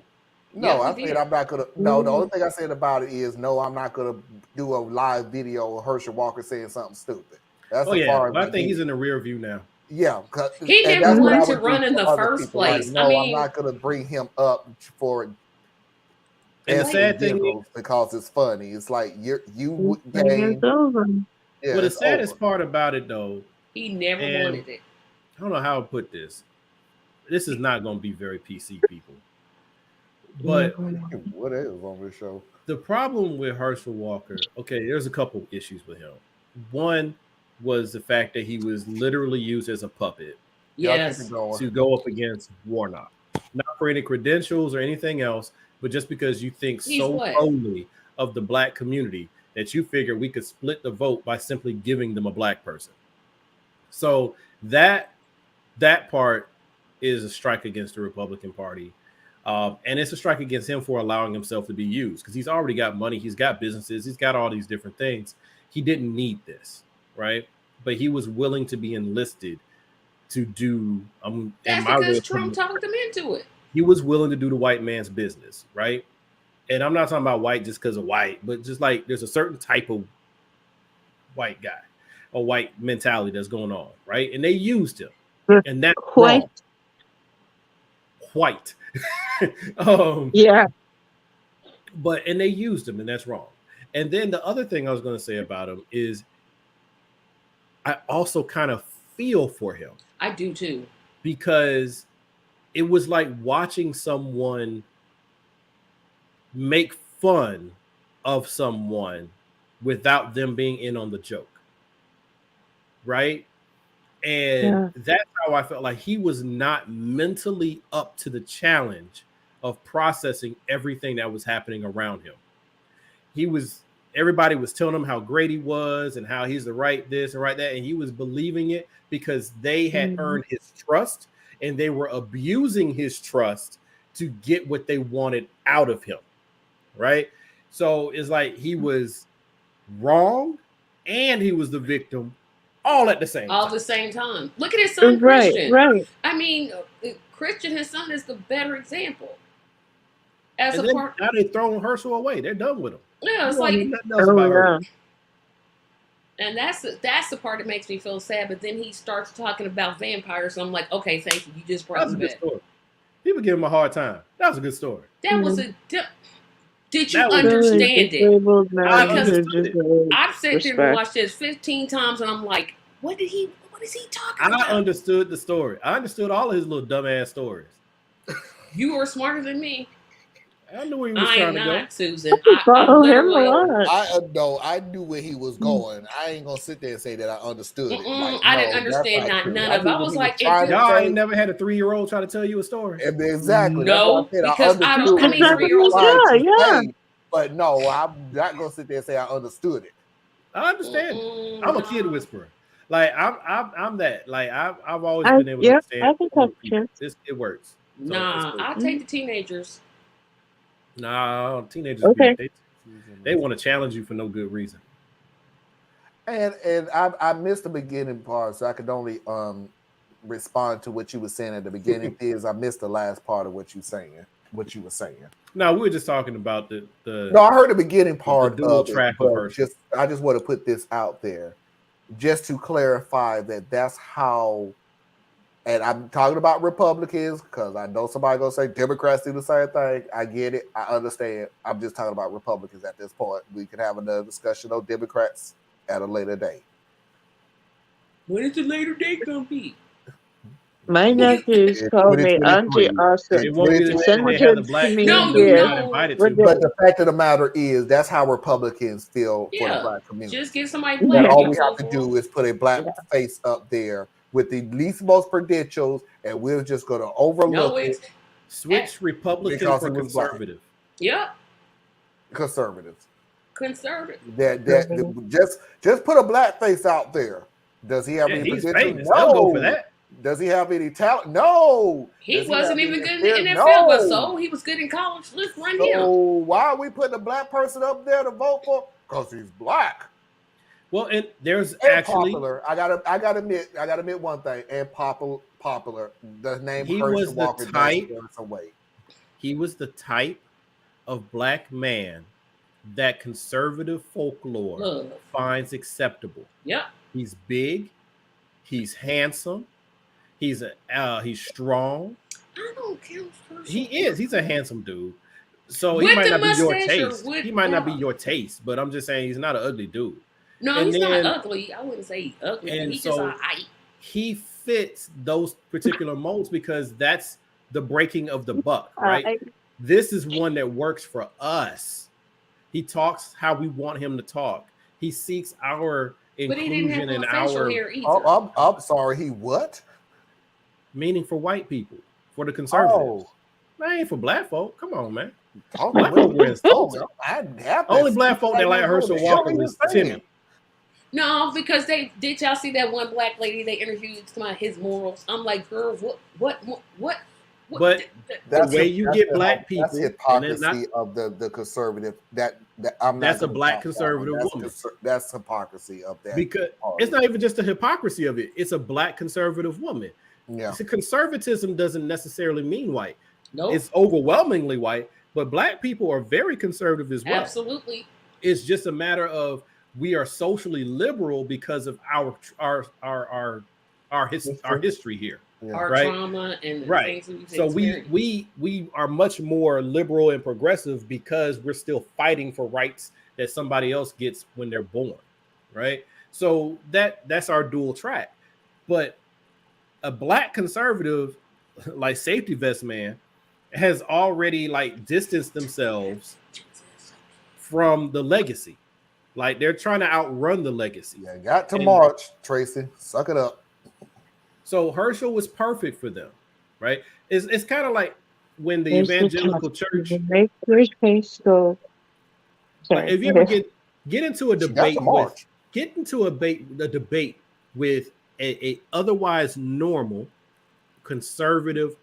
No, I said I'm not gonna. No, the only thing I said about it is no, I'm not gonna do a live video of Herschel Walker saying something stupid. That's I think he's in the rear view now. Yeah, he never wanted to run in the first place. Like, no, I'm not gonna bring him up for. And the sad thing is, because it's funny, it's like you It's over. Yeah, the saddest part about it though, he never wanted it. I don't know how to put this. This is not going to be very PC, people. But what is on this show? The problem with Herschel Walker, okay, there's a couple issues with him. One was the fact that he was literally used as a puppet. Yes. To go up against Warnock. Not for any credentials or anything else, but just because you think solely of the black community that you figure we could split the vote by simply giving them a black person. So that part is a strike against the Republican Party. And it's a strike against him for allowing himself to be used because he's already got money. He's got businesses. He's got all these different things. He didn't need this, right? But he was willing to be enlisted to do. That's because Trump talked him into it. He was willing to do the white man's business, right? And I'm not talking about white just because of white, but just like there's a certain type of white guy or white mentality that's going on, right? And they used him, and that's wrong. White. Yeah. And they used him, and that's wrong. And then the other thing I was going to say about him is I also kind of feel for him. I do too. Because it was like watching someone make fun of someone without them being in on the joke. Right? And that's how I felt like he was not mentally up to the challenge of processing everything that was happening around him. Everybody was telling him how great he was and how he's the right this and right that. And he was believing it because they had earned his trust and they were abusing his trust to get what they wanted out of him. Right. So it's like he was wrong and he was the victim all at the same all time. the same time. Look at his son, Right, Christian. right. I mean, Christian, his son, is the better example. As And a then part, now they throwing Herschel away. They're done with him. yeah, it's You don't hear like, nothing else about Herschel. and that's the part that makes me feel sad. But then he starts talking about vampires, and I'm like, okay, thank you. You just brought That's a me good back. story. People give him a hard time. That was a good story. That was a. Did you That was- understand it? Disabled men I Because understood who it. deserve I've sat there and respect. watched this 15 times, and I'm like, what is he talking I about? understood the story. I understood all of his little dumbass stories. You were smarter than me. I knew where he was I trying am to go. not, Susan. I Follow him a literally. lot. No, I knew where he was going. I ain't gonna sit there and say that I understood it. Like, I didn't no, understand that's none true. of it. knew I what was he like, trying to Y'all say. ain't never had a 3-year-old try to tell you a story. Exactly. No, that's what I because said. I I don't- how many understood what he 3-year-olds was trying to Yeah. say, but no, I'm not gonna sit there and say I understood it. I understand. I'm a kid whisperer. Like I'm that. Like I've always I been able to yeah, understand I think that's people. true. It works. So Nah, it's cool. I'll take the teenagers. Nah, teenagers Okay. they want to challenge you for no good reason. And I missed the beginning part, so I could only respond to what you were saying at the beginning. Is I missed the last part of what you were saying. No, we were just talking about the No, I heard the beginning part dual of track it, of but Herschel. I just want to put this out there, just to clarify that that's how. And I'm talking about Republicans because I know somebody gonna say Democrats do the same thing. I get it. I understand. I'm just talking about Republicans at this point. We can have another discussion on Democrats at a later date. When is the later date gonna be? My nephews In call me 2023. Auntie Awesome. It won't be the To day send they the have the kids black to me No, community you we're here. not know. invited We're to. But the fact of the matter is, that's how Republicans feel for the Yeah, black community. just get somebody That black. all and we so have to forth. do is put a black face up there with the least most credentials, and we're just going to overlook No, it's Switch Republican because for he was black. conservative. yep, Conservatives. conservative. Just put a black face out there. Does he have Yeah, any he's credentials? famous. They'll go for that. Does he have any talent? No. He Does wasn't have even any good in the experience? NFL, but No. so he was good in college. Let's run So him. why are we putting a black person up there to vote for? Because he's black. Well, and there's And actually popular. I gotta admit one thing. And popular. The name he Herschel was the Walker does type. carry some weight. He was the type of black man that conservative folklore Love. finds acceptable. Yep. He's big, he's handsome, he's strong. I don't count Herschel. He is. He's a handsome dude. So With he might the not be your mustache or taste. with- He might not be your taste, but I'm just saying he's not an ugly dude. No, And he's then- not ugly. I wouldn't say he's ugly. But and he's so- just all right. He fits those particular molds because that's the breaking of the buck, right? This is one that works for us. He talks how we want him to talk. He seeks our But he didn't have inclusion no and facial our hair either. I'm sorry. He what? meaning for white people, for the conservatives. Oh. That ain't for black folk. Come on, man. Oh, Black folk were insulted. I Only black folk that like Herschel Walker was timid. No, because did y'all see that one black lady they interviewed about his morals? I'm like, girl, what? But the way you get black people, that's hypocrisy of the conservative. That I'm not. That's a gonna black talk conservative about. woman. That's hypocrisy of that. Because it's not even just the hypocrisy of it. It's a black conservative woman. Yeah. So conservatism doesn't necessarily mean white. Nope. It's overwhelmingly white, but black people are very conservative as well. Absolutely. It's just a matter of we are socially liberal because of our history here. Our right? trauma and Right. things we've So experienced. we are much more liberal and progressive because we're still fighting for rights that somebody else gets when they're born, right? So that's our dual track. But a black conservative like Safety Vest Man has already like distanced themselves from the legacy. Like they're trying to outrun the legacy. Yeah, got to march, Tracy. Suck it up. So Herschel was perfect for them, right? It's kind of like when the There's the evangelical top. church. Make your face go. Like, if you ever get into a She got debate to march. a debate with a otherwise normal conservative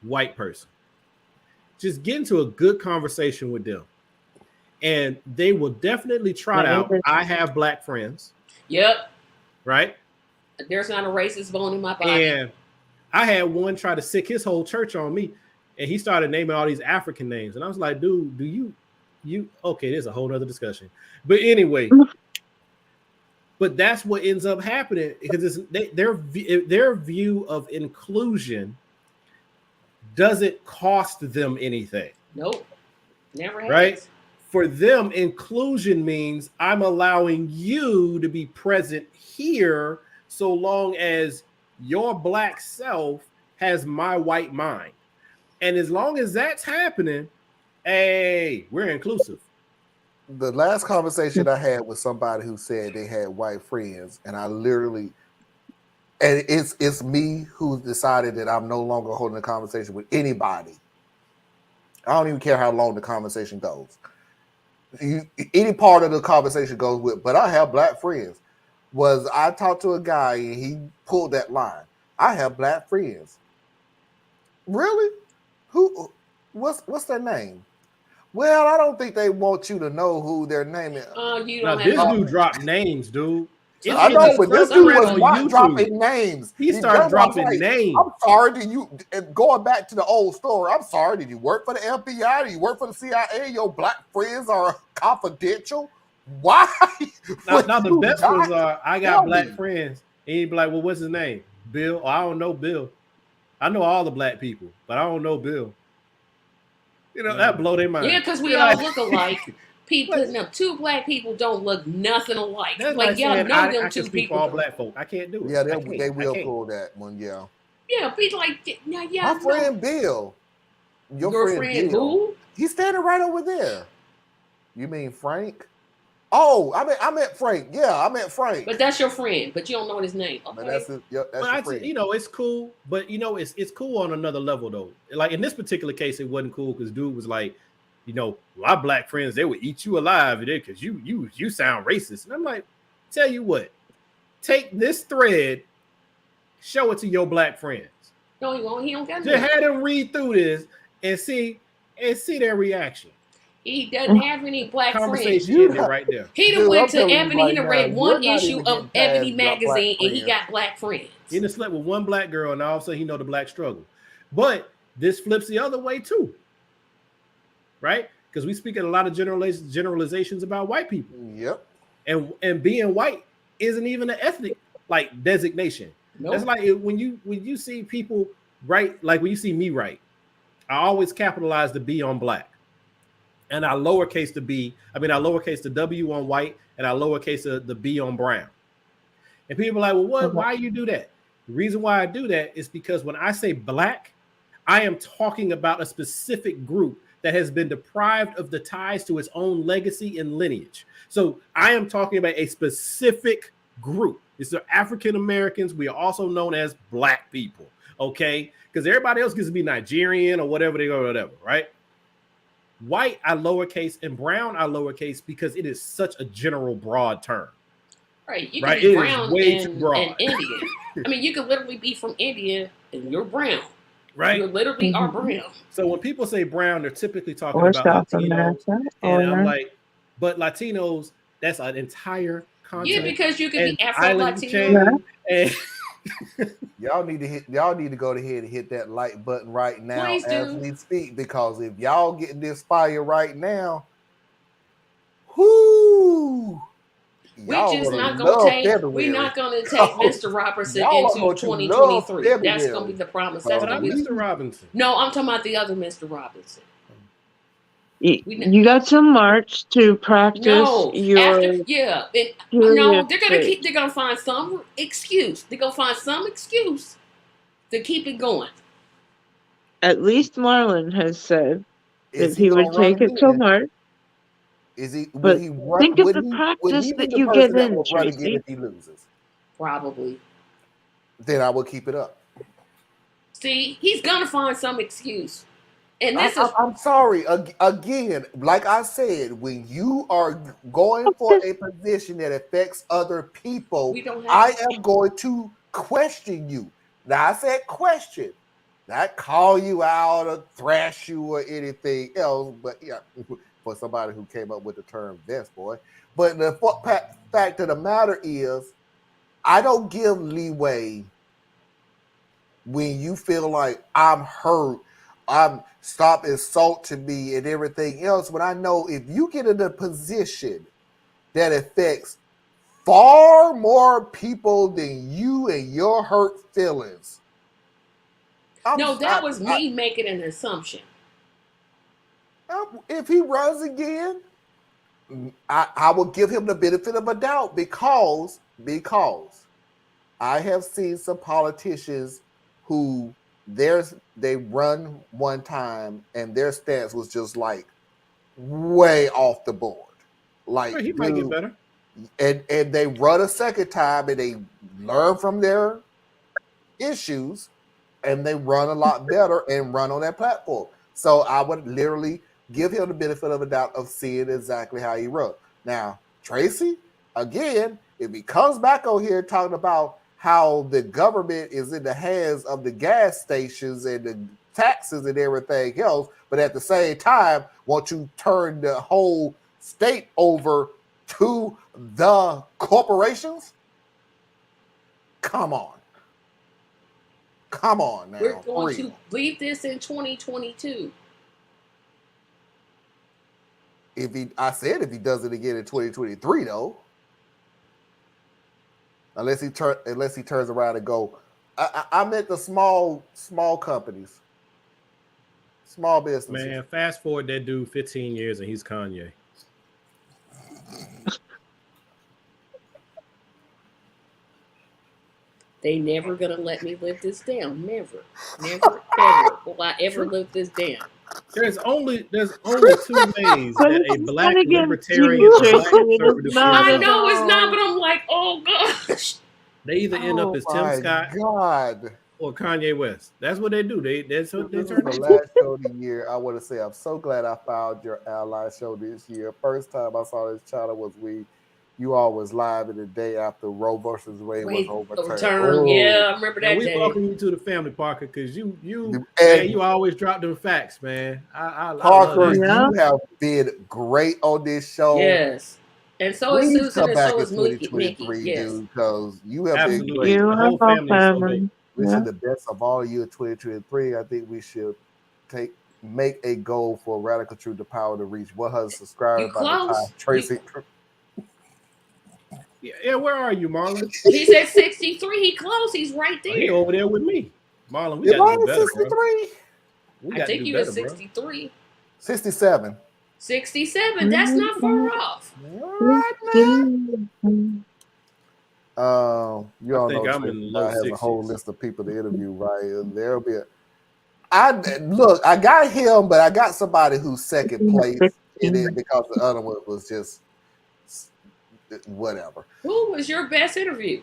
white person, just get into a good conversation with them, and they will definitely trot out, "I have black friends." Yep. Right? There's not a racist bone in my body. And I had one try to sick his whole church on me, and he started naming all these African names, and I was like, dude, do you okay? There's a whole other discussion, but anyway. But that's what ends up happening because their view of inclusion doesn't cost them anything. Nope, never has. Right? For them, inclusion means I'm allowing you to be present here so long as your black self has my white mind. And as long as that's happening, hey, we're inclusive. The last conversation I had with somebody who said they had white friends, and I literally, and it's me who decided that I'm no longer holding a conversation with anybody. I don't even care how long the conversation goes. Any part of the conversation goes with, but I have black friends. Was I talked to a guy and he pulled that line. I have black friends. Really? Who? What's their name? Well, I don't think they want you to know who their name is. You don't now, this dude dropped names, dude. I know, but this dude was not dropping names. He started dropping names. I'm sorry, going back to the old story, I'm sorry, did you work for the FBI? Did you work for the CIA? Your black friends are confidential? Why? Now the best ones are, I got black friends. And he'd be like, well, what's his name? Bill? Oh, I don't know Bill. I know all the black people, but I don't know Bill. You know, that blow their mind. Yeah, because we all look alike. Putting up two black people don't look nothing alike. That's like y'all know I them can two speak people. for all black folk. I can't do it. Yeah, they will pull that one. Yeah. Yeah, be like, my friend Bill. Your friend Bill. Who? He's standing right over there. You mean Frank? Oh, I meant Frank. Yeah, I meant Frank. But that's your friend, but you don't know his name. Okay. But that's your friend. You know, it's cool, but you know, it's cool on another level though. Like in this particular case, it wasn't cool because dude was like, you know, my black friends, they would eat you alive because you sound racist. And I'm like, tell you what, take this thread, show it to your black friends. No, he won't. He don't got Just have them read through this and see their reaction. He doesn't have any black friends. Right there. He done went to Ebony. He done read one issue of Ebony magazine, and he got black friends. He done slept with one black girl, and all of a sudden he know the black struggle. But this flips the other way too, right? Because we speak at a lot of generalizations about white people. Yep. And being white isn't even an ethnic like designation. Nope. That's like when you see people write, like when you see me write, I always capitalize the B on black. And I lowercase the B, I lowercase the W on white, and I lowercase the B on brown. And people are like, well, what? Why you do that? The reason why I do that is because when I say black, I am talking about a specific group that has been deprived of the ties to its own legacy and lineage. So I am talking about a specific group. It's the African Americans. We are also known as black people, okay? Because everybody else gets to be Nigerian or whatever they go, whatever, right? White, I lowercase, and brown, I lowercase because it is such a general, broad term. Right, you can be brown and Indian. I mean, you could literally be from India and you're brown. Right. You literally are brown. So when people say brown, they're typically talking about Latinos. And I'm like, but Latinos, that's an entire continent. Yeah, because you could be Afro-Latino. Y'all need to go ahead and hit that like button right now as we speak, because if y'all get this fire right now, whoo, we're not gonna take Mr. Robertson into 2023. That's gonna be the promise. That's gonna be Mr. Robinson. No, I'm talking about the other Mr. Robinson. You got some March to practice they're gonna find some excuse. They're gonna find some excuse to keep it going. At least Marlon has said that he would take it till March. Is he? But think of the practice that you get in, Tracy. If he loses, probably. Then I will keep it up. See, he's gonna find some excuse. And I'm sorry. Again, like I said, when you are going for a position that affects other people, I am going to question you. Now, I said question, not call you out or thrash you or anything else, but yeah, for somebody who came up with the term "vest boy." But the fact of the matter is, I don't give leeway when you feel like I'm hurt, stop insulting me and everything else. When I know if you get in a position that affects far more people than you and your hurt feelings. That was me making an assumption. If he runs again, I will give him the benefit of a doubt because I have seen some politicians who they run one time and their stance was just like way off the board. Like he might get better. And they run a second time and they learn from their issues and they run a lot better and run on that platform. So I would literally give him the benefit of a doubt of seeing exactly how he runs. Now, Tracy, again, if he comes back on here talking about how the government is in the hands of the gas stations and the taxes and everything else, but at the same time, want to turn the whole state over to the corporations? Come on now. We're going to leave this in 2022. I said if he does it again in 2023, though, unless he turns around and go, I meant the small companies, small businesses. Man, fast forward that dude 15 years and he's Kanye. They never gonna let me live this down. Never, ever will I ever live this down. There's only 2 ways that a black libertarian or black conservative. I know it's not, but I'm like, oh gosh. They either end up as Tim Scott or Kanye West. That's what they do. That's what they turn into. The last show of the year, I want to say I'm so glad I found your ally show this year. First time I saw this channel was you all was live in the day after Roe versus Wade was overturned. Oh. Yeah, I remember that we day. We welcome you to the family, Parker, because you always drop them facts, man. Parker, you have been great on this show. Yes. And so is Susan, and so is Mickey. Yes. Because you have been great. The whole family. Listen, the best of all you in 2023. I think we should make a goal for Radical Truth the Power to reach 100 subscribers by the time Tracy. Yeah, where are you, Marlon? He's at 63. He close. He's right there. He over there with me. Marlon, we got to do better, 63? I think he was 63. 67. 67. That's not far off. Right now. You all know I'm in the low 60s. I have a whole list of people to interview, right? And there'll be I got him, but I got somebody who's second place in it because the other one was just whatever. Who was your best interview?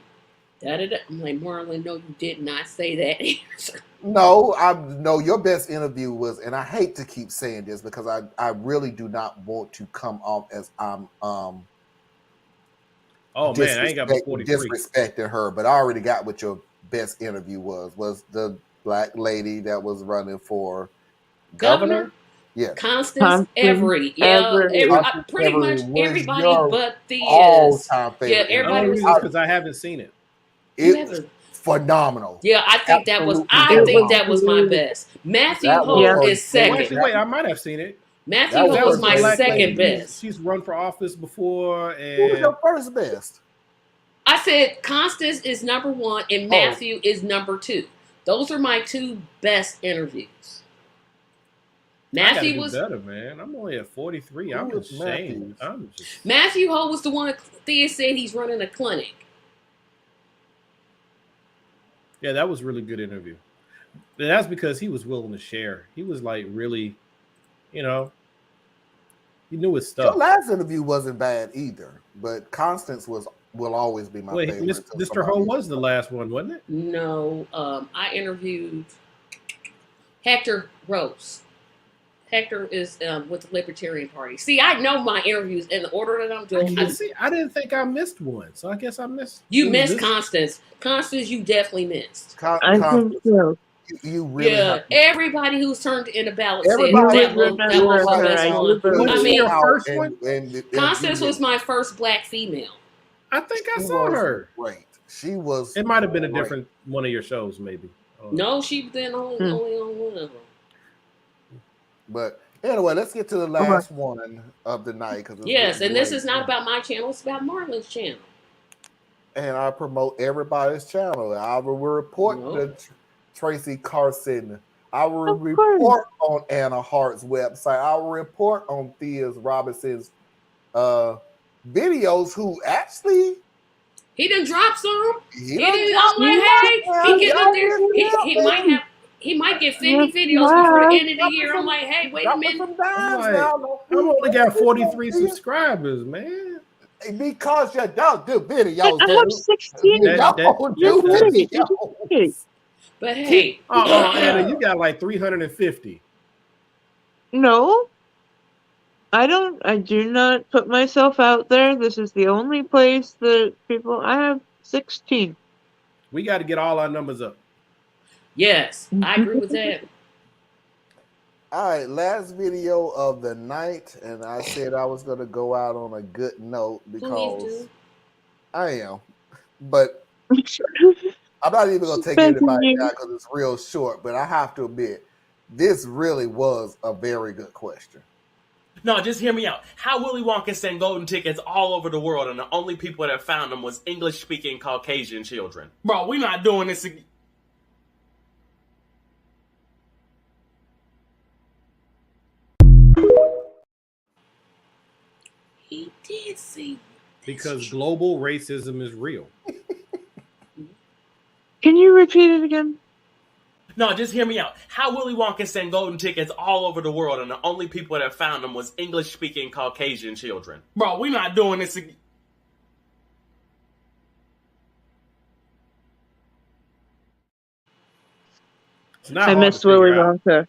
I'm like, Marlon, no, you did not say that answer. No, your best interview was, and I hate to keep saying this because I really do not want to come off as I'm oh man, I ain't got my 43. Disrespecting her, but I already got what your best interview was the black lady that was running for governor. Yeah, Constance Every. Yeah, pretty much everybody but the all-time favorite. Yeah, everybody was because I haven't seen it. It's phenomenal. Yeah, I think that was my best. Matthew Hope is second. Wait, I might have seen it. Matthew Hope was my second best. She's run for office before. And who was your first best? I said Constance is number 1 and Matthew is number 2. Those are my 2 best interviews. Matthew was better, man. I'm only at 43. I'm ashamed. Matthew Ho was the one Thea said he's running a clinic. Yeah, that was a really good interview. But that's because he was willing to share. He was like really, he knew his stuff. Your last interview wasn't bad either, but Constance will always be my favorite. Mr. Ho was the last one, wasn't it? No, I interviewed Hector Rose. Hector is with the Libertarian Party. See, I know my interviews in the order that I'm doing. I didn't think I missed one, so I guess I missed. You missed Constance. Constance, you definitely missed. I think so. You really everybody who's turned in a ballot said that was my best one. I mean, first one? Constance was my first black female. I think I saw her. Great. She was. It might have been a great. different one of your shows, maybe. No, she been only on one of them. But anyway, let's get to the last one of the night. Yes, and this is not about my channel. It's about Marlon's channel. And I promote everybody's channel. I will report the Tracy Carson. I will report on Anna Hart's website. I will report on Thea Robinson's videos. Who actually he done dropped some. He didn't. I'm like, hey, he getting up there. He might get 50 videos before the end of the year. I'm like, hey, wait a minute. I've only got 43 subscribers, man. Because you don't do videos. I have 16. But hey, Anna, you got like 350. No, I don't. I do not put myself out there. This is the only place that people. I have 16. We got to get all our numbers up. Yes, I agree with that. All right, last video of the night, and I said I was going to go out on a good note because I am, but I'm not even going to take anybody down because it's real short. But I have to admit, this really was a very good question. No, just hear me out. How Willy Wonka sent golden tickets all over the world, and the only people that found them was English-speaking Caucasian children. Bro, we're not doing this again. He did see. Because global racism is real. Can you repeat it again? No, just hear me out. How Willy Wonka sent golden tickets all over the world, and the only people that found them was English-speaking Caucasian children. Bro, we're not doing this again. I missed Willy Wonka.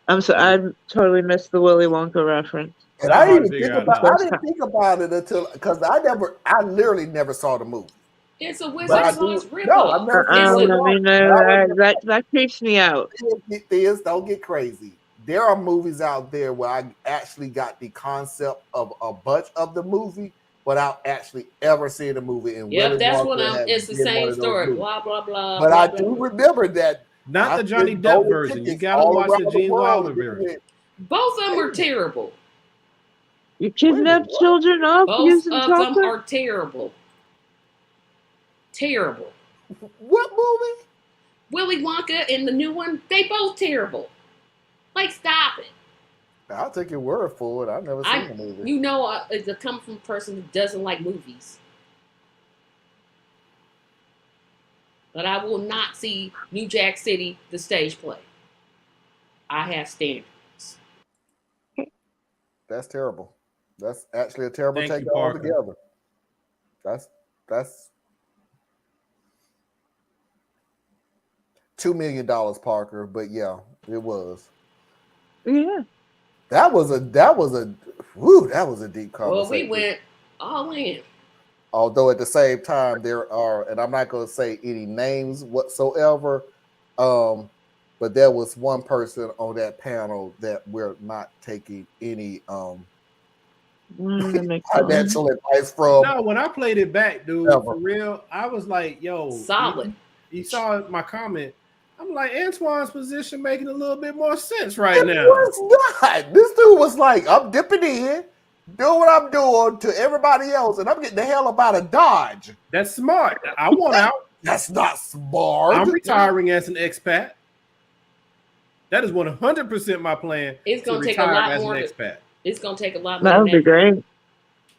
I totally missed the Willy Wonka reference. And I didn't think about it until because I literally never saw the movie. It's a Wizard's Lost ripoff. That creeps me out. Don't get crazy. There are movies out there where I actually got the concept of a bunch of the movie without actually ever seeing the movie. And that's what it's the same story. Blah blah blah. But I do remember that. Not the Johnny Depp version. You gotta watch the Gene Wilder version. Both of them are terrible. You kidnap children off using chocolate? Both of them are terrible. Terrible. What movie? Willy Wonka and the new one. They both terrible. Like, stop it. I'll take your word for it. I've never seen the movie. You know, it's a coming from a person who doesn't like movies. But I will not see New Jack City, the stage play. I have standards. That's terrible. That's actually a terrible Thank take you, Parker. altogether. That's $2 million, Parker. But yeah, it was. Yeah. That was a deep conversation. Well, we went all in. Although at the same time there are, and I'm not going to say any names whatsoever, but there was one person on that panel that we're not taking any financial advice from. No, when I played it back, dude, for real, I was like, yo, solid. You saw my comment. I'm like, Antoine's position making a little bit more sense right now. It was not. This dude was like, I'm dipping in, doing what I'm doing to everybody else, and I'm getting the hell up out of Dodge. That's smart. I want out. That's not smart. I'm retiring as an expat. That is 100% my plan. It's going to take a lot more. It's going to take a lot more. That would be great.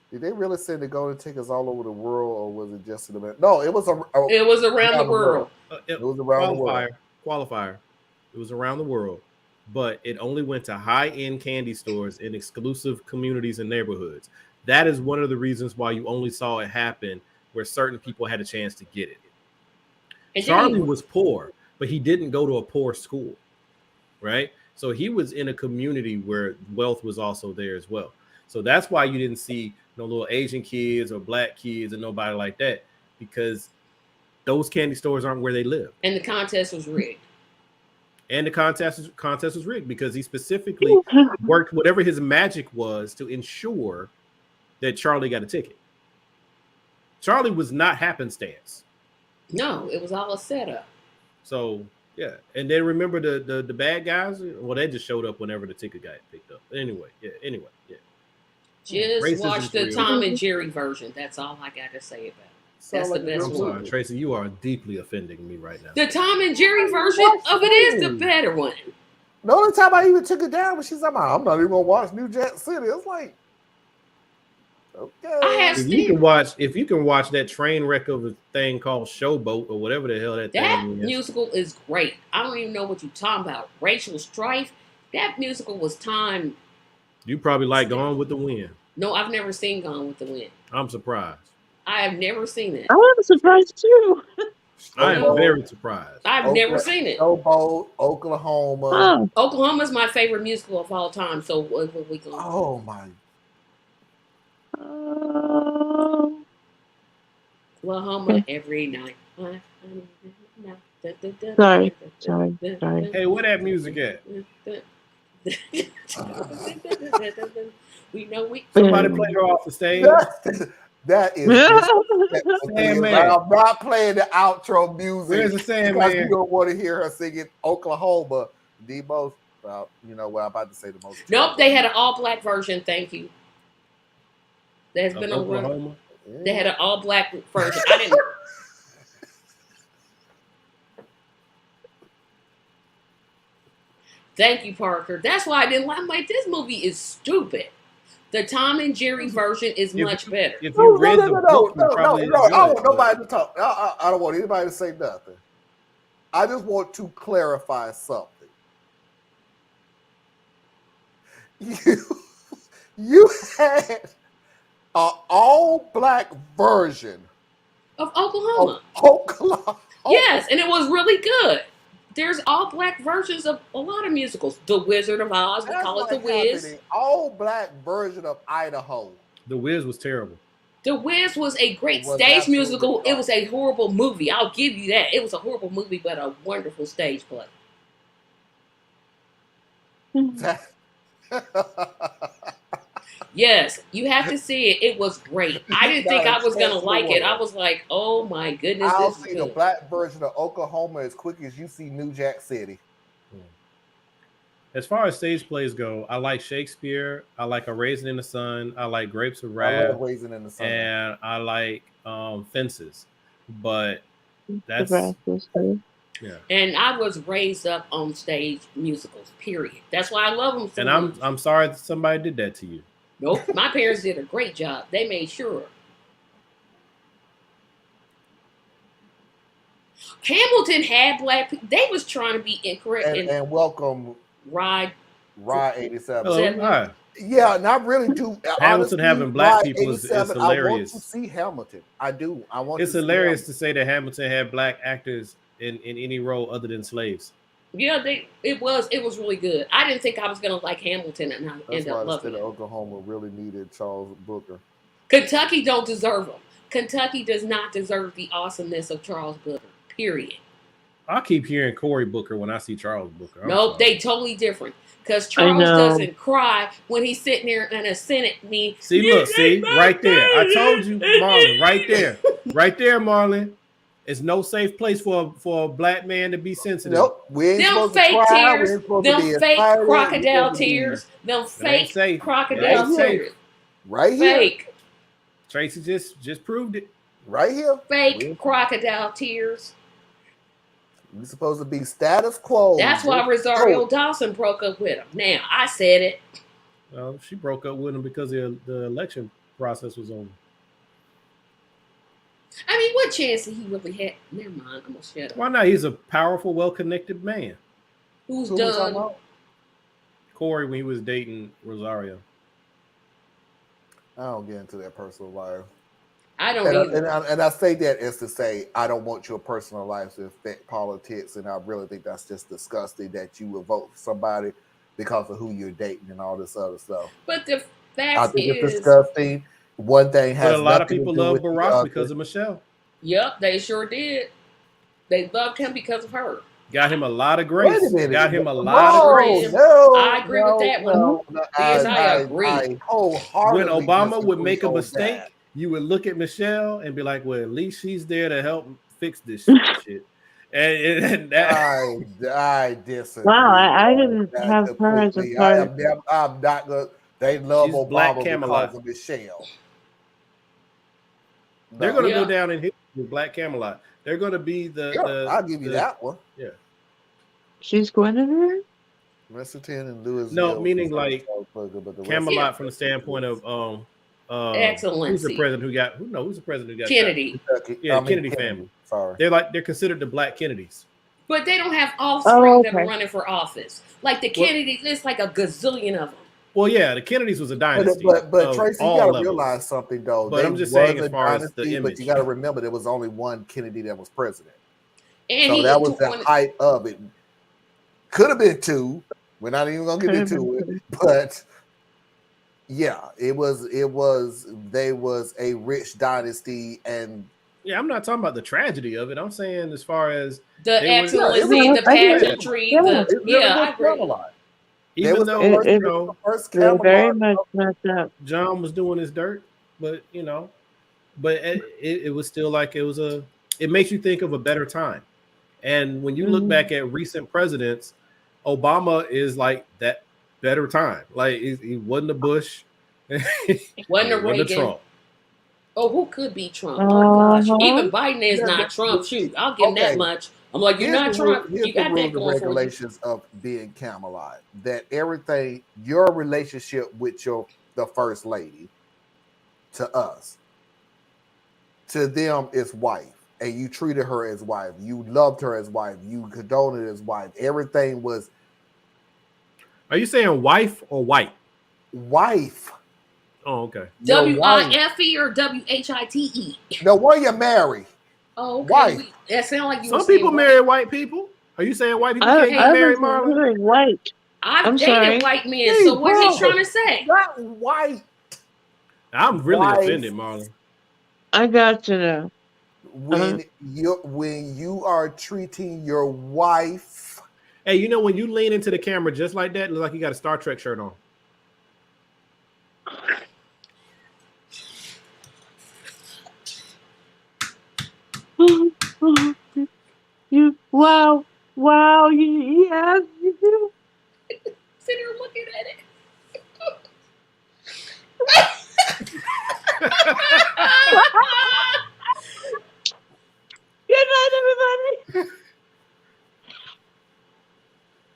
Did they really say they're going to take us all over the world, or was it just in the? No, it was it was around the world. It was around the world. Qualifier. It was around the world, but it only went to high-end candy stores in exclusive communities and neighborhoods. That is one of the reasons why you only saw it happen where certain people had a chance to get it. And Charlie was poor, but he didn't go to a poor school, right? So he was in a community where wealth was also there as well. So that's why you didn't see no little Asian kids or black kids and nobody like that, because those candy stores aren't where they live. And the contest was rigged. And the contest was rigged because he specifically worked whatever his magic was to ensure that Charlie got a ticket. Charlie was not happenstance. No, it was all a setup. So yeah, and then remember the bad guys. Well, they just showed up whenever the ticket got picked up. Anyway, yeah. Just watch Racism's the real. Tom and Jerry version. That's all I got to say about it. That's the best I'm one. sorry, Tracy. You are deeply offending me right now. The Tom and Jerry version of it is the better one. The only time I even took it down was she's like, I'm not even gonna watch New Jack City. It's like, okay. I have If you can watch that train wreck of a thing called Showboat or whatever the hell that That thing is. musical is great. I don't even know what you're talking about. Rachel Strife. That musical was time. You probably like Gone with the Wind. No, I've never seen Gone with the Wind. I'm surprised. I have never seen it. I was surprised too. I am very surprised. I've never seen it. Showboat, Oklahoma. Oklahoma's my favorite musical of all time. So what we going? Oh my. Oklahoma every night. Sorry. Hey, where that music at? We know we. Somebody play her off the stage. That is Sandman. I'm not playing the outro music. Where's the Sandman? Because you don't want to hear her singing Oklahoma. The most, you know what I'm about to say, the most. Nope, they had an all-black version. Thank you. There's been a run. Oklahoma. They had an all-black version. I didn't. Thank you, Parker. That's why I didn't like. I'm like, this movie is stupid. The Tom and Jerry version is much better. If you read the book, you probably I don't want enjoy it, nobody to talk. I don't want anybody to say nothing. I just want to clarify something. You had an all-black version of Oklahoma. Oklahoma. Yes, and it was really good. There's all-black versions of a lot of musicals. The Wizard of Oz, we call it The Wiz. All-black version of Idaho. The Wiz was terrible. The Wiz was a great stage musical. It was a horrible movie. I'll give you that. It was a horrible movie, but a wonderful stage play. Yes, you have to see it. It was great. I didn't think I was going to like it. I was like, oh my goodness. I'll see the black version of Oklahoma as quick as you see New Jack City. As far as stage plays go, I like Shakespeare. I like A Raisin in the Sun. I like Grapes of Wrath. I love Raisin in the Sun. And I like Fences. But that's... Yeah. And I was raised up on stage musicals, period. That's why I love them so much. And I'm sorry that somebody did that to you. Nope. My parents did a great job. They made sure. Hamilton had black people. They was trying to be incorrect. And welcome Ride 87. Hello, yeah, and I really do. Hamilton having black people is hilarious. I want to see Hamilton. I do. I want. It's hilarious to say that Hamilton had black actors in any role other than slaves. Yeah, it was really good. I didn't think I was gonna like Hamilton, and I ended up loving it. Oklahoma really needed Charles Booker. Kentucky don't deserve him. Kentucky does not deserve the awesomeness of Charles Booker. Period. I keep hearing Cory Booker when I see Charles Booker. Nope, they totally different. Because Charles doesn't cry when he's sitting there in a Senate meeting. See, look, right there. I told you, Marlon, right there, Marlon. It's no safe place for a black man to be sensitive. Nope. Them fake tears, them fake crocodile tears, them fake crocodile tears. Right here. Fake. Tracy just proved it. Right here. Fake crocodile tears. You're supposed to be status quo. That's why Rosario Dawson broke up with him. Now, I said it. Well, she broke up with him because the election process was over. I mean, what chance did he really have? Never mind, I'm going to shut up. Why not? He's a powerful, well-connected man. Who's done? Cory, when he was dating Rosario. I don't get into that personal life. I don't either. And I say that as to say, I don't want your personal life to affect politics, and I really think that's just disgusting that you would vote for somebody because of who you're dating and all this other stuff. But the fact I think it's disgusting. One thing has but a lot of people love Barack because of Michelle. Yep, they sure did. They loved him because of her. Got him a lot of grace. Got him a lot of grace. I agree with that one. Yes, I agree. When Obama would make a mistake, you would look at Michelle and be like, well, at least she's there to help fix this shit. And that, I disagree. Wow, I on didn't that have her as a completely. part. I'm not gonna. They love She's Black Obama Camelot. because of Michelle. they're No. gonna go Yeah. down in history with Black Camelot. They're gonna be I'll give you the that one. yeah. She's Guinevere? Lexington and Louisville. No, meaning like but the rest Camelot Yeah. from the standpoint of who's the Excellency. president who's the president who got Kennedy. shot? Kentucky. Yeah, I mean, Kennedy family. Sorry. They're considered the Black Kennedys. But they don't have Oh, offspring that are okay. running for office. Like the Well- Kennedys, there's like a gazillion of them. Well, yeah, the Kennedys was a dynasty. But of Tracy, you all gotta levels. realize something though. But They I'm just was saying, a as far as the dynasty, but image. you gotta remember there was only one Kennedy that was president. And So he that was was the height of it. Could have been two. We're not even gonna get into it, but yeah, it was they was a rich dynasty, and Yeah, I'm not talking about the tragedy of it. I'm saying as far as the they were- excellency, Yeah, the I get it. pageantry, Yeah. the it really I was agree. Camelot. even was though the first, you It- know first They're very Camelot. much messed up. John was doing his dirt, but it was still like it makes you think of a better time. And when you look back at recent presidents, Obama is like that better time. Like he wasn't a Bush, Wasn't a he Reagan. Trump. Oh, who could be Trump? My gosh. Uh-huh. Even Biden is Yeah, not Trump. Shoot, I'll give him that okay. much. I'm like, you're not Trump. Here's You the got that rules and going for you. regulations of being Camelot. That everything, your relationship with the first lady, to us, to them is wife, and you treated her as wife. You loved her as wife. You condoned it as wife. Everything was Are you saying wife or white? wife. Oh, okay. Your wife. WIFE or WHITE? No, where you marry? Oh, okay. Wife. That sound like you Some were saying people white. marry white people. Are you saying white people I can't get married, was Marlon? hearing white. I've I'm dated sorry. white men, so what's he trying to say? Not white. I'm really Wife. offended, Marlon. I got to know. When you are treating your wife, Hey, you know when you lean into the camera just like that, it looks like you got a Star Trek shirt on. Wow, yes, you do. Sit here looking at it. Good night, everybody.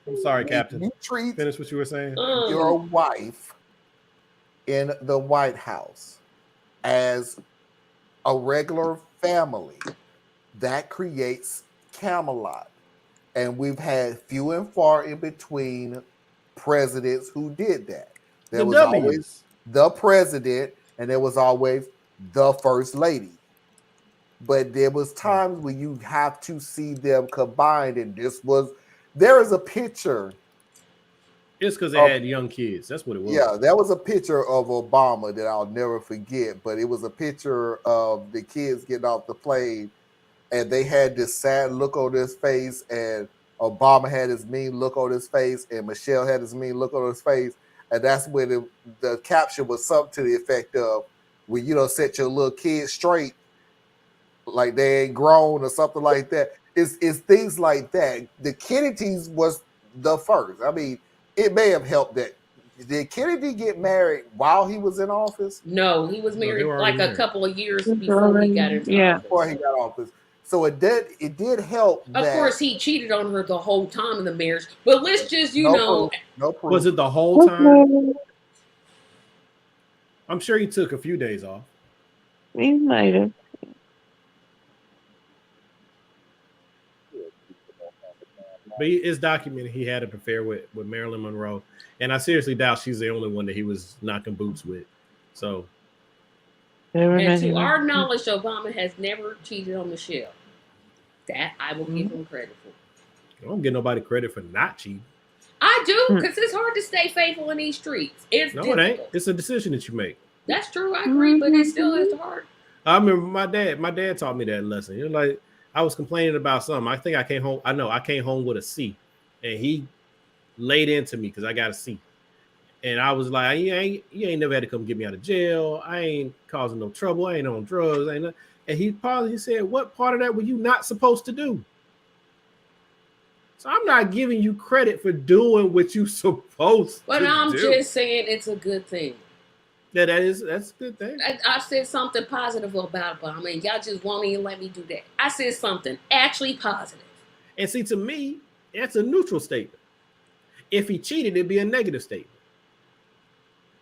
I'm sorry, Captain. you treat Finish what you were saying. your wife in the White House as a regular family, that creates Camelot. And we've had few and far in between presidents who did that. There The was W's. always the president, and there was always the first lady. But there was times when you have to see them combined, and there is a picture. It's because they had young kids. That's what it was. Yeah, that was a picture of Obama that I'll never forget. But it was a picture of the kids getting off the plane, and they had this sad look on his face, and Obama had his mean look on his face, and Michelle had his mean look on his face. And that's when the caption was something to the effect of, when you don't set your little kids straight, like they ain't grown or something like that. It's things like that. The Kennedys was the first. I mean, it may have helped that. Did Kennedy get married while he was in office? No, he was married were like already a couple of years That's before he got already- into yeah. office. Before he got office. So it did help. Of course, he cheated on her the whole time in the marriage. But let's just, no proof. Was it the whole time? Okay. I'm sure he took a few days off. We might have. But it's documented he had an affair with Marilyn Monroe. And I seriously doubt she's the only one that he was knocking boots with. So And to our knowledge, Obama has never cheated on Michelle. That I will give him credit for. I don't give nobody credit for not cheating. I do, because it's hard to stay faithful in these streets. It's No, difficult. it ain't. It's a decision that you make. That's true. I agree, but it still is hard. I remember my dad taught me that lesson. You know, like I was complaining about something. I think I came home. I know I came home with a C, and he laid into me because I got a C. And I was like, you ain't never had to come get me out of jail. I ain't causing no trouble. I ain't on drugs. And he said, what part of that were you not supposed to do? So I'm not giving you credit for doing what you supposed But to I'm do. just saying it's a good thing. Yeah, that's a good thing. I said something positive about Obama, and y'all just won't even let me do that. I said something actually positive. And see, to me, that's a neutral statement. If he cheated, it'd be a negative statement.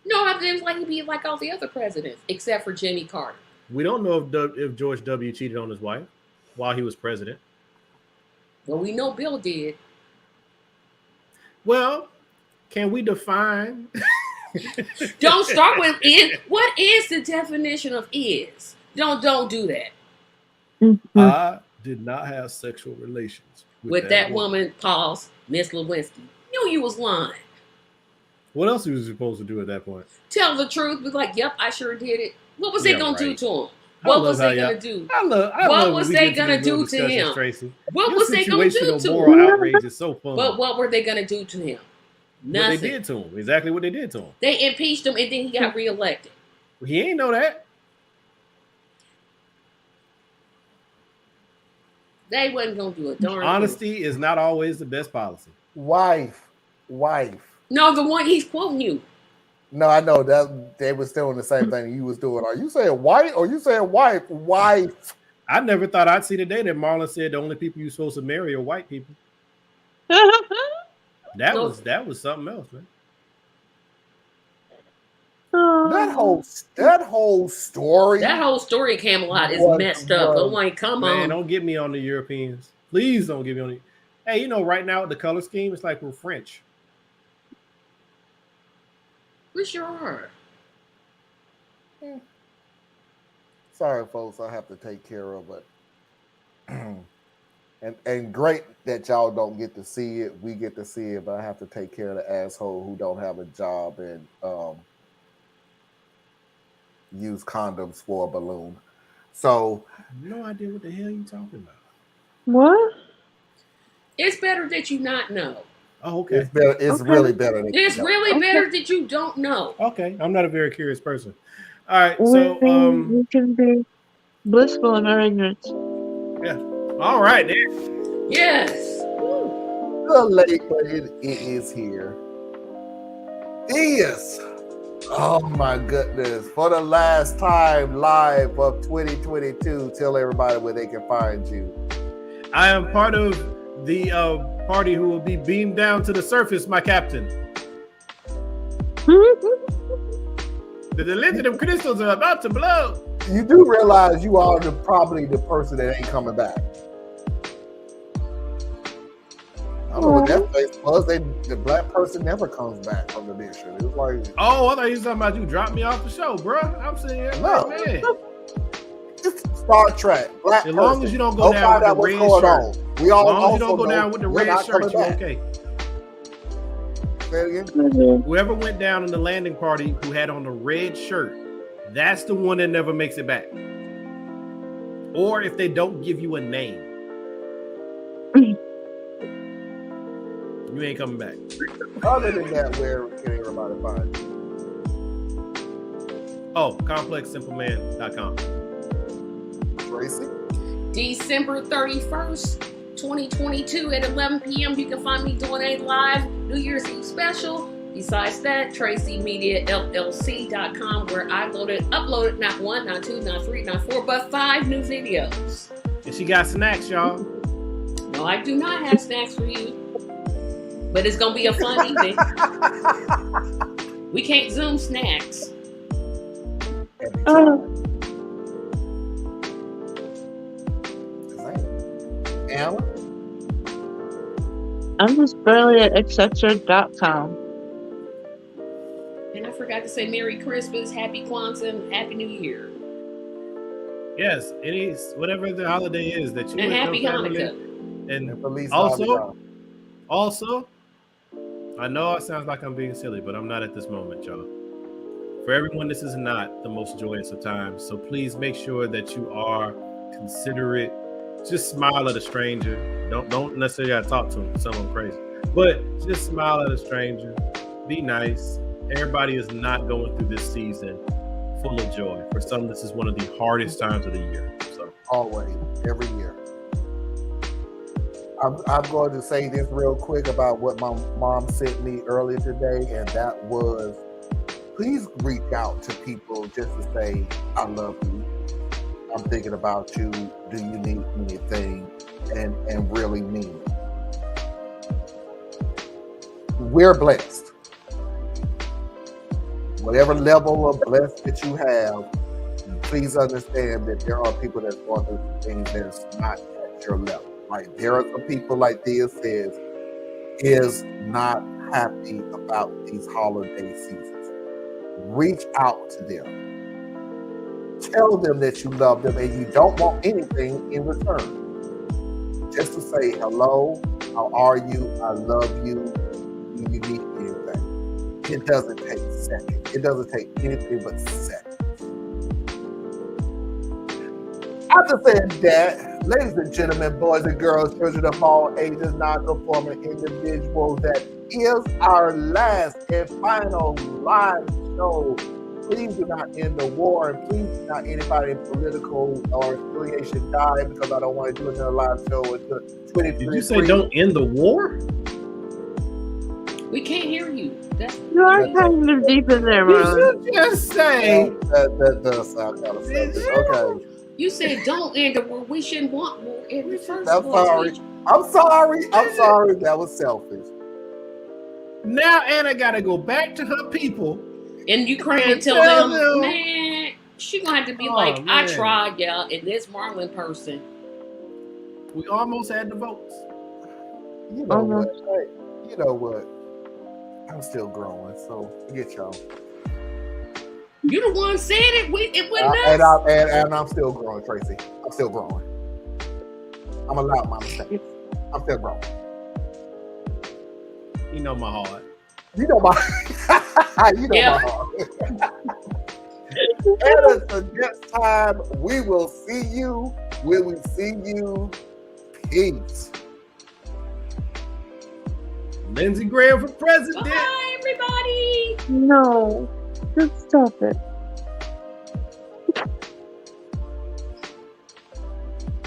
No, I didn't like he'd be like all the other presidents, except for Jimmy Carter. We don't know if George W. cheated on his wife while he was president. Well, we know Bill did. Well, can we define? Don't start with is. What is the definition of is? Don't do that. I did not have sexual relations with that woman. Pause, Miss Lewinsky. Knew you was lying. What else was he supposed to do at that point? Tell the truth. Be like, yep, I sure did it. What was they gonna do to him? What was they gonna do? What was they gonna do to him? Tracy. What was they gonna do to moral him? Outrage is so fun. But what were they gonna do to him? Nothing. What they did to him. Exactly what they did to him. They impeached him and then he got reelected. He ain't know that. They wasn't gonna do a darn Honesty is not always the best policy. Wife. No, the one he's quoting you. No, I know that they was doing the same thing you was doing. Are you saying white or you saying wife? Wife. I never thought I'd see the day that Marlon said the only people you're supposed to marry are white people. That was something else, man. That whole story. That whole story, Camelot, is messed up. Oh my, come on. Man, don't get me on the Europeans. Please don't get me on the. Hey, you know, right now with the color scheme, it's like we're French. We sure are. Sorry, folks, I have to take care of it. and great that y'all don't get to see it. We get to see it, but I have to take care of the asshole who don't have a job and use condoms for a balloon. So no idea what the hell you talking about. What? It's better that you not know. Oh, okay. It's better. It's really better. It's really better that you don't know. Okay, I'm not a very curious person. All right, so we can be blissful in our ignorance. Yeah. All right, there. Yes. The late, but it is here. Yes. Oh my goodness! For the last time, live of 2022. Tell everybody where they can find you. I am part of the party who will be beamed down to the surface, my captain. The lithium crystals are about to blow. You do realize you are probably the person that ain't coming back. I don't know what that place was. The black person never comes back from the mission. It was like, oh, I thought you were talking about you dropped me off the show, bro. I'm saying, no, man. It's Star Trek. Black as long person. as you don't go down with the red shirt. On. We all as long as you don't go down with the red shirt, you okay. Say it again. Whoever went down in the landing party who had on the red shirt, that's the one that never makes it back. Or if they don't give you a name, you ain't coming back. Other than that, where can everybody find you? Oh, ComplexSimpleMan.com. Tracy? December 31st, 2022 at 11 p.m. You can find me doing a live New Year's Eve special. Besides that, TracyMediaLLC.com, where I uploaded not 1, not 2, not 3, not 4, but 5 new videos. And she got snacks, y'all. No, I do not have snacks for you. But it's gonna be a fun evening. We can't Zoom snacks. Alan? I'm just barely at etc.com. And I forgot to say Merry Christmas, Happy Kwanzaa, and Happy New Year. Yes, whatever the holiday is that you and Happy Hanukkah. And also, I know it sounds like I'm being silly, but I'm not at this moment, y'all. For everyone, this is not the most joyous of times. So please make sure that you are considerate. Just smile at a stranger. Don't necessarily gotta talk to them, someone crazy. But just smile at a stranger. Be nice. Everybody is not going through this season full of joy. For some, this is one of the hardest times of the year. So always, every year. I'm going to say this real quick about what my mom sent me earlier today, and that was, please reach out to people just to say, I love you. I'm thinking about you. Do you need anything? And really mean it. We're blessed. Whatever level of blessed that you have, please understand that there are people that's going through things that's not at your level. Right? There are some people, like Thea says, is not happy about these holiday seasons. Reach out to them. Tell them that you love them and you don't want anything in return. Just to say hello, how are you? I love you. Do you need anything? It doesn't take seconds. It doesn't take anything but seconds. After saying that, ladies and gentlemen, boys and girls, children of all ages, non-conforming individuals, that is our last and final live show. Please do not end the war, and please do not anybody in political or affiliation die, because I don't want to do another live show until 2023. Did you say don't end the war? We can't hear you. You are kind of deep in there, You Ron. should just say. That does sound kind of selfish. Okay. You said don't end the war. We shouldn't want war in the first I'm place. sorry. I'm sorry. I'm sorry. That was selfish. Now Anna got to go back to her people. In Ukraine and tell them, man, she gonna have to be like, man. I tried, y'all, and this Marlon person. We almost had the votes. You know what? Hey, you know what? I'm still growing, so forget y'all. You the one said it. It wasn't us. And I'm still growing, Tracy. I'm still growing. I'm allowed my mistakes. I'm still growing. You know my heart. You know my my heart. And until next time, we will see you. Will we see you? Peace. Lindsey Graham for president. Bye, everybody. No, just stop it.